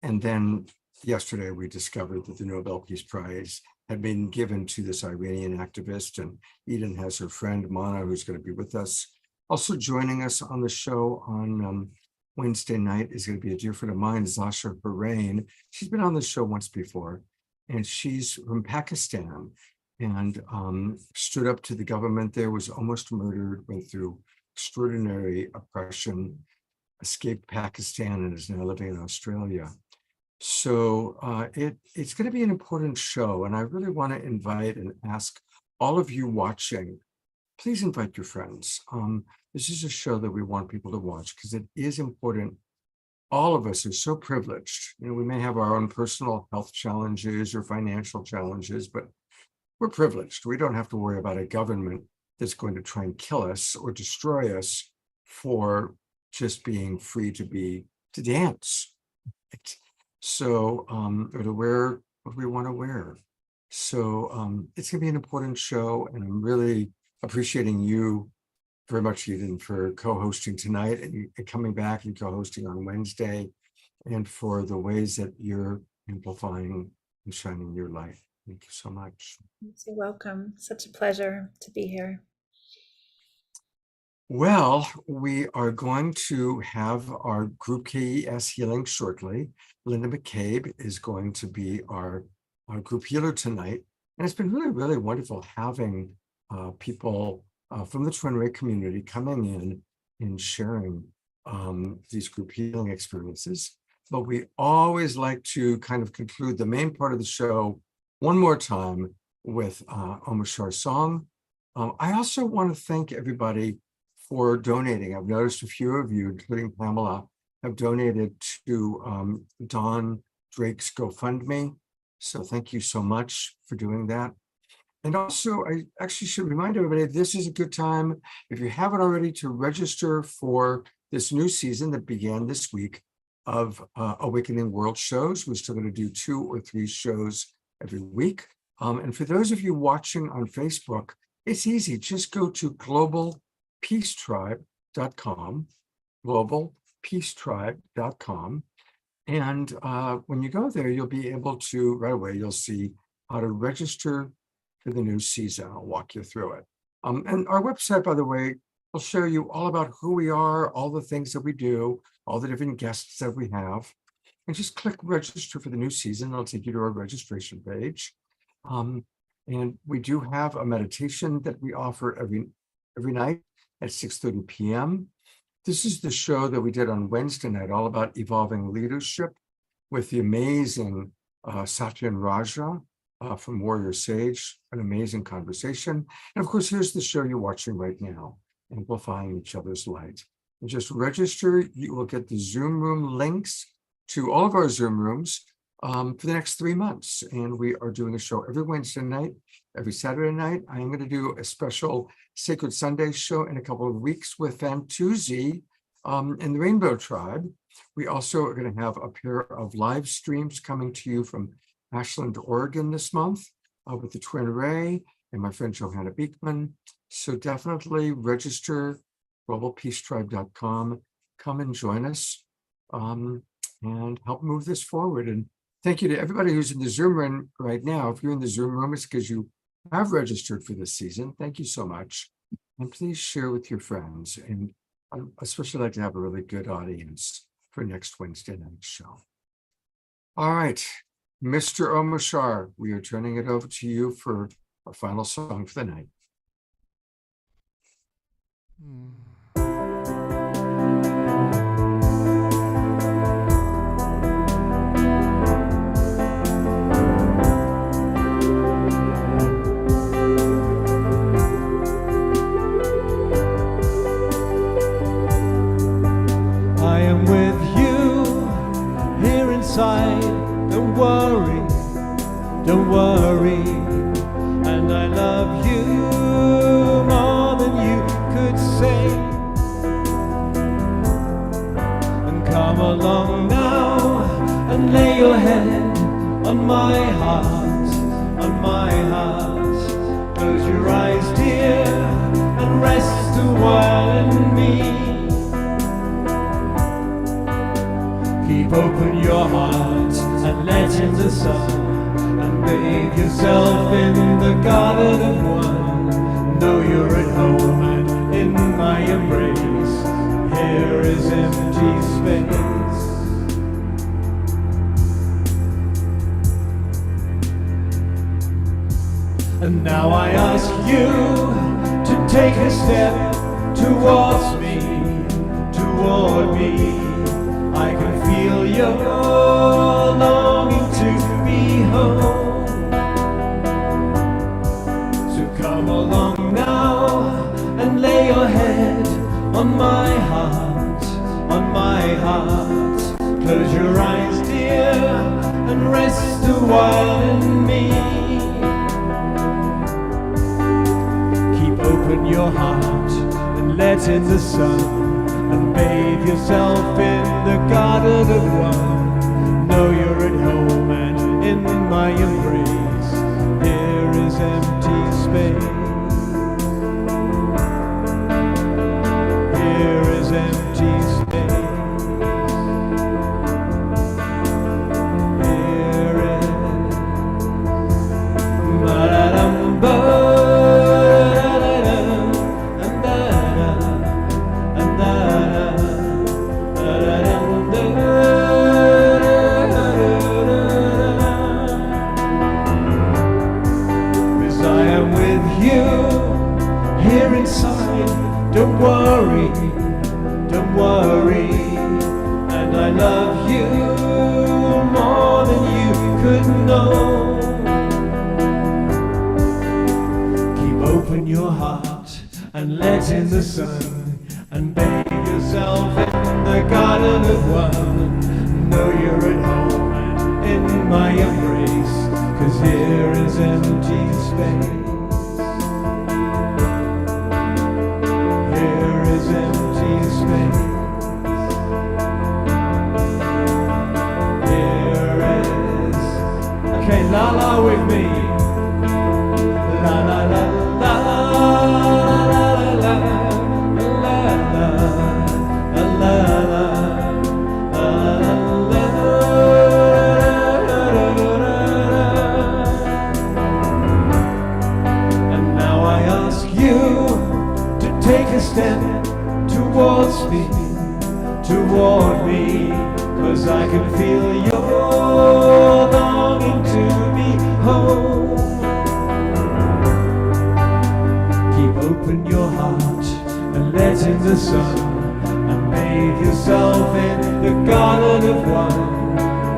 And then yesterday we discovered that the Nobel Peace Prize had been given to this Iranian activist. And Eden has her friend Mana, who's going to be with us. Also joining us on the show on Wednesday night is going to be a dear friend of mine, Zasha Bahrain. She's been on the show once before. And she's from Pakistan and stood up to the government there, was almost murdered, went through extraordinary oppression, escaped Pakistan, and is now living in Australia. So it's going to be an important show. And I really want to invite and ask all of you watching, please invite your friends. This is a show that we want people to watch because it is important. All of us are so privileged. We may have our own personal health challenges or financial challenges, but we're privileged. We don't have to worry about a government that's going to try and kill us or destroy us for just being free to be to dance. So, or to wear what we want to wear. So it's going to be an important show, and I'm really appreciating you very much, Eden, for co-hosting tonight and coming back and co-hosting on Wednesday, and for the ways that you're amplifying and shining your light. Thank you so much. You're so welcome. Such a pleasure to be here. Well, we are going to have our group KES healing shortly. Linda McCabe is going to be our group healer tonight. And it's been really, really wonderful having people from the Twin Ray community coming in and sharing these group healing experiences. But we always like to kind of conclude the main part of the show one more time with Om Shar's song. I also want to thank everybody for donating. I've noticed a few of you, including Pamela, have donated to Don Drake's GoFundMe. So thank you so much for doing that. And also, I actually should remind everybody, this is a good time, if you haven't already, to register for this new season that began this week of Awakening World shows. We're still going to do 2 or 3 shows every week. And for those of you watching on Facebook, it's easy. Just go to globalpeacetribe.com, globalpeacetribe.com. And when you go there, you'll be able to, right away, you'll see how to register for the new season. I'll walk you through it. And our website, by the way, will show you all about who we are, all the things that we do, all the different guests that we have. And just click register for the new season. It'll take you to our registration page. And we do have a meditation that we offer every night at 6:30 p.m. This is the show that we did on Wednesday night, all about evolving leadership, with the amazing Satyan Raja from Warrior Sage, an amazing conversation. And of course, here's the show you're watching right now, Amplifying Each Other's Light. And just register. You will get the Zoom room links to all of our Zoom rooms for the next 3 months. And we are doing a show every Wednesday night, every Saturday night. I am going to do a special Sacred Sunday show in a couple of weeks with Fantuzzi and the Rainbow Tribe. We also are going to have a pair of live streams coming to you from Ashland, Oregon this month with the Twin Ray and my friend Johanna Beekman. So definitely register, globalpeacetribe.com. Come and join us and help move this forward. And thank you to everybody who's in the Zoom room right now. If you're in the Zoom room, it's because you have registered for this season. Thank you so much. And please share with your friends. And I'd especially like to have a really good audience for next Wednesday night's show. All right, Mr. Om Shar, we are turning it over to you for our final song for the night. I am with you here inside. Don't worry, don't worry. And I love you more than you could say. And come along now and lay your head on my heart, on my heart. Close your eyes, dear, and rest a while in me. Keep open your heart and let in the sun, and bathe yourself in the garden of one. Know you're at home and in my embrace. Here is empty space. And now I ask you to take a step towards me, toward me. I can feel your longing to be home. So come along now and lay your head on my heart, on my heart. Close your eyes, dear, and rest a while in me. Keep open your heart and let in the sun, and bathe yourself in the garden garden of one. Know you're at home and in my embrace. Here is empty space. Here is empty space. Here is ba-da-dum-ba. Don't worry, and I love you more than you could know. Keep open your heart and let in the sun, and bathe yourself in the garden of one. Know you're at home and in my embrace, 'cause here is empty space. Empty space. Here is, okay, la la with me. La la la la la la la la la and now I ask you to take a step towards me, toward me, 'cause I can feel your longing to be home. Keep open your heart and let in the sun, and bathe yourself in the garden of one.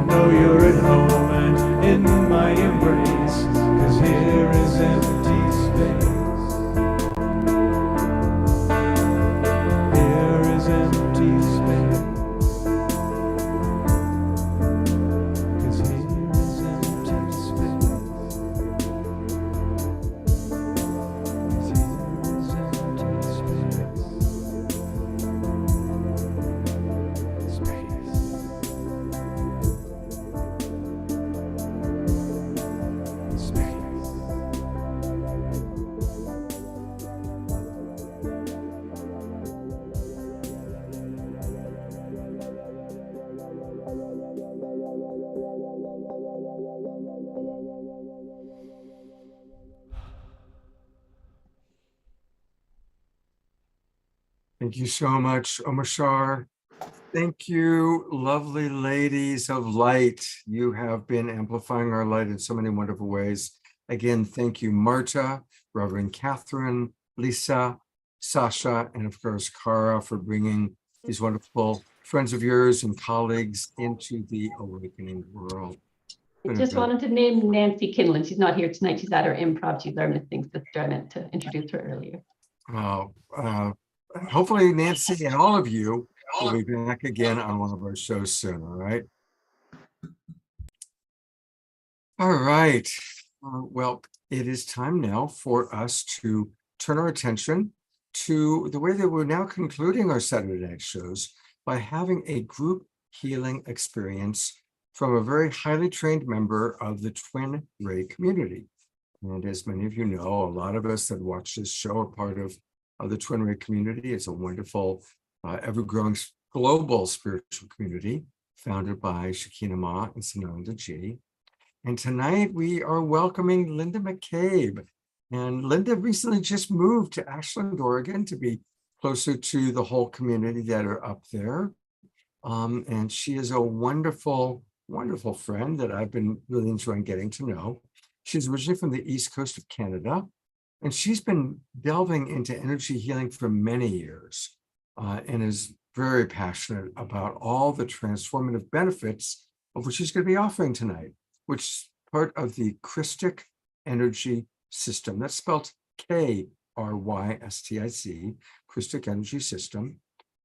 Know you're at home and in my embrace, 'cause here is empty space. Empty space. 'Cause here is empty space. 'Cause here is empty space. Thank you so much, Omashar. Thank you, lovely ladies of light. You have been amplifying our light in so many wonderful ways. Again, thank you, Marta, Reverend Catherine, Lisa, Sasha, and of course, Cara, for bringing these wonderful friends of yours and colleagues into the awakening world. I just wanted to name Nancy Kinlan. She's not here tonight. She's at her improv. She's our missing sister. I meant to introduce her earlier. Hopefully Nancy and all of you will be back again on one of our shows soon, all right? All right. Well, it is time now for us to turn our attention to the way that we're now concluding our Saturday night shows by having a group healing experience from a very highly trained member of the Twin Ray community. And as many of you know, a lot of us that watch this show are part of the Twin Ray community. It's a wonderful, ever-growing global spiritual community founded by Shekinah Ma and Sananda Ji. And tonight we are welcoming Linda McCabe. And Linda recently just moved to Ashland, Oregon to be closer to the whole community that are up there. And she is a wonderful, wonderful friend that I've been really enjoying getting to know. She's originally from the East Coast of Canada, and she's been delving into energy healing for many years and is very passionate about all the transformative benefits of what she's going to be offering tonight, which is part of the Christic energy system. That's spelled K-R-Y-S-T-I-C, Christic energy system.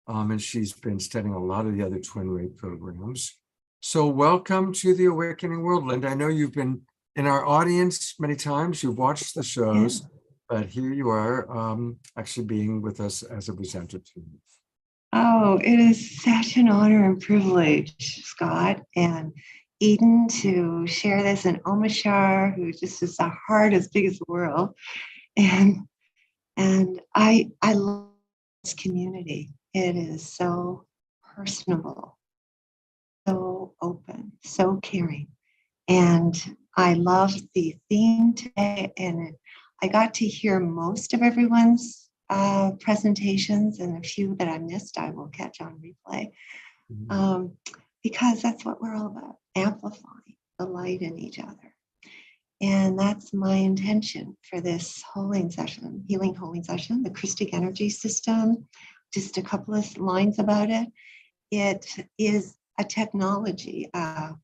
And she's been studying a lot of the other Twin Ray programs. So welcome to the Awakening World, Linda. I know you've been in our audience many times. You've watched the shows, but here you are actually being with us as a presenter too. Oh, it is such an honor and privilege, Scott and Eden, to share this, and Omashar, who just is a heart as big as the world. And I love this community. It is so personable, so open, so caring. And I love the theme today. And I got to hear most of everyone's presentations, and a few that I missed, I will catch on replay. Because that's what we're all about, amplifying the light in each other. And that's my intention for this healing holing session, the Christic energy system. Just a couple of lines about it. It is a technology,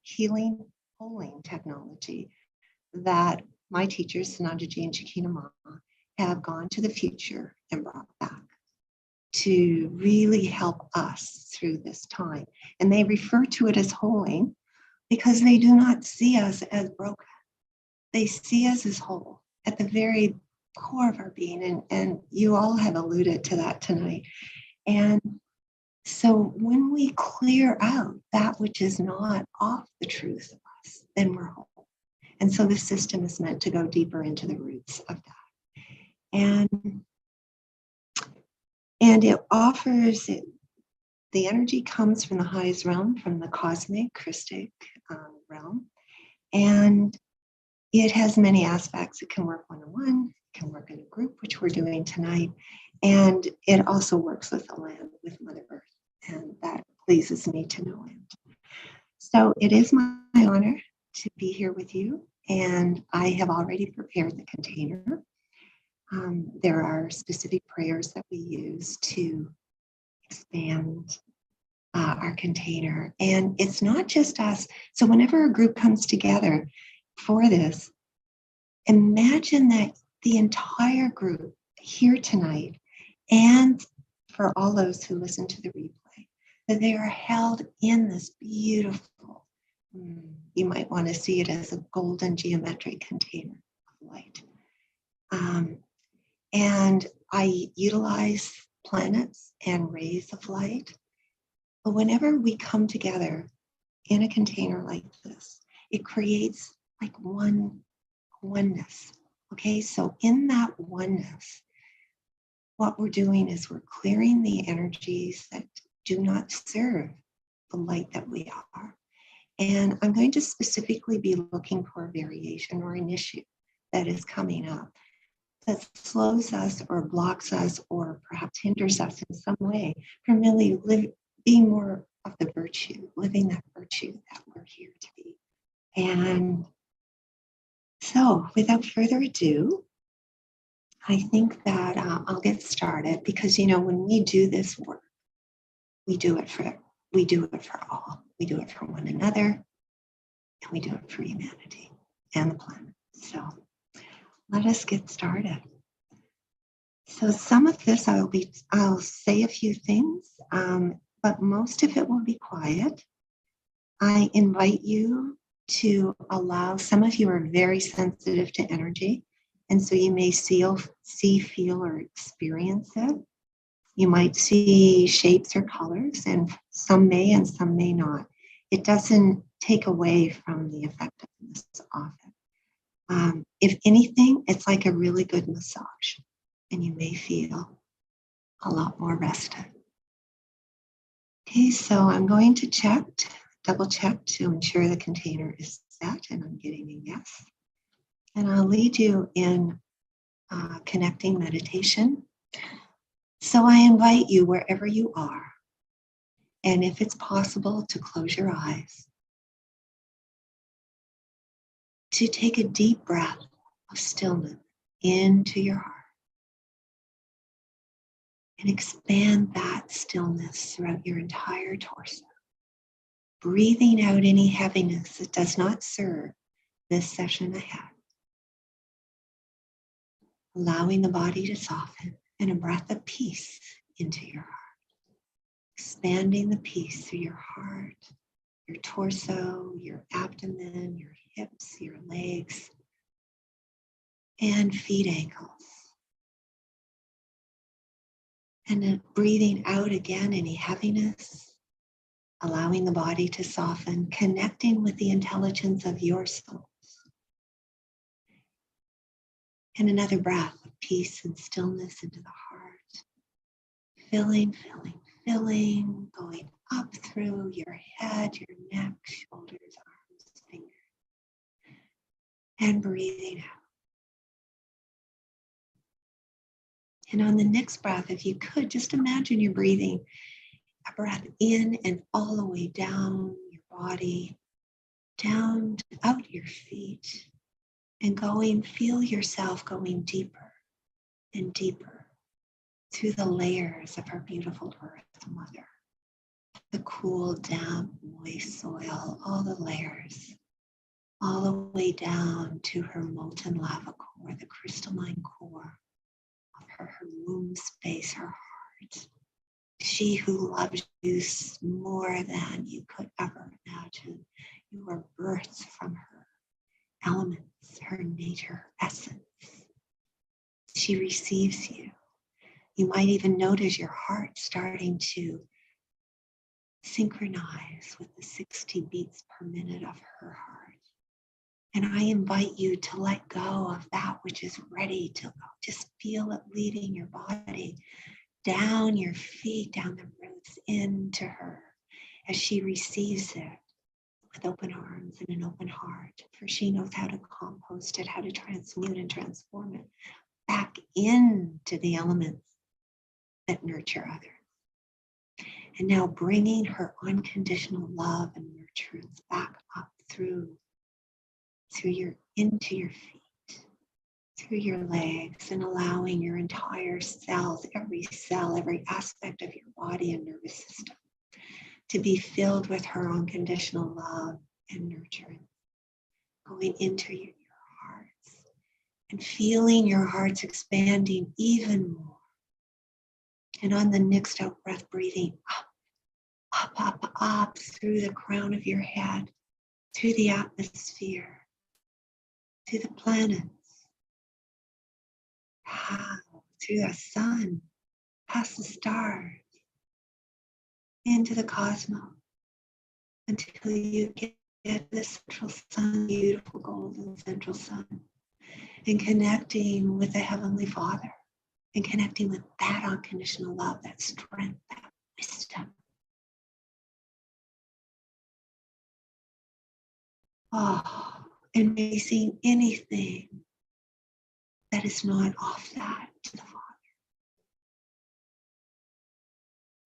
healing, holing technology that my teachers, Sanandaji and Shakina Ma, have gone to the future and brought back to really help us through this time. And they refer to it as holing because they do not see us as broken. They see us as whole at the very core of our being. And you all have alluded to that tonight. And so when we clear out that which is not of the truth of us, then we're whole. And so the system is meant to go deeper into the roots of that. And it offers, the energy comes from the highest realm, from the cosmic, Christic realm. And it has many aspects. It can work one-on-one, it can work in a group, which we're doing tonight. And it also works with the land, with Mother Earth. And that pleases me to no end. So it is my honor to be here with you. And I have already prepared the container. There are specific prayers that we use to expand our container. And it's not just us. So whenever a group comes together for this, imagine that the entire group here tonight, and for all those who listen to the replay, that they are held in this beautiful, you might want to see it as a golden geometric container of light. And I utilize planets and rays of light. But whenever we come together in a container like this, it creates like oneness. Okay, so in that oneness, what we're doing is we're clearing the energies that do not serve the light that we are. And I'm going to specifically be looking for a variation or an issue that is coming up that slows us or blocks us or perhaps hinders us in some way from really being more of the virtue, living that virtue that we're here to be. And so without further ado, I think that I'll get started because, you know, when we do this work, we do it for all. We do it for one another, and we do it for humanity and the planet. So let us get started. So some of this I'll say a few things, but most of it will be quiet. I invite you to allow, some of you are very sensitive to energy, and so you may see, feel, or experience it. You might see shapes or colors, and some may and some may not. It doesn't take away from the effectiveness of it. If anything, it's like a really good massage, and you may feel a lot more rested. Okay, so I'm going to double check to ensure the container is set, and I'm getting a yes. And I'll lead you in connecting meditation. So I invite you wherever you are, and if it's possible to close your eyes, to take a deep breath of stillness into your heart and expand that stillness throughout your entire torso, breathing out any heaviness that does not serve this session ahead, allowing the body to soften and a breath of peace into your heart, expanding the peace through your heart, your torso, your abdomen, your hips, your legs, and feet, ankles. And then breathing out again, any heaviness, allowing the body to soften, connecting with the intelligence of your soul. And another breath of peace and stillness into the heart. Filling, filling, filling, going up through your head, your neck, shoulders, arms, fingers. And breathing out. And on the next breath, if you could, just imagine you're breathing a breath in and all the way down your body, down out your feet, and feel yourself going deeper and deeper through the layers of our beautiful Earth Mother. The cool, damp, moist soil, all the layers, all the way down to her molten lava core, the crystalline core of her womb space, her heart. She who loves you more than you could ever imagine. You were birthed from her elements, her nature, her essence. She receives you. You might even notice your heart starting to synchronize with the 60 beats per minute of her heart. And I invite you to let go of that which is ready to go. Just feel it leading your body down your feet, down the roots into her as she receives it with open arms and an open heart. For she knows how to compost it, how to transmute and transform it back into the elements that nurture others. And now bringing her unconditional love and nurturance back up into your feet, through your legs, and allowing your entire cells, every cell, every aspect of your body and nervous system to be filled with her unconditional love and nurturance, going into your hearts and feeling your hearts expanding even more. And on the next out breath, breathing up through the crown of your head, through the atmosphere, to the planets, through the sun, past the stars, into the cosmos, until you get the central sun, beautiful golden central sun, and connecting with the Heavenly Father, and connecting with that unconditional love, that strength, that wisdom. And releasing anything that is not off that to the Father.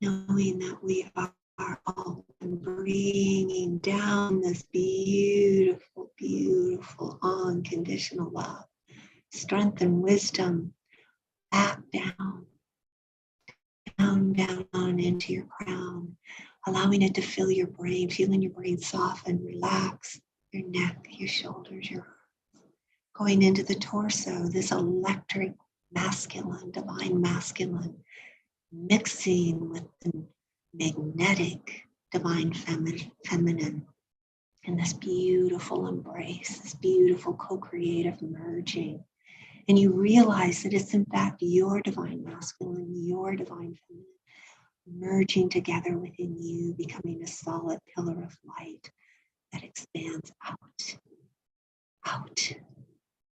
Knowing that we are all bringing down this beautiful, beautiful, unconditional love, strength and wisdom back down into your crown, allowing it to fill your brain, feeling your brain soften, relax, your neck, your shoulders, your arms, going into the torso, this electric masculine, divine masculine, mixing with the magnetic divine feminine, and this beautiful embrace, this beautiful co-creative merging. And you realize that it's in fact your divine masculine, your divine feminine, merging together within you, becoming a solid pillar of light that expands out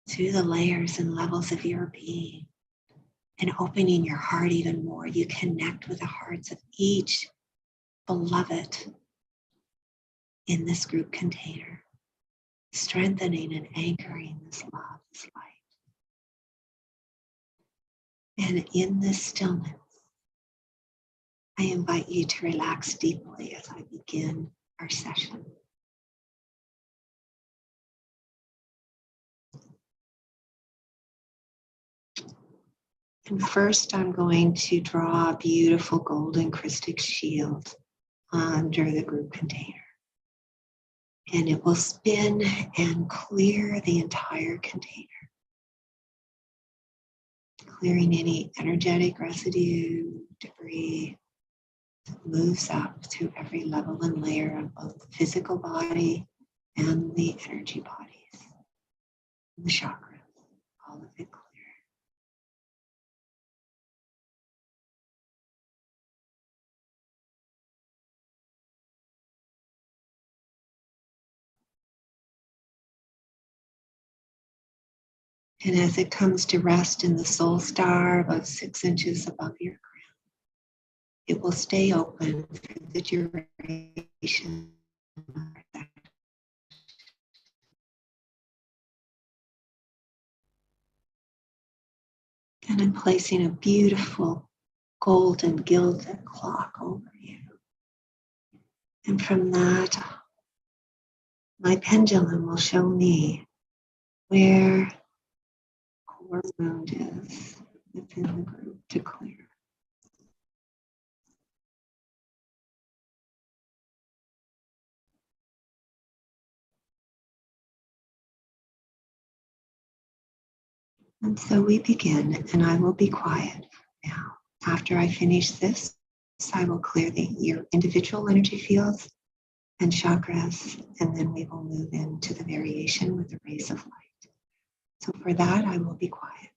through the layers and levels of your being. And opening your heart even more, you connect with the hearts of each beloved in this group container, strengthening and anchoring this love, this light. And in this stillness, I invite you to relax deeply as I begin our session. And first, I'm going to draw a beautiful golden crystal shield under the group container. And it will spin and clear the entire container, clearing any energetic residue, debris that moves up through every level and layer of both the physical body and the energy bodies, and the chakras, all of it clear. And as it comes to rest in the soul star about 6 inches above your crown, it will stay open for the duration. And I'm placing a beautiful golden gilded clock over you. And from that, my pendulum will show me where core wound is within the group to clear. And so we begin, and I will be quiet now. After I finish this, I will clear your individual energy fields and chakras, and then we will move into the variation with the rays of light. So for that, I will be quiet.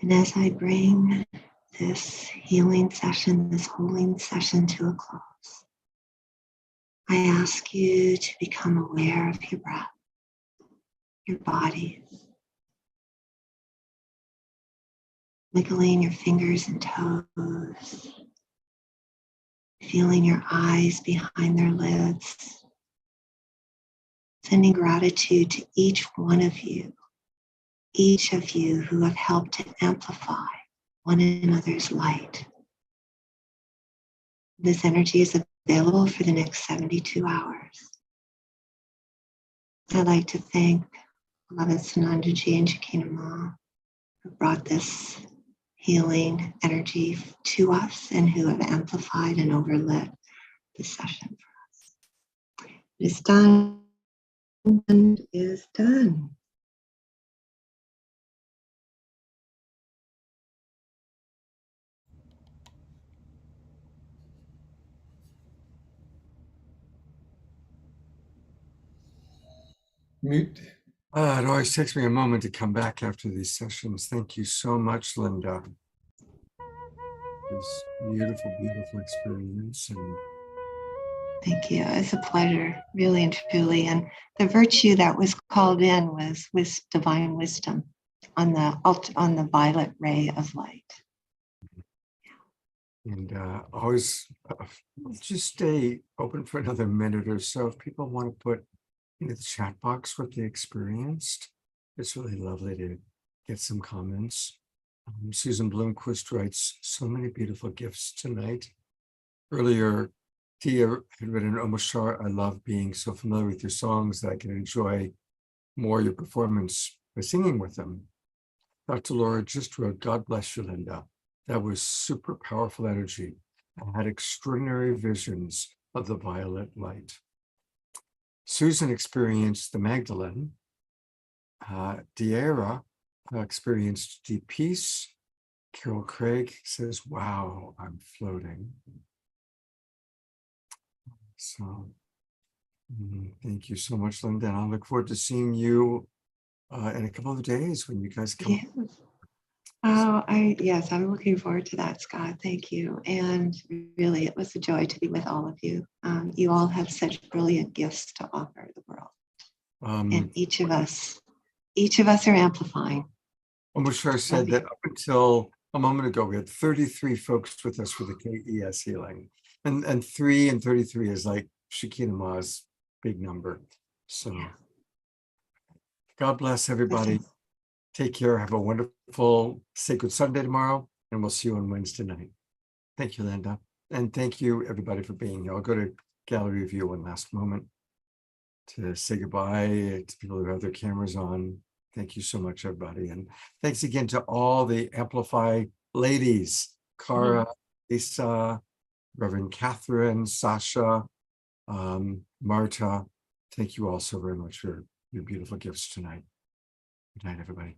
And as I bring this healing session, this holding session to a close, I ask you to become aware of your breath, your body, wiggling your fingers and toes, feeling your eyes behind their lids, sending gratitude to each of you who have helped to amplify one another's light. This energy is available for the next 72 hours. I'd like to thank beloved Sanandaji and Shakina Ma, who brought this healing energy to us and who have amplified and overlit this session for us. It is done and is done. Mute. It always takes me a moment to come back after these sessions. Thank you so much, Linda. This beautiful, beautiful experience. And Thank you. It's a pleasure, really and truly. And the virtue that was called in was divine wisdom on the violet ray of light. And always just stay open for another minute or so. If people want to put into the chat box what they experienced, it's really lovely to get some comments. Susan Bloomquist writes, so many beautiful gifts tonight. Earlier, Tia had written, Omashar, I love being so familiar with your songs that I can enjoy more your performance by singing with them. Dr. Laura just wrote, God bless you, Linda. That was super powerful energy. I had extraordinary visions of the violet light. Susan experienced the Magdalene. Diera experienced deep peace. Carol Craig says, wow, I'm floating. So thank you so much, Linda. And I look forward to seeing you in a couple of days when you guys come. Yes. I'm looking forward to that, Scott. Thank you. And really, it was a joy to be with all of you. You all have such brilliant gifts to offer the world. And each of us are amplifying. Omashar said that up until a moment ago, we had 33 folks with us for the KES healing. And 3 and 33 is like Shakina Ma's big number. So God bless everybody. Take care. Have a wonderful Sacred Sunday tomorrow. And we'll see you on Wednesday night. Thank you, Linda. And thank you, everybody, for being here. I'll go to gallery view one last moment to say goodbye to people who have their cameras on. Thank you so much, everybody. And thanks again to all the Amplify ladies, Cara, Lisa, Reverend Catherine, Sasha, Marta. Thank you all so very much for your beautiful gifts tonight. Good night, everybody.